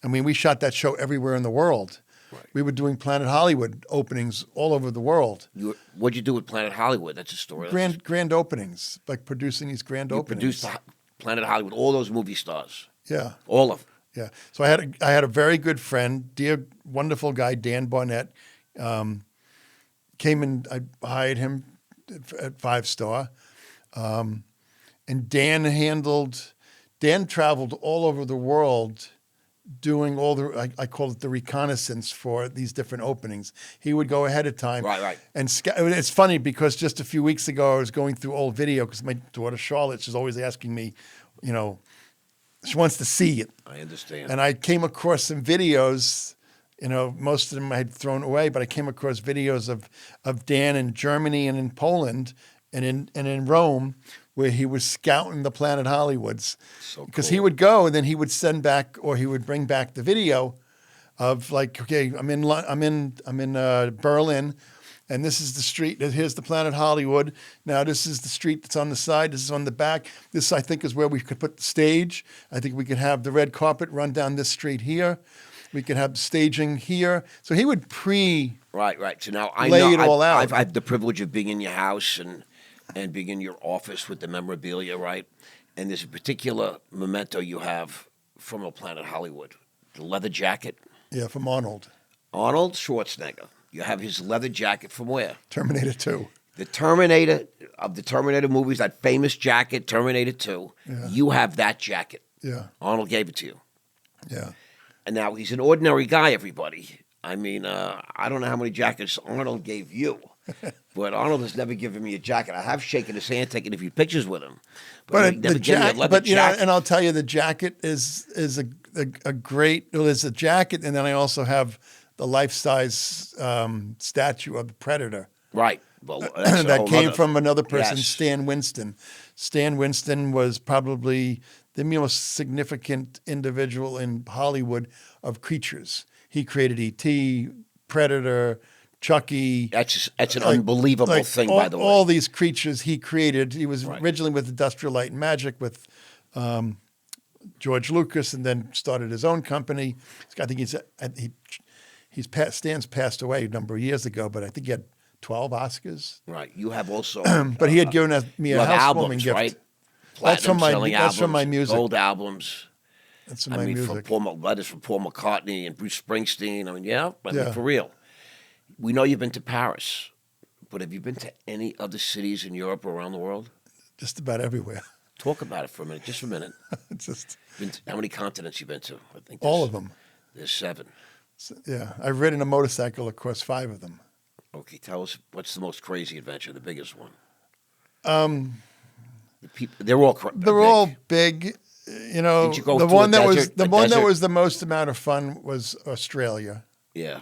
I mean, we shot that show everywhere in the world. Right. We were doing Planet Hollywood openings all over the world. What'd you do with Planet Hollywood? That's a story. Grand openings, like producing these grand openings. You produced Planet Hollywood, all those movie stars. Yeah. All of them. Yeah. So I had a very good friend, dear, wonderful guy, Dan Barnett, came and I hired him at 5-Star. And Dan traveled all over the world doing all the, I call it the reconnaissance for these different openings. He would go ahead of time. Right. And it's funny because just a few weeks ago, I was going through old video because my daughter Charlotte, she's always asking me, you know, she wants to see it. I understand. And I came across some videos, you know, most of them I had thrown away, but I came across videos of Dan in Germany and in Poland and in Rome, where he was scouting the Planet Hollywoods. So because cool. he would go and then he would send back, or he would bring back the video of like, okay, I'm in Berlin, and this is the street. Here's the Planet Hollywood. Now this is the street that's on the side. This is on the back. This, I think, is where we could put the stage. I think we could have the red carpet run down this street here. We could have staging here. So he would Right. So now I lay know it all out. I've had the privilege of being in your house and being in your office with the memorabilia, right? And there's a particular memento you have from a Planet Hollywood, the leather jacket. Yeah, from Arnold. Arnold Schwarzenegger. You have his leather jacket from where? Terminator 2. The Terminator, of the Terminator movies, that famous jacket, Terminator 2. Yeah. You have that jacket. Yeah. Arnold gave it to you. Yeah. And now he's an ordinary guy, everybody. I mean, I don't know how many jackets Arnold gave you, but Arnold has never given me a jacket. I have shaken his hand, taken a few pictures with him, but he never gave me a leather jacket. And I'll tell you, the jacket is a great. Well, there's a jacket, and then I also have the life-size statue of the Predator. Right. Well, that's that came from another person, Yes. Stan Winston. Stan Winston was probably the most significant individual in Hollywood of creatures. He created E.T., Predator, Chucky. That's an unbelievable thing, by the way. All these creatures he created. He was Right. originally with Industrial Light and Magic with George Lucas, and then started his own company. I think Stan's passed away a number of years ago, but I think he had 12 Oscars. Right. You have also. But he had given me you a have housewarming albums, gift. right? That's from Platinum-selling that's from my albums, music. Gold albums. That's from my music. From letters from Paul McCartney and Bruce Springsteen. I mean, yeah. Yeah. For real. We know you've been to Paris, but have you been to any other cities in Europe or around the world? Just about everywhere. Talk about it for a minute, just a minute. It's just How many continents you been to? I think all of them. There's 7. Yeah, I've ridden a motorcycle across 5 of them. Okay, tell us what's the most crazy adventure, the biggest one. They're all They're all big. You know, Did you go the through one a that was desert- the a one that desert? was the most amount of fun was Australia. Yeah.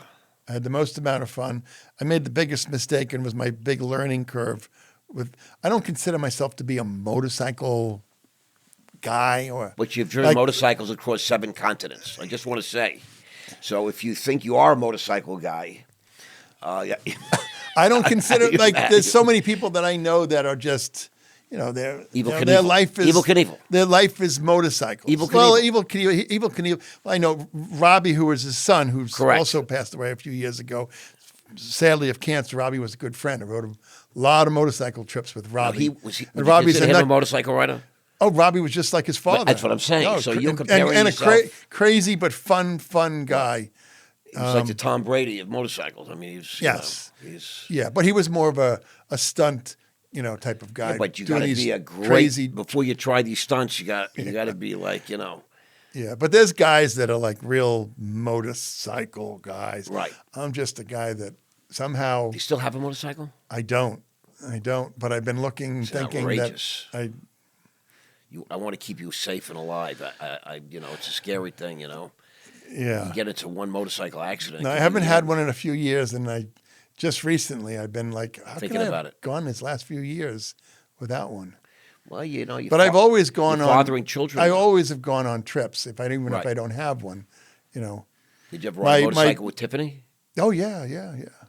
I had the most amount of fun. I made the biggest mistake, and was my big learning curve. I don't consider myself to be a motorcycle guy, But you've driven like- motorcycles across 7 continents. I just want to say. So if you think you are a motorcycle guy, yeah. I don't consider You like bet. there's so many people that I know that are just. You know, their Knievel. life is Evel Knievel. Their life is motorcycles. Evel Well, Knievel. Evel Knievel. Well, I know Robbie, who was his son, who's Correct. also passed away a few years ago. Sadly, of cancer. Robbie was a good friend. I rode a lot of motorcycle trips with Robbie. Would you Robbie's consider him a motorcycle rider? Oh, Robbie was just like his father. That's what I'm saying. No, So cra- you're and- comparing and yourself. a crazy but fun guy. He's like the Tom Brady of motorcycles. I mean, he's Yes. he's. Yeah, but he was more of a stunt, type of guy. Yeah, but you doing got to these be a great crazy. before you try these stunts. You got to be like Yeah, but there's guys that are like real motorcycle guys. Right. I'm just a guy that somehow Do you still have a motorcycle? I don't. But I've been looking, thinking outrageous. that I want to keep you safe and alive. It's a scary thing. You yeah. get into one motorcycle accident. No, I haven't had one in a few years, and just recently I've been like, how Thinking can I about have it. gone these last few years without one? Well, you. But I've always gone you're on fathering children. I always have gone on trips, if Right. I don't have one, Did you ever ride a my- motorcycle with Tiffany? Oh yeah.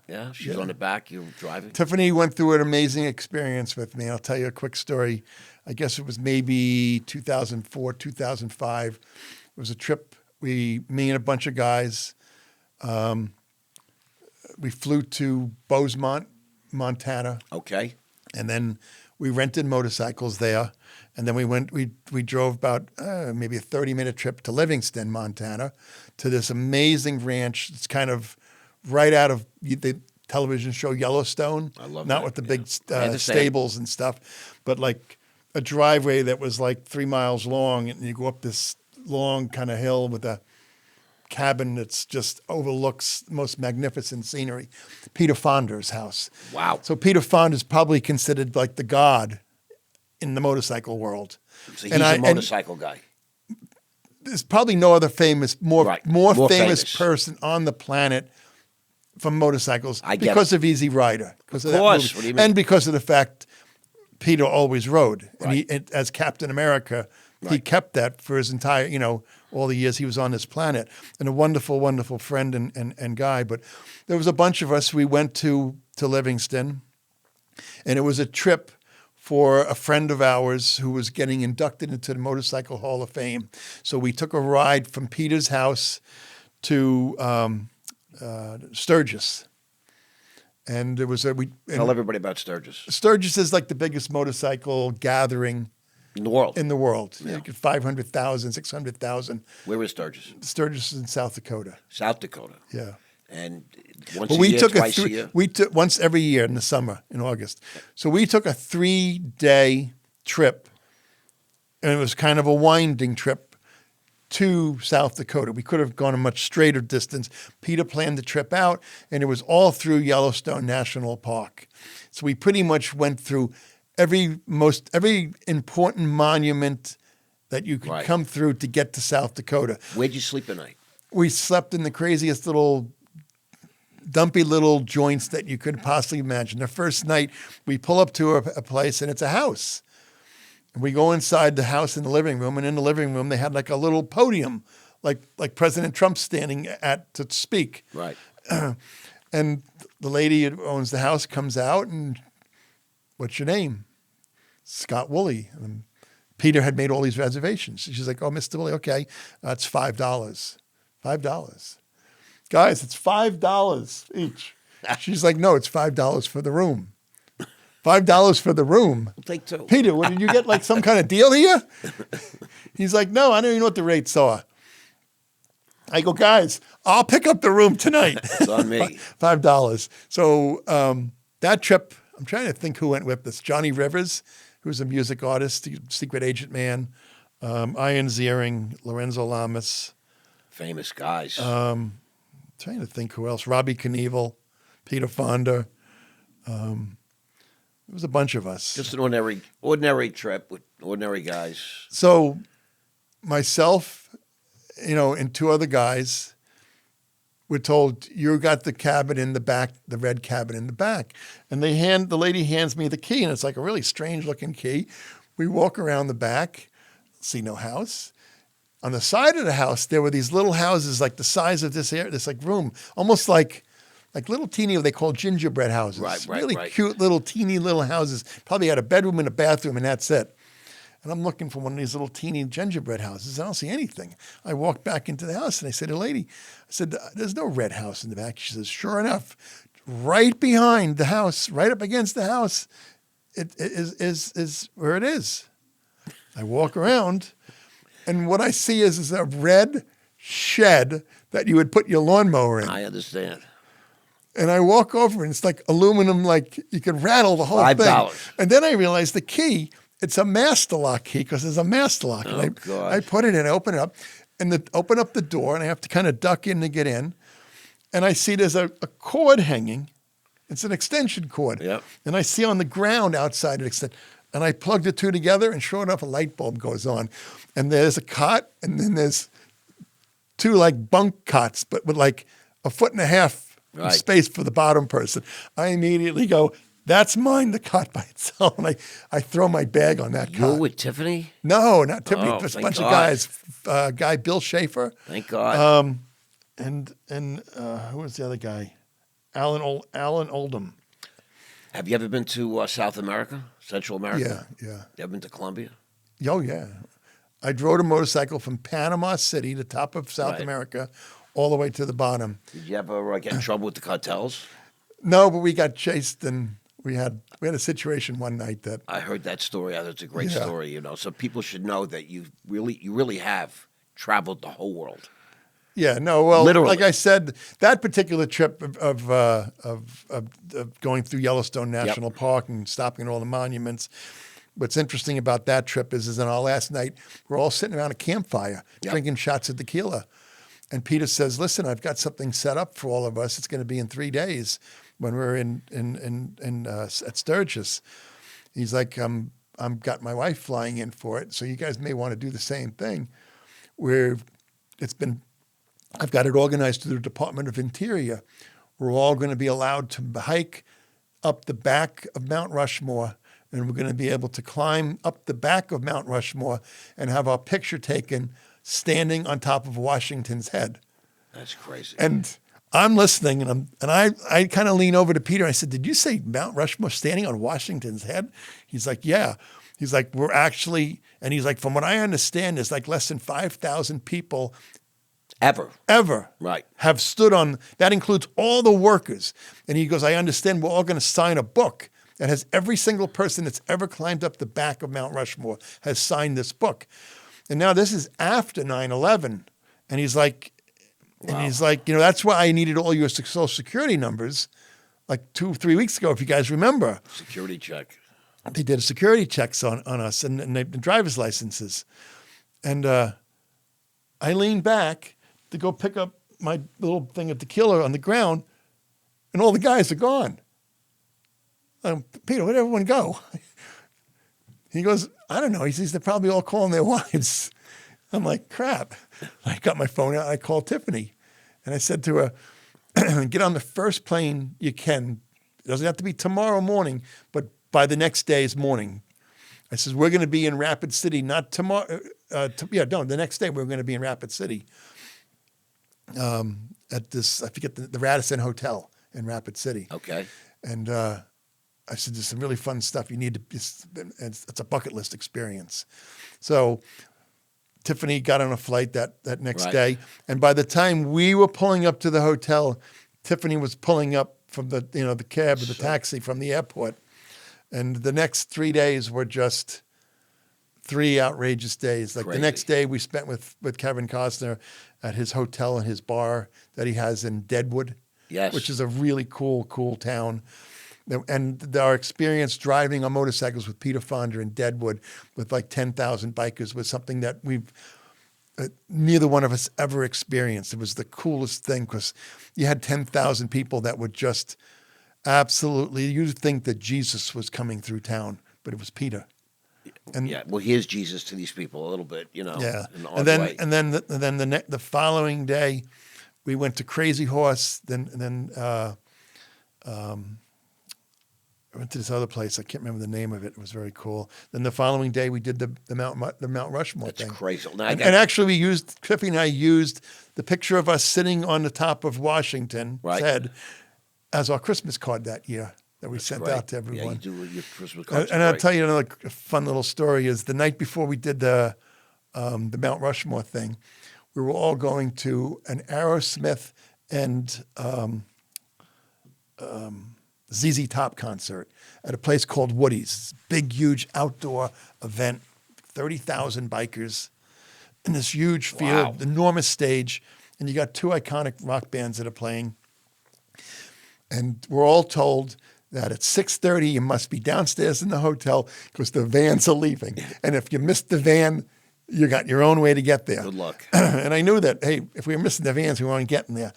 Yeah, she's on the back. You were driving. Tiffany went through an amazing experience with me. I'll tell you a quick story. I guess it was maybe 2004, 2005. It was a trip. Me and a bunch of guys, we flew to Bozeman, Montana, Okay. and then we rented motorcycles there. And then we drove about maybe a 30-minute trip to Livingston, Montana, to this amazing ranch. It's kind of right out of the television show Yellowstone. I love Not that, with the yeah. big I understand. stables and stuff, but like a driveway that was like 3 miles long, and you go up this long kind of hill with cabin that's just overlooks the most magnificent scenery. Peter Fonda's house. Wow. So Peter Fonda is probably considered like the god in the motorcycle world. So he's a motorcycle guy. There's probably no other more Right. more More famous famous. person on the planet from motorcycles I get because it. of Easy Rider. Because Of that course. movie. What do you mean? And because of the fact Peter always rode. Right. And as Captain America, he Right. kept that for his entire, all the years he was on this planet. And a wonderful, wonderful friend and guy. But there was a bunch of us. We went to Livingston, and it was a trip for a friend of ours who was getting inducted into the Motorcycle Hall of Fame. So we took a ride from Peter's house to Sturgis. And there was Tell everybody about Sturgis. Sturgis is like the biggest motorcycle gathering In the world. in the world. Yeah. 500,000, 600,000. Where is Sturgis? Sturgis is in South Dakota. South Dakota. Yeah. And once But a year, twice a we year? took once every year in the summer, in August. So we took a 3-day trip, and it was kind of a winding trip to South Dakota. We could have gone a much straighter distance. Peter planned the trip out, and it was all through Yellowstone National Park. So we pretty much went through every important monument that you could Right. come through to get to South Dakota. Where'd you sleep at night? We slept in the craziest little dumpy little joints that you could possibly imagine. The first night, we pull up to a place, and it's a house. And we go inside the house in the living room, and in the living room, they had like a little podium, like President Trump standing at to speak. Right. And the lady who owns the house comes out, and what's your name? Scott Woolley. And Peter had made all these reservations. She's like, oh, Mr. Woolley, okay, it's $5. $5. Guys, it's $5 each. She's like, no, it's $5 for the room. $5 for the room. I'll take two. Peter, what, did you get like some kind of deal here? He's like, no, I don't even know what the rates are. I go, guys, I'll pick up the room tonight. It's on me. $5. So that trip, I'm trying to think who went with us. Johnny Rivers, who's a music artist, secret agent man. Ian Ziering, Lorenzo Lamas. Famous guys. Trying to think who else. Robbie Knievel, Peter Fonda. It was a bunch of us. Just an ordinary trip with ordinary guys. So myself, and two other guys were told, you got the cabin in the back, the red cabin in the back. And the lady hands me the key, and it's like a really strange looking key. We walk around the back, see no house. On the side of the house, there were these little houses like the size of this room, almost like little teeny, they call gingerbread houses. Right, really right. cute little teeny little houses. Probably had a bedroom and a bathroom, and that's it. And I'm looking for one of these little teeny gingerbread houses. I don't see anything. I walked back into the house, and I said to the lady, I said, there's no red house in the back. She says, sure enough, right behind the house, right up against the house, it is where it is. I walk around, and what I see is a red shed that you would put your lawnmower in. I understand. And I walk over, and it's like aluminum, like you could rattle the whole thing. $5. And then I realized the key, it's a master lock key, because there's a master lock. Oh, And God. I put it in, I open it up, and open up the door, and I have to kind of duck in to get in. And I see there's a cord hanging. It's an extension cord. Yep. And I see on the ground outside it and I plugged the two together, and sure enough, a light bulb goes on. And there's a cot, and then there's two like bunk cots, but with like a foot and a half Right. space for the bottom person. I immediately go, that's mine, the cot by itself. And I throw my bag on that You're cot. with Tiffany? No, not Tiffany. Oh, Just a thank bunch God. of guys. Guy Bill Schaefer. Thank God. And who was the other guy? Alan Oldham. Have you ever been to South America, Central America? Yeah. You ever been to Colombia? Oh, yeah. I rode a motorcycle from Panama City, the top of South Right. America, all the way to the bottom. Did you ever get in trouble with the cartels? No, but we got chased, and we had a situation one night that I heard that story. It's a great Yeah. story, So people should know that you really have traveled the whole world. Yeah, no, well, Literally. like I said, that particular trip of going through Yellowstone National Park and stopping at all the monuments, what's interesting about that trip is on our last night, we're all sitting around a campfire Yep. drinking shots of tequila. And Peter says, listen, I've got something set up for all of us. It's going to be in 3 days when we're at Sturgis. He's like, I've got my wife flying in for it, so you guys may want to do the same thing. I've got it organized through the Department of Interior. We're all going to be allowed to hike up the back of Mount Rushmore, and we're going to be able to climb up the back of Mount Rushmore and have our picture taken standing on top of Washington's head. That's crazy. And I'm listening, and I kind of lean over to Peter. I said, "Did you say Mount Rushmore standing on Washington's head?" He's like, "Yeah." He's like, "We're actually," and he's like, "From what I understand, there's like less than 5,000 people Ever. Right. have stood on, that includes all the workers." And he goes, "I understand we're all going to sign a book that has every single person that's ever climbed up the back of Mount Rushmore has signed this book." And now this is after 9/11. And he's like, that's why I needed all your social security numbers like 2-3 weeks ago, if you guys remember. Security check. They did security checks on us and the driver's licenses. And I leaned back to go pick up my little thing of tequila on the ground, and all the guys are gone. Peter, where'd everyone go? He goes, "I don't know." He says, "They're probably all calling their wives." I'm like, crap. I got my phone out. I called Tiffany. And I said to her, "Get on the first plane you can. It doesn't have to be tomorrow morning, but by the next day's morning." I says, "We're going to be in Rapid City, not tomorrow." The next day we're going to be in Rapid City at this, I forget, the Radisson Hotel in Rapid City. Okay. And I said, "There's some really fun stuff. You need to, it's a bucket list experience." So Tiffany got on a flight that next day. And by the time we were pulling up to the hotel, Tiffany was pulling up from the cab or the taxi from the airport. And the next 3 days were just 3 outrageous days. Like Crazy. The next day we spent with Kevin Costner at his hotel and his bar that he has in Deadwood, yes, which is a really cool town. And our experience driving on motorcycles with Peter Fonda in Deadwood with like 10,000 bikers was something that neither one of us ever experienced. It was the coolest thing because you had 10,000 people that would just absolutely, you'd think that Jesus was coming through town, but it was Peter. And well, he is Jesus to these people a little bit, Yeah, in an and odd then way. and then the following day, we went to Crazy Horse. Then I went to this other place. I can't remember the name of it. It was very cool. Then the following day, we did the Mount Rushmore thing. That's crazy. Now, And actually, Tiffany and I used the picture of us sitting on the top of Washington's head as our Christmas card that year that we sent out to everyone. Yeah, you do your Christmas cards. And I'll tell you another fun little story is the night before we did the Mount Rushmore thing, we were all going to an Aerosmith and ZZ Top concert at a place called Woody's. Big, huge outdoor event, 30,000 bikers in this huge field, enormous stage, and you got 2 iconic rock bands that are playing. And we're all told that at 6:30 you must be downstairs in the hotel because the vans are leaving. And if you missed the van, you got your own way to get there. Good luck. And I knew that, hey, if we were missing the vans, we weren't getting there.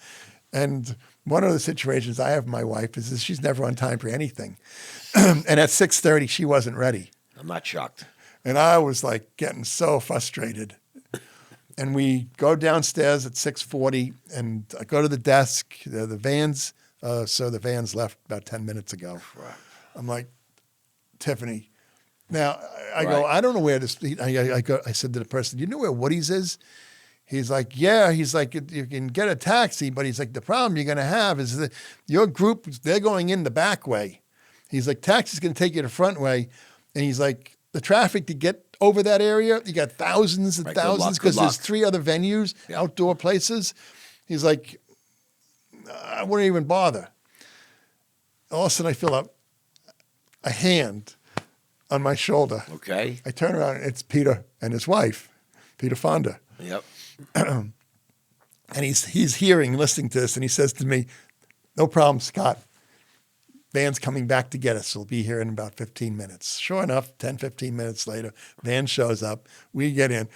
And one of the situations I have with my wife is she's never on time for anything. And at 6:30, she wasn't ready. I'm not shocked. And I was like getting so frustrated. And we go downstairs at 6:40, and I go to the desk. The vans, the vans left about 10 minutes ago. Right. I'm like, Tiffany. Now I go, I don't know where this. I said to the person, "Do you know where Woody's is?" He's like, "Yeah." He's like, "You can get a taxi," but he's like, "The problem you're going to have is that your group, they're going in the back way." He's like, "Taxi's going to take you the front way," and he's like, "The traffic to get over that area, you got thousands and thousands because there's 3 other venues, outdoor places." He's like, "I wouldn't even bother." All of a sudden, I feel a hand on my shoulder. Okay. I turn around, and it's Peter and his wife, Peter Fonda. Yep. And he's hearing, listening to this, and he says to me, "No problem, Scott. Van's coming back to get us. We'll be here in about 15 minutes. Sure enough, 10, 15 minutes later, van shows up. We get in.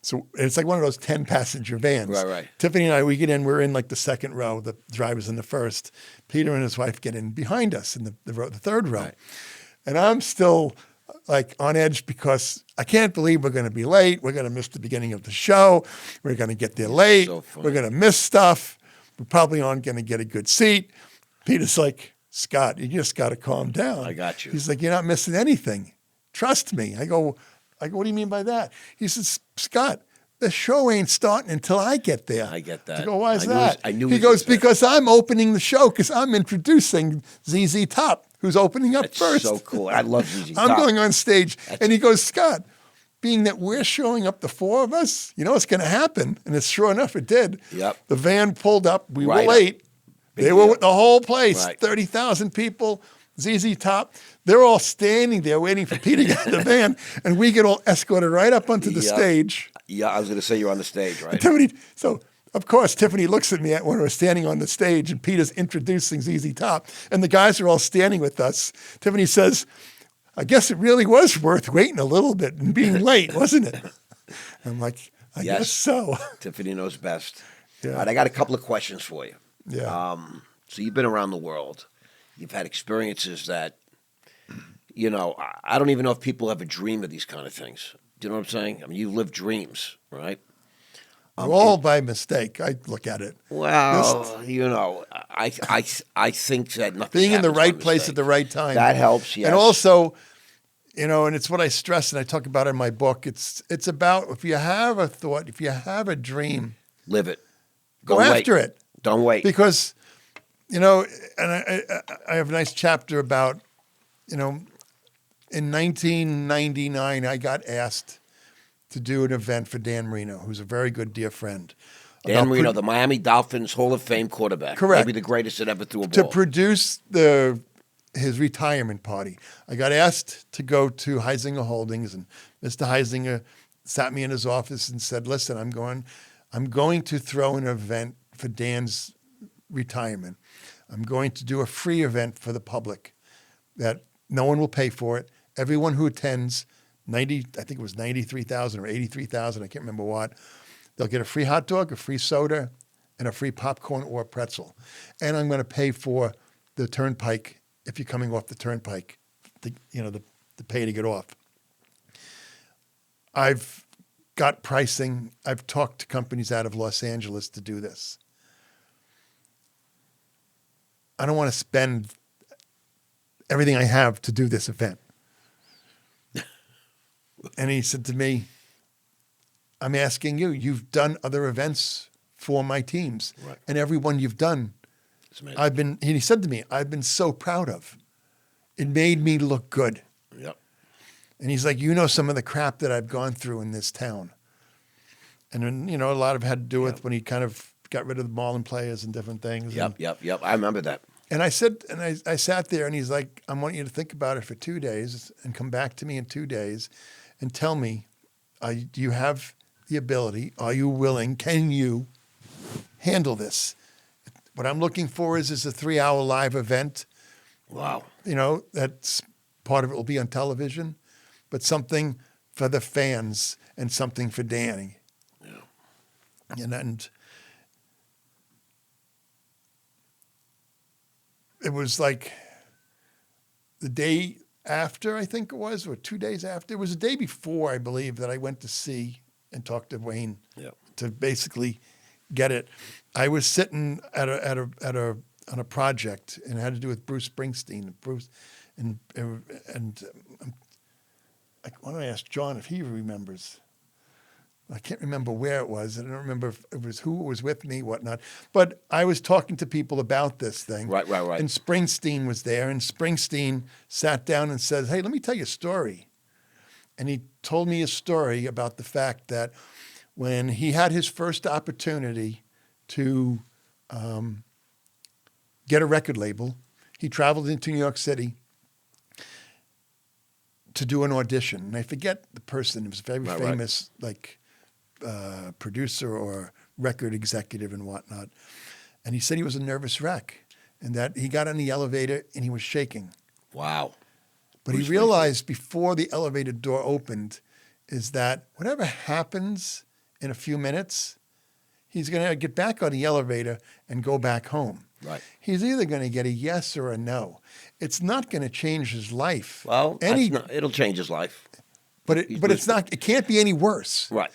So it's like one of those 10-passenger vans. Right. Tiffany and I, we get in, we're in like the second row, the driver's in the first. Peter and his wife get in behind us in the third row. Right. And I'm still like on edge because I can't believe we're going to be late. We're going to miss the beginning of the show. We're going to get there late. So funny. We're going to miss stuff. We probably aren't going to get a good seat. Peter's like, Scott, you just got to calm down. I got you. He's like, you're not missing anything. Trust me. I go, what do you mean by that? He says, Scott, the show ain't starting until I get there. I get that. I go, why is that? I knew he goes, because I'm opening the show because I'm introducing ZZ Top, who's opening up That's first. so cool. I love ZZ Top. I'm going on stage. And he goes, Scott, being that we're showing up, the four of us, you know what's going to happen? And it's sure enough, it did. Yep. The van pulled up. We Right were late. Big They were deal. with the whole place, Right. 30,000 people, ZZ Top. They're all standing there waiting for Peter to get in the van. And we get all escorted right up onto the Yep. stage. Yeah, I was going to say you're on the stage, right? So, of course, Tiffany looks at me when we're standing on the stage and Peter's introducing ZZ Top. And the guys are all standing with us. Tiffany says, I guess it really was worth waiting a little bit and being late, wasn't it? I'm like, I Yes. guess so. Tiffany knows best. Yeah. All right, I got a couple of questions for you. Yeah. So you've been around the world. You've had experiences that, you know, I don't even know if people ever dream of these kind of things. Do you know what I'm saying? I mean, you live dreams, right? All by mistake. I look at it. Well, you know, I think that nothing Being in the happens by right place mistake. at the right time. That helps, yes. And also, you know, and it's what I stress and I talk about in my book. It's about if you have a thought, if you have a dream, Live it. go Don't after wait. it. Don't wait. Because, you know, and I have a nice chapter about, you know, in 1999, I got asked to do an event for Dan Marino, who's a very good dear friend. Dan about Marino, the Miami Dolphins Hall of Fame quarterback. Correct. Maybe the greatest that ever threw a to ball. produce his retirement party. I got asked to go to Heisinger Holdings, and Mr. Heisinger sat me in his office and said, listen, I'm going to throw an event for Dan's retirement. I'm going to do a free event for the public that no one will pay for it. Everyone who attends, I think it was 93,000 or 83,000, I can't remember what, they'll get a free hot dog, a free soda, and a free popcorn or pretzel. And I'm going to pay for the turnpike if you're coming off the turnpike, the pay to get off. I've got pricing. I've talked to companies out of Los Angeles to do this. I don't want to spend everything I have to do this event. And he said to me, I'm asking you, you've done other events for my teams. Right. And every one you've done, It's amazing. he said to me, I've been so proud of. It made me look good. Yep. And he's like, you know some of the crap that I've gone through in this town. And then, you know, a lot of it had to do with when he kind of got rid of the Marlin players and different things. Yep. I remember that. And I said, and I sat there and he's like, I want you to think about it for 2 days and come back to me in 2 days and tell me, do you have the ability? Are you willing? Can you handle this? What I'm looking for is a 3-hour live event. Wow. You know, that's part of it will be on television, but something for the fans and something for Danny. Yeah. And it was like the day after, I think it was, or 2 days after. It was the day before, I believe, that I went to see and talk to Wayne to basically get it. I was sitting on a project and it had to do with Bruce Springsteen. And I want to ask John if he remembers. I can't remember where it was. I don't remember if it was who was with me, whatnot. But I was talking to people about this thing. Right. And Springsteen was there, and Springsteen sat down and said, hey, let me tell you a story. And he told me a story about the fact that when he had his first opportunity to get a record label, he traveled into New York City to do an audition. And I forget the person. It was a very famous, producer or record executive and whatnot. And he said he was a nervous wreck and that he got on the elevator and he was shaking. Wow. But he realized before the elevator door opened is that whatever happens in a few minutes, he's going to get back on the elevator and go back home. Right. He's either going to get a yes or a no. It's not going to change his life. Well, it'll change his life. But it's not. It can't be any worse. Right.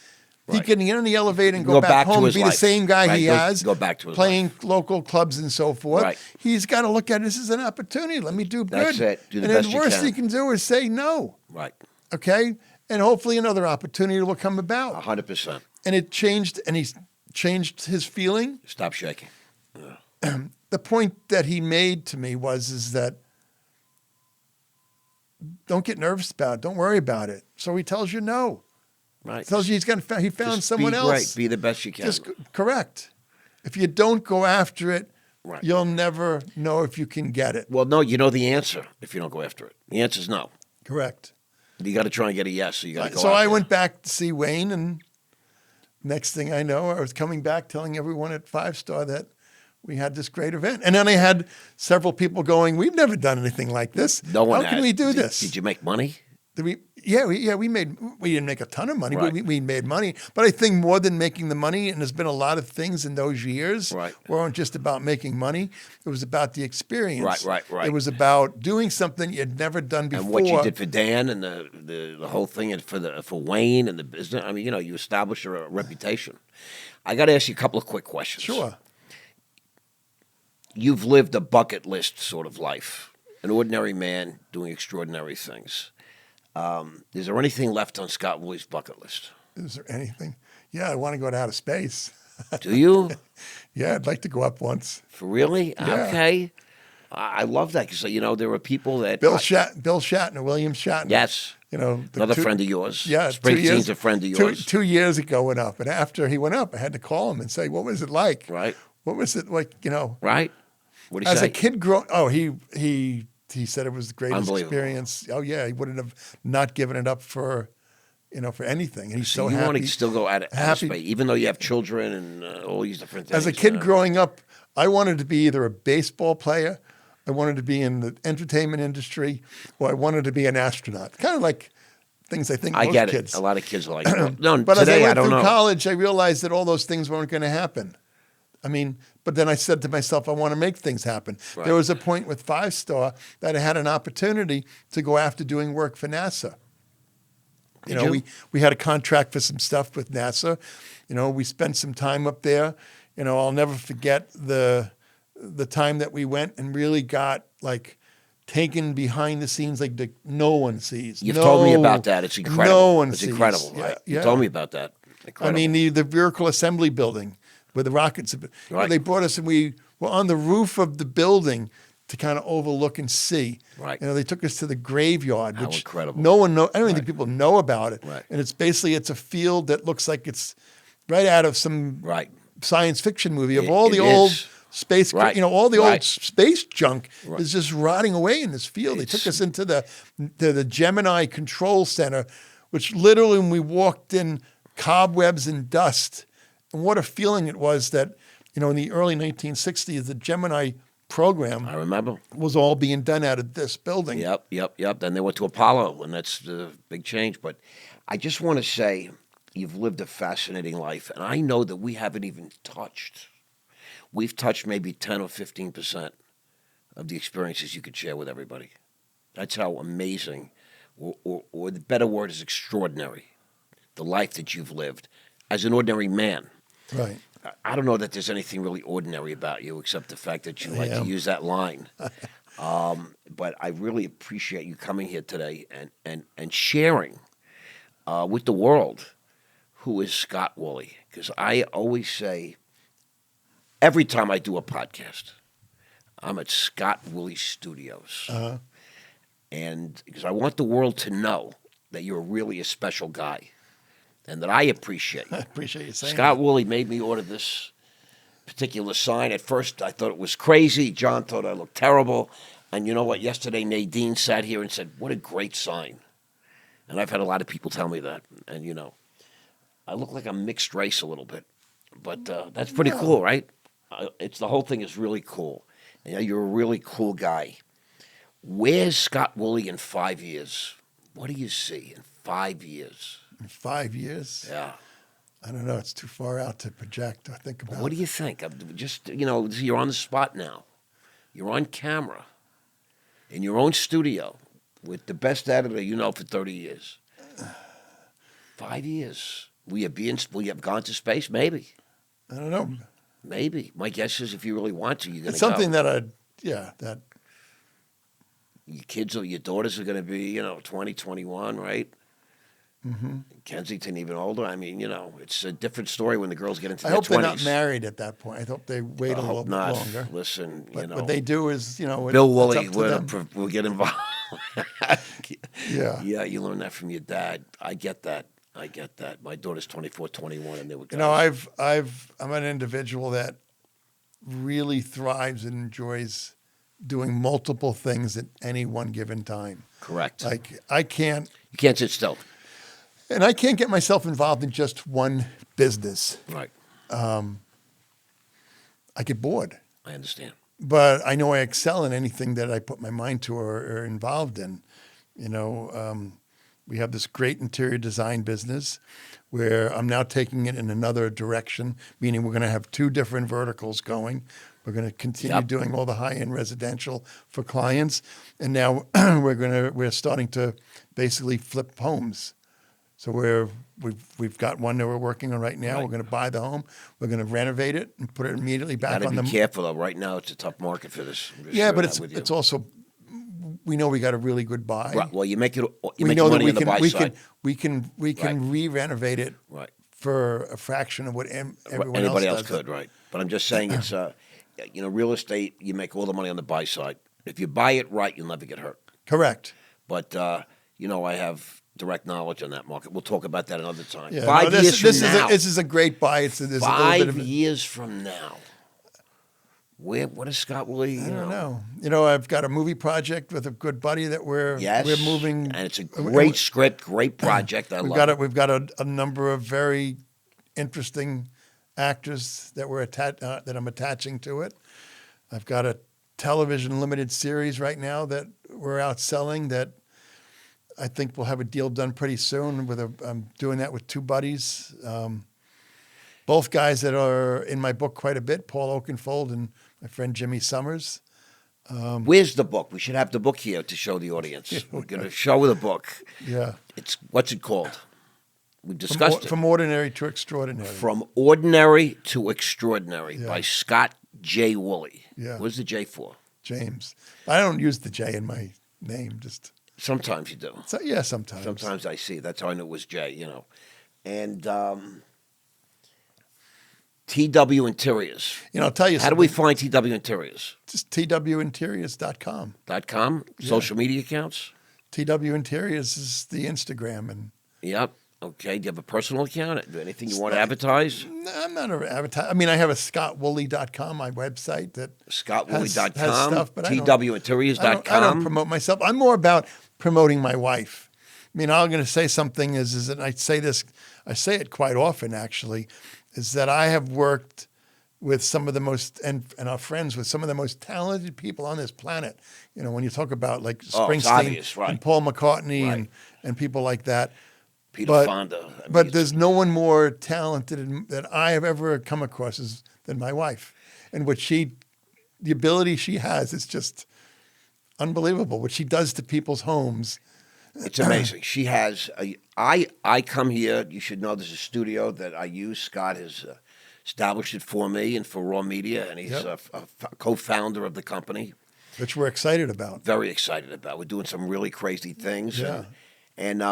He Right. can get on the elevator and go back home to and his be life. the same guy Right. he has. Go back to his playing life. local clubs and so forth. Right. He's got to look at it. This is an opportunity. Let me do good. That's it. Do the and best the you worst can. he can do is say no. Right. Okay, and hopefully another opportunity will come about. 100%. And it changed, and he's changed his feeling. Stop shaking. The point that he made to me is that don't get nervous about it. Don't worry about it. So he tells you no. Right. He tells you he found Just someone be else. great. Be the best you can. Correct. If you don't go after it, Right. you'll never know if you can get it. Well, no, you know the answer if you don't go after it. The answer is no. Correct. You got to try and get a yes. So you got to go. So out I there. went back to see Wayne, and next thing I know, I was coming back telling everyone at 5-Star that we had this great event. And then I had several people going, "We've never done anything like this. No one. How can we do this?" Did you make money? We didn't make a ton of money, Right. but we made money. But I think more than making the money, and there's been a lot of things in those years, Right. weren't just about making money. It was about the experience. Right. It was about doing something you'd never done before. And what you did for Dan and the whole thing, and for Wayne and the business. I mean, you establish a reputation. I got to ask you a couple of quick questions. Sure. You've lived a bucket list sort of life, an ordinary man doing extraordinary things. Is there anything left on Scott Woolley's bucket list? Is there anything? Yeah, I want to go to outer space. Do you? Yeah, I'd like to go up once. For really? Yeah. Okay. I love that because there are people that Bill Shatner, William Shatner. Yes. Another friend of yours. Yeah, Springsteen's a friend of yours. 2 years ago went up, and after he went up, I had to call him and say, "What was it like? Right. What was it like? Right. What do you As say? a kid he said it was the greatest Unbelievable. experience. Oh yeah, he wouldn't have not given it up for anything. And he's so you happy. want to still go at it, happy. space, even though you have children and all these different things. As a kid growing up, I wanted to be either a baseball player, I wanted to be in the entertainment industry, or I wanted to be an astronaut. Kind of like things I think I most get kids. it. A lot of kids are like, no, But today as I I don't went through know. college, I realized that all those things weren't going to happen. But then I said to myself, I want to make things happen. Right. There was a point with 5-Star that I had an opportunity to go after doing work for NASA. Did you? We had a contract for some stuff with NASA. We spent some time up there. I'll never forget the time that we went and really got taken behind the scenes like no one sees. You've told me about that. It's incredible. No one It's sees. incredible, right? Yeah. You told me about that. Incredible. I mean, the vehicle assembly building where the rockets, Right. they brought us and we were on the roof of the building to kind of overlook and see. Right. They took us to the graveyard, How which incredible. no one know. I don't think people know about it. Right. And it's a field that looks like it's right out of some Right. science fiction movie of It- all the it old is. space, Right. all the old Right. space junk Right. is just rotting away in this field. They took us into the Gemini Control Center, which literally when we walked in, cobwebs and dust. And what a feeling it was that, in the early 1960s, the Gemini program I remember. was all being done out of this building. Yep. Then they went to Apollo, and that's the big change. But I just want to say you've lived a fascinating life, and I know that we haven't even touched. We've touched maybe 10 or 15% of the experiences you could share with everybody. That's how amazing, or the better word is extraordinary, the life that you've lived as an ordinary man. Right. I don't know that there's anything really ordinary about you except the fact that you like to use that line. But I really appreciate you coming here today and sharing with the world who is Scott Woolley. Because I always say, every time I do a podcast, I'm at Scott Woolley Studios. Uh-huh. And because I want the world to know that you're really a special guy and that I appreciate you. I appreciate you saying Scott Woolley made me order this particular sign. At first, I thought it was crazy. John thought I looked terrible. And you know what? Yesterday, Nadine sat here and said, what a great sign. And I've had a lot of people tell me that. And, I look like I'm mixed race a little bit. But that's pretty cool, right? The whole thing is really cool. And you're a really cool guy. Where's Scott Woolley in 5 years? What do you see in 5 years? In 5 years? Yeah. I don't know. It's too far out to project or think about. What do you think? Just, you're on the spot now. You're on camera in your own studio with the best editor for 30 years. 5 years. Will you have gone to space? Maybe. I don't know. Maybe. My guess is if you really want to, you're going to It's go. something that Your kids or your daughters are going to be, 20, 21, right? Mm-hmm. Kensington even older. I mean, it's a different story when the girls get into I their hope 20s. they're not married at that point. I hope they wait a little bit not. longer. Listen, But what they do is, Bill Woolley it's up to them. will get involved. Yeah. Yeah, you learn that from your dad. I get that. My daughter's 24, 21, and they were guys. I'm an individual that really thrives and enjoys doing multiple things at any one given time. Correct. Like You can't sit still. And I can't get myself involved in just one business. Right. I get bored. I understand. But I know I excel in anything that I put my mind to or involved in. We have this great interior design business where I'm now taking it in another direction, meaning we're going to have 2 different verticals going. We're going to continue doing all the high-end residential for clients, and now we're starting to basically flip homes. So we've got one that we're working on right now. Right. We're going to buy the home. We're going to renovate it and put it immediately back Got on to the. be careful though. Right now, it's a tough market for this. I'm just Yeah, sharing but that with you. it's also we know we got a really good buy. Right. Well, you make it. You We make know your that money on the buy side. we can Right. re-renovate it Right. for a fraction of what everyone Anybody else does. could, right? But I'm just saying it's real estate. You make all the money on the buy side. If you buy it right, you'll never get hurt. Correct. But I have direct knowledge on that market. We'll talk about that another time. Yeah, 5 no, years from now. This is a great buy. There's a little bit 5 of years from now. What is Scott Woolley? I don't know. I've got a movie project with a good buddy that we're moving, and it's a great script, great project. We've got a number of very interesting actors that that I'm attaching to it. I've got a television limited series right now that we're out selling that I think we'll have a deal done pretty soon. I'm doing that with 2 buddies, both guys that are in my book quite a bit, Paul Oakenfold and my friend Jimmy Summers. Where's the book? We should have the book here to show the audience. We're going to show the book. Yeah. What's it called? We discussed it. From Ordinary to Extraordinary. From Ordinary to Extraordinary Yeah. by Scott J. Woolley. Yeah. What's the J for? James. I don't use the J in my name. Sometimes you do. Sometimes. Sometimes I see. That's how I knew it was J, And TW Interiors. I'll tell you How do we find TW Interiors? Just twinteriors.com. .com? Social media accounts? TW Interiors is the Instagram. And Yep. Okay. Do you have a personal account? Anything you want to advertise? no, I'm not an advertiser. I mean, I have a scottwoolley.com, my website that ScottWoolley.com, has stuff, but TWinteriors.com. I don't promote myself. I'm more about promoting my wife. I mean, I'm going to say something is that I say it quite often actually, is that I have worked with some of the most, and are friends with some of the most talented people on this planet. When you talk about like Springsteen obvious, right. and Paul McCartney Right. and people like that. Peter Fonda. But there's no one more talented that I have ever come across than my wife. And the ability she has is just unbelievable. What she does to people's homes. It's amazing. She has. I come here. You should know there's a studio that I use. Scott has established it for me and for Raw Media, and he's a co-founder of the company. Which we're excited about. Very excited about. We're doing some really crazy things. Yeah. And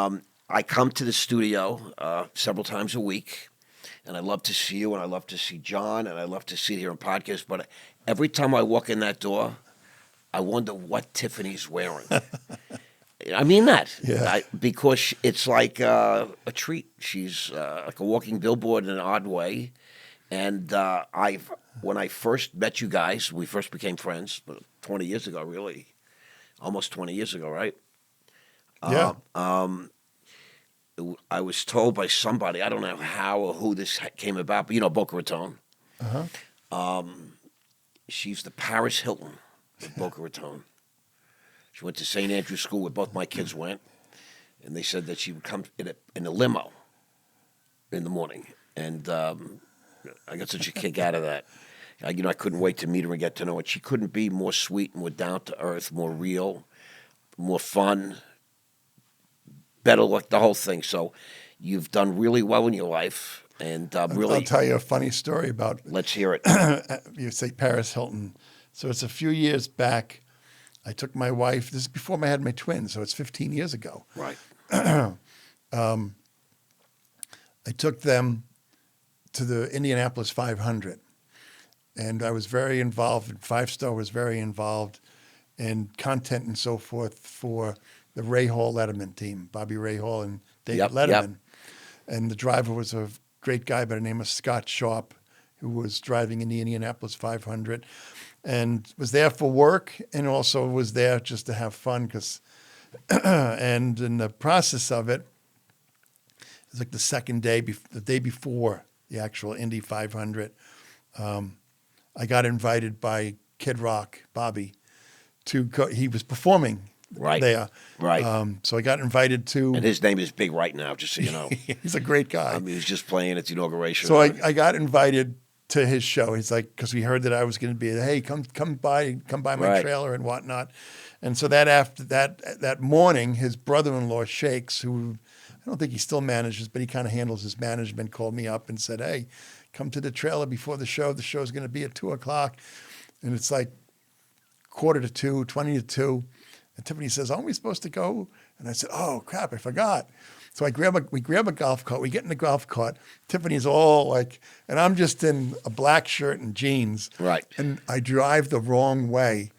I come to the studio several times a week, and I love to see you, and I love to see John, and I love to sit here on podcasts. But every time I walk in that door, I wonder what Tiffany's wearing. I mean that. Yeah. Because it's like a treat. She's like a walking billboard in an odd way. And when I first met you guys, we first became friends 20 years ago, really. Almost 20 years ago, right? Yeah. I was told by somebody, I don't know how or who this came about, but Boca Raton. Uh-huh. She's the Paris Hilton of Boca Raton. She went to St. Andrew's School where both my kids went, and they said that she would come in a limo in the morning. and I got such a kick out of that. I couldn't wait to meet her and get to know her. She couldn't be more sweet, more down to earth, more real, more fun, better luck, the whole thing. So you've done really well in your life, and really. I'll tell you a funny story about. Let's hear it. You say Paris Hilton. So it's a few years back. I took my wife. This is before I had my twins, so it's 15 years ago. Right. I took them to the Indianapolis 500. And I was very involved, and Five Star was very involved in content and so forth for the Ray Hall Letterman team, Bobby Ray Hall and David Letterman. Yep. And the driver was a great guy by the name of Scott Sharp, who was driving in the Indianapolis 500 and was there for work and also was there just to have fun. And in the process of it, it was like the second day, the day before the actual Indy 500, I got invited by Kid Rock, Bobby, to go. He was performing there. Right. So I got invited to. And his name is big right now, just so you know. He's a great guy. I mean, he was just playing at the inauguration. So I got invited to his show. He's like, because we heard that I was going to be, hey, come by my trailer and whatnot. And so that morning, his brother-in-law, Shakes, who I don't think he still manages, but he kind of handles his management, called me up and said, hey, come to the trailer before the show. The show's going to be at 2:00. And it's like 1:45, 20 to 2. And Tiffany says, aren't we supposed to go? And I said, oh, crap, I forgot. So we grab a golf cart. We get in the golf cart. Tiffany's all like, and I'm just in a black shirt and jeans. Right. And I drive the wrong way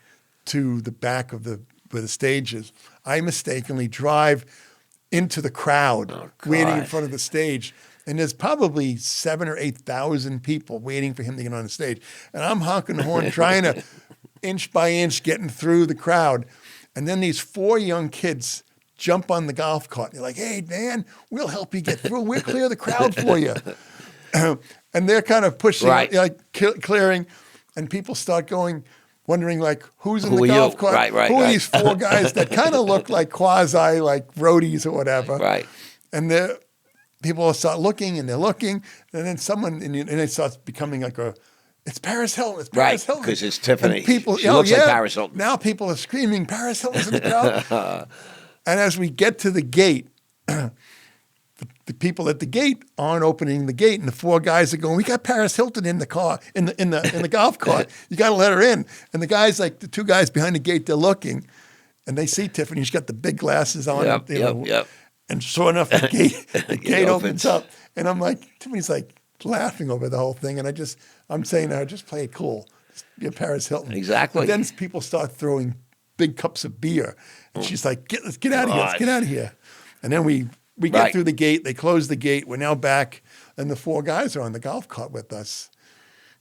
to the back of where the stage is. I mistakenly drive into the crowd waiting in front of the stage. And there's probably 7,000 or 8,000 people waiting for him to get on the stage. And I'm honking the horn, trying to inch by inch getting through the crowd. And then these 4 young kids jump on the golf cart. They're like, hey, man, we'll help you get through. We'll clear the crowd for you. And they're kind of pushing, clearing. And people start wondering, like, who's in the golf cart? Who are these 4 guys that kind of look like quasi, like roadies or whatever? Right. And people start looking, and they're looking. And then and it starts becoming like it's Paris Hilton. It's Paris Hilton. Because it's Tiffany. And people, she looks like Paris Hilton. Now people are screaming, Paris Hilton's in the crowd. And as we get to the gate, the people at the gate aren't opening the gate, and the 4 guys are going, we got Paris Hilton in the car, in the golf cart. You got to let her in. And the guys, like the 2 guys behind the gate, they're looking, and they see Tiffany. She's got the big glasses on. Yep. And sure enough, the gate opens up, and I'm like, Tiffany's like laughing over the whole thing, and I'm saying to her, just play it cool. Just be a Paris Hilton. Exactly. But then people start throwing big cups of beer, and she's like, let's get out of here. Let's get out of here. And then we get through the gate. They close the gate. We're now back, and the 4 guys are on the golf cart with us.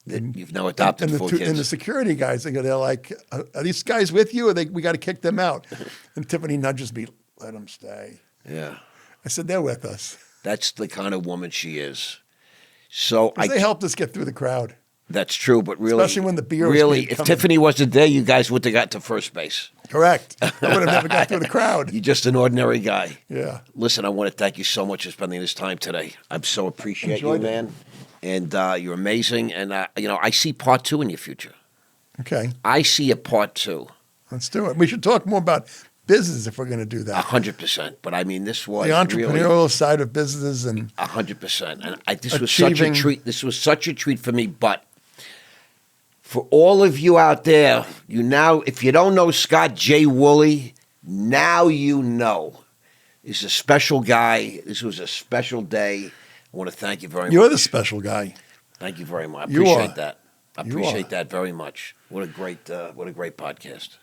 And you've now adopted 4 kids. And the security guys, they're like, are these guys with you, or we got to kick them out? And Tiffany nudges me, let them stay. Yeah. I said, they're with us. That's the kind of woman she is. So they helped us get through the crowd. That's true, but really, especially when the beer was if Tiffany wasn't there, you guys would have got to first base. Correct. I would have never got through the crowd. You're just an ordinary guy. Yeah. Listen, I want to thank you so much for spending this time today. I so appreciate you, man. And you're amazing. And I see part 2 in your future. Okay. I see a part 2. Let's do it. We should talk more about business if we're going to do that. 100%. But I mean, this was the entrepreneurial side of business, and 100%. And this was such a treat. This was such a treat for me. But for all of you out there, if you don't know Scott J. Woolley, now you know. He's a special guy. This was a special day. I want to thank you very much. You're the special guy. Thank you very much. I appreciate that. I appreciate that very much. What a great podcast.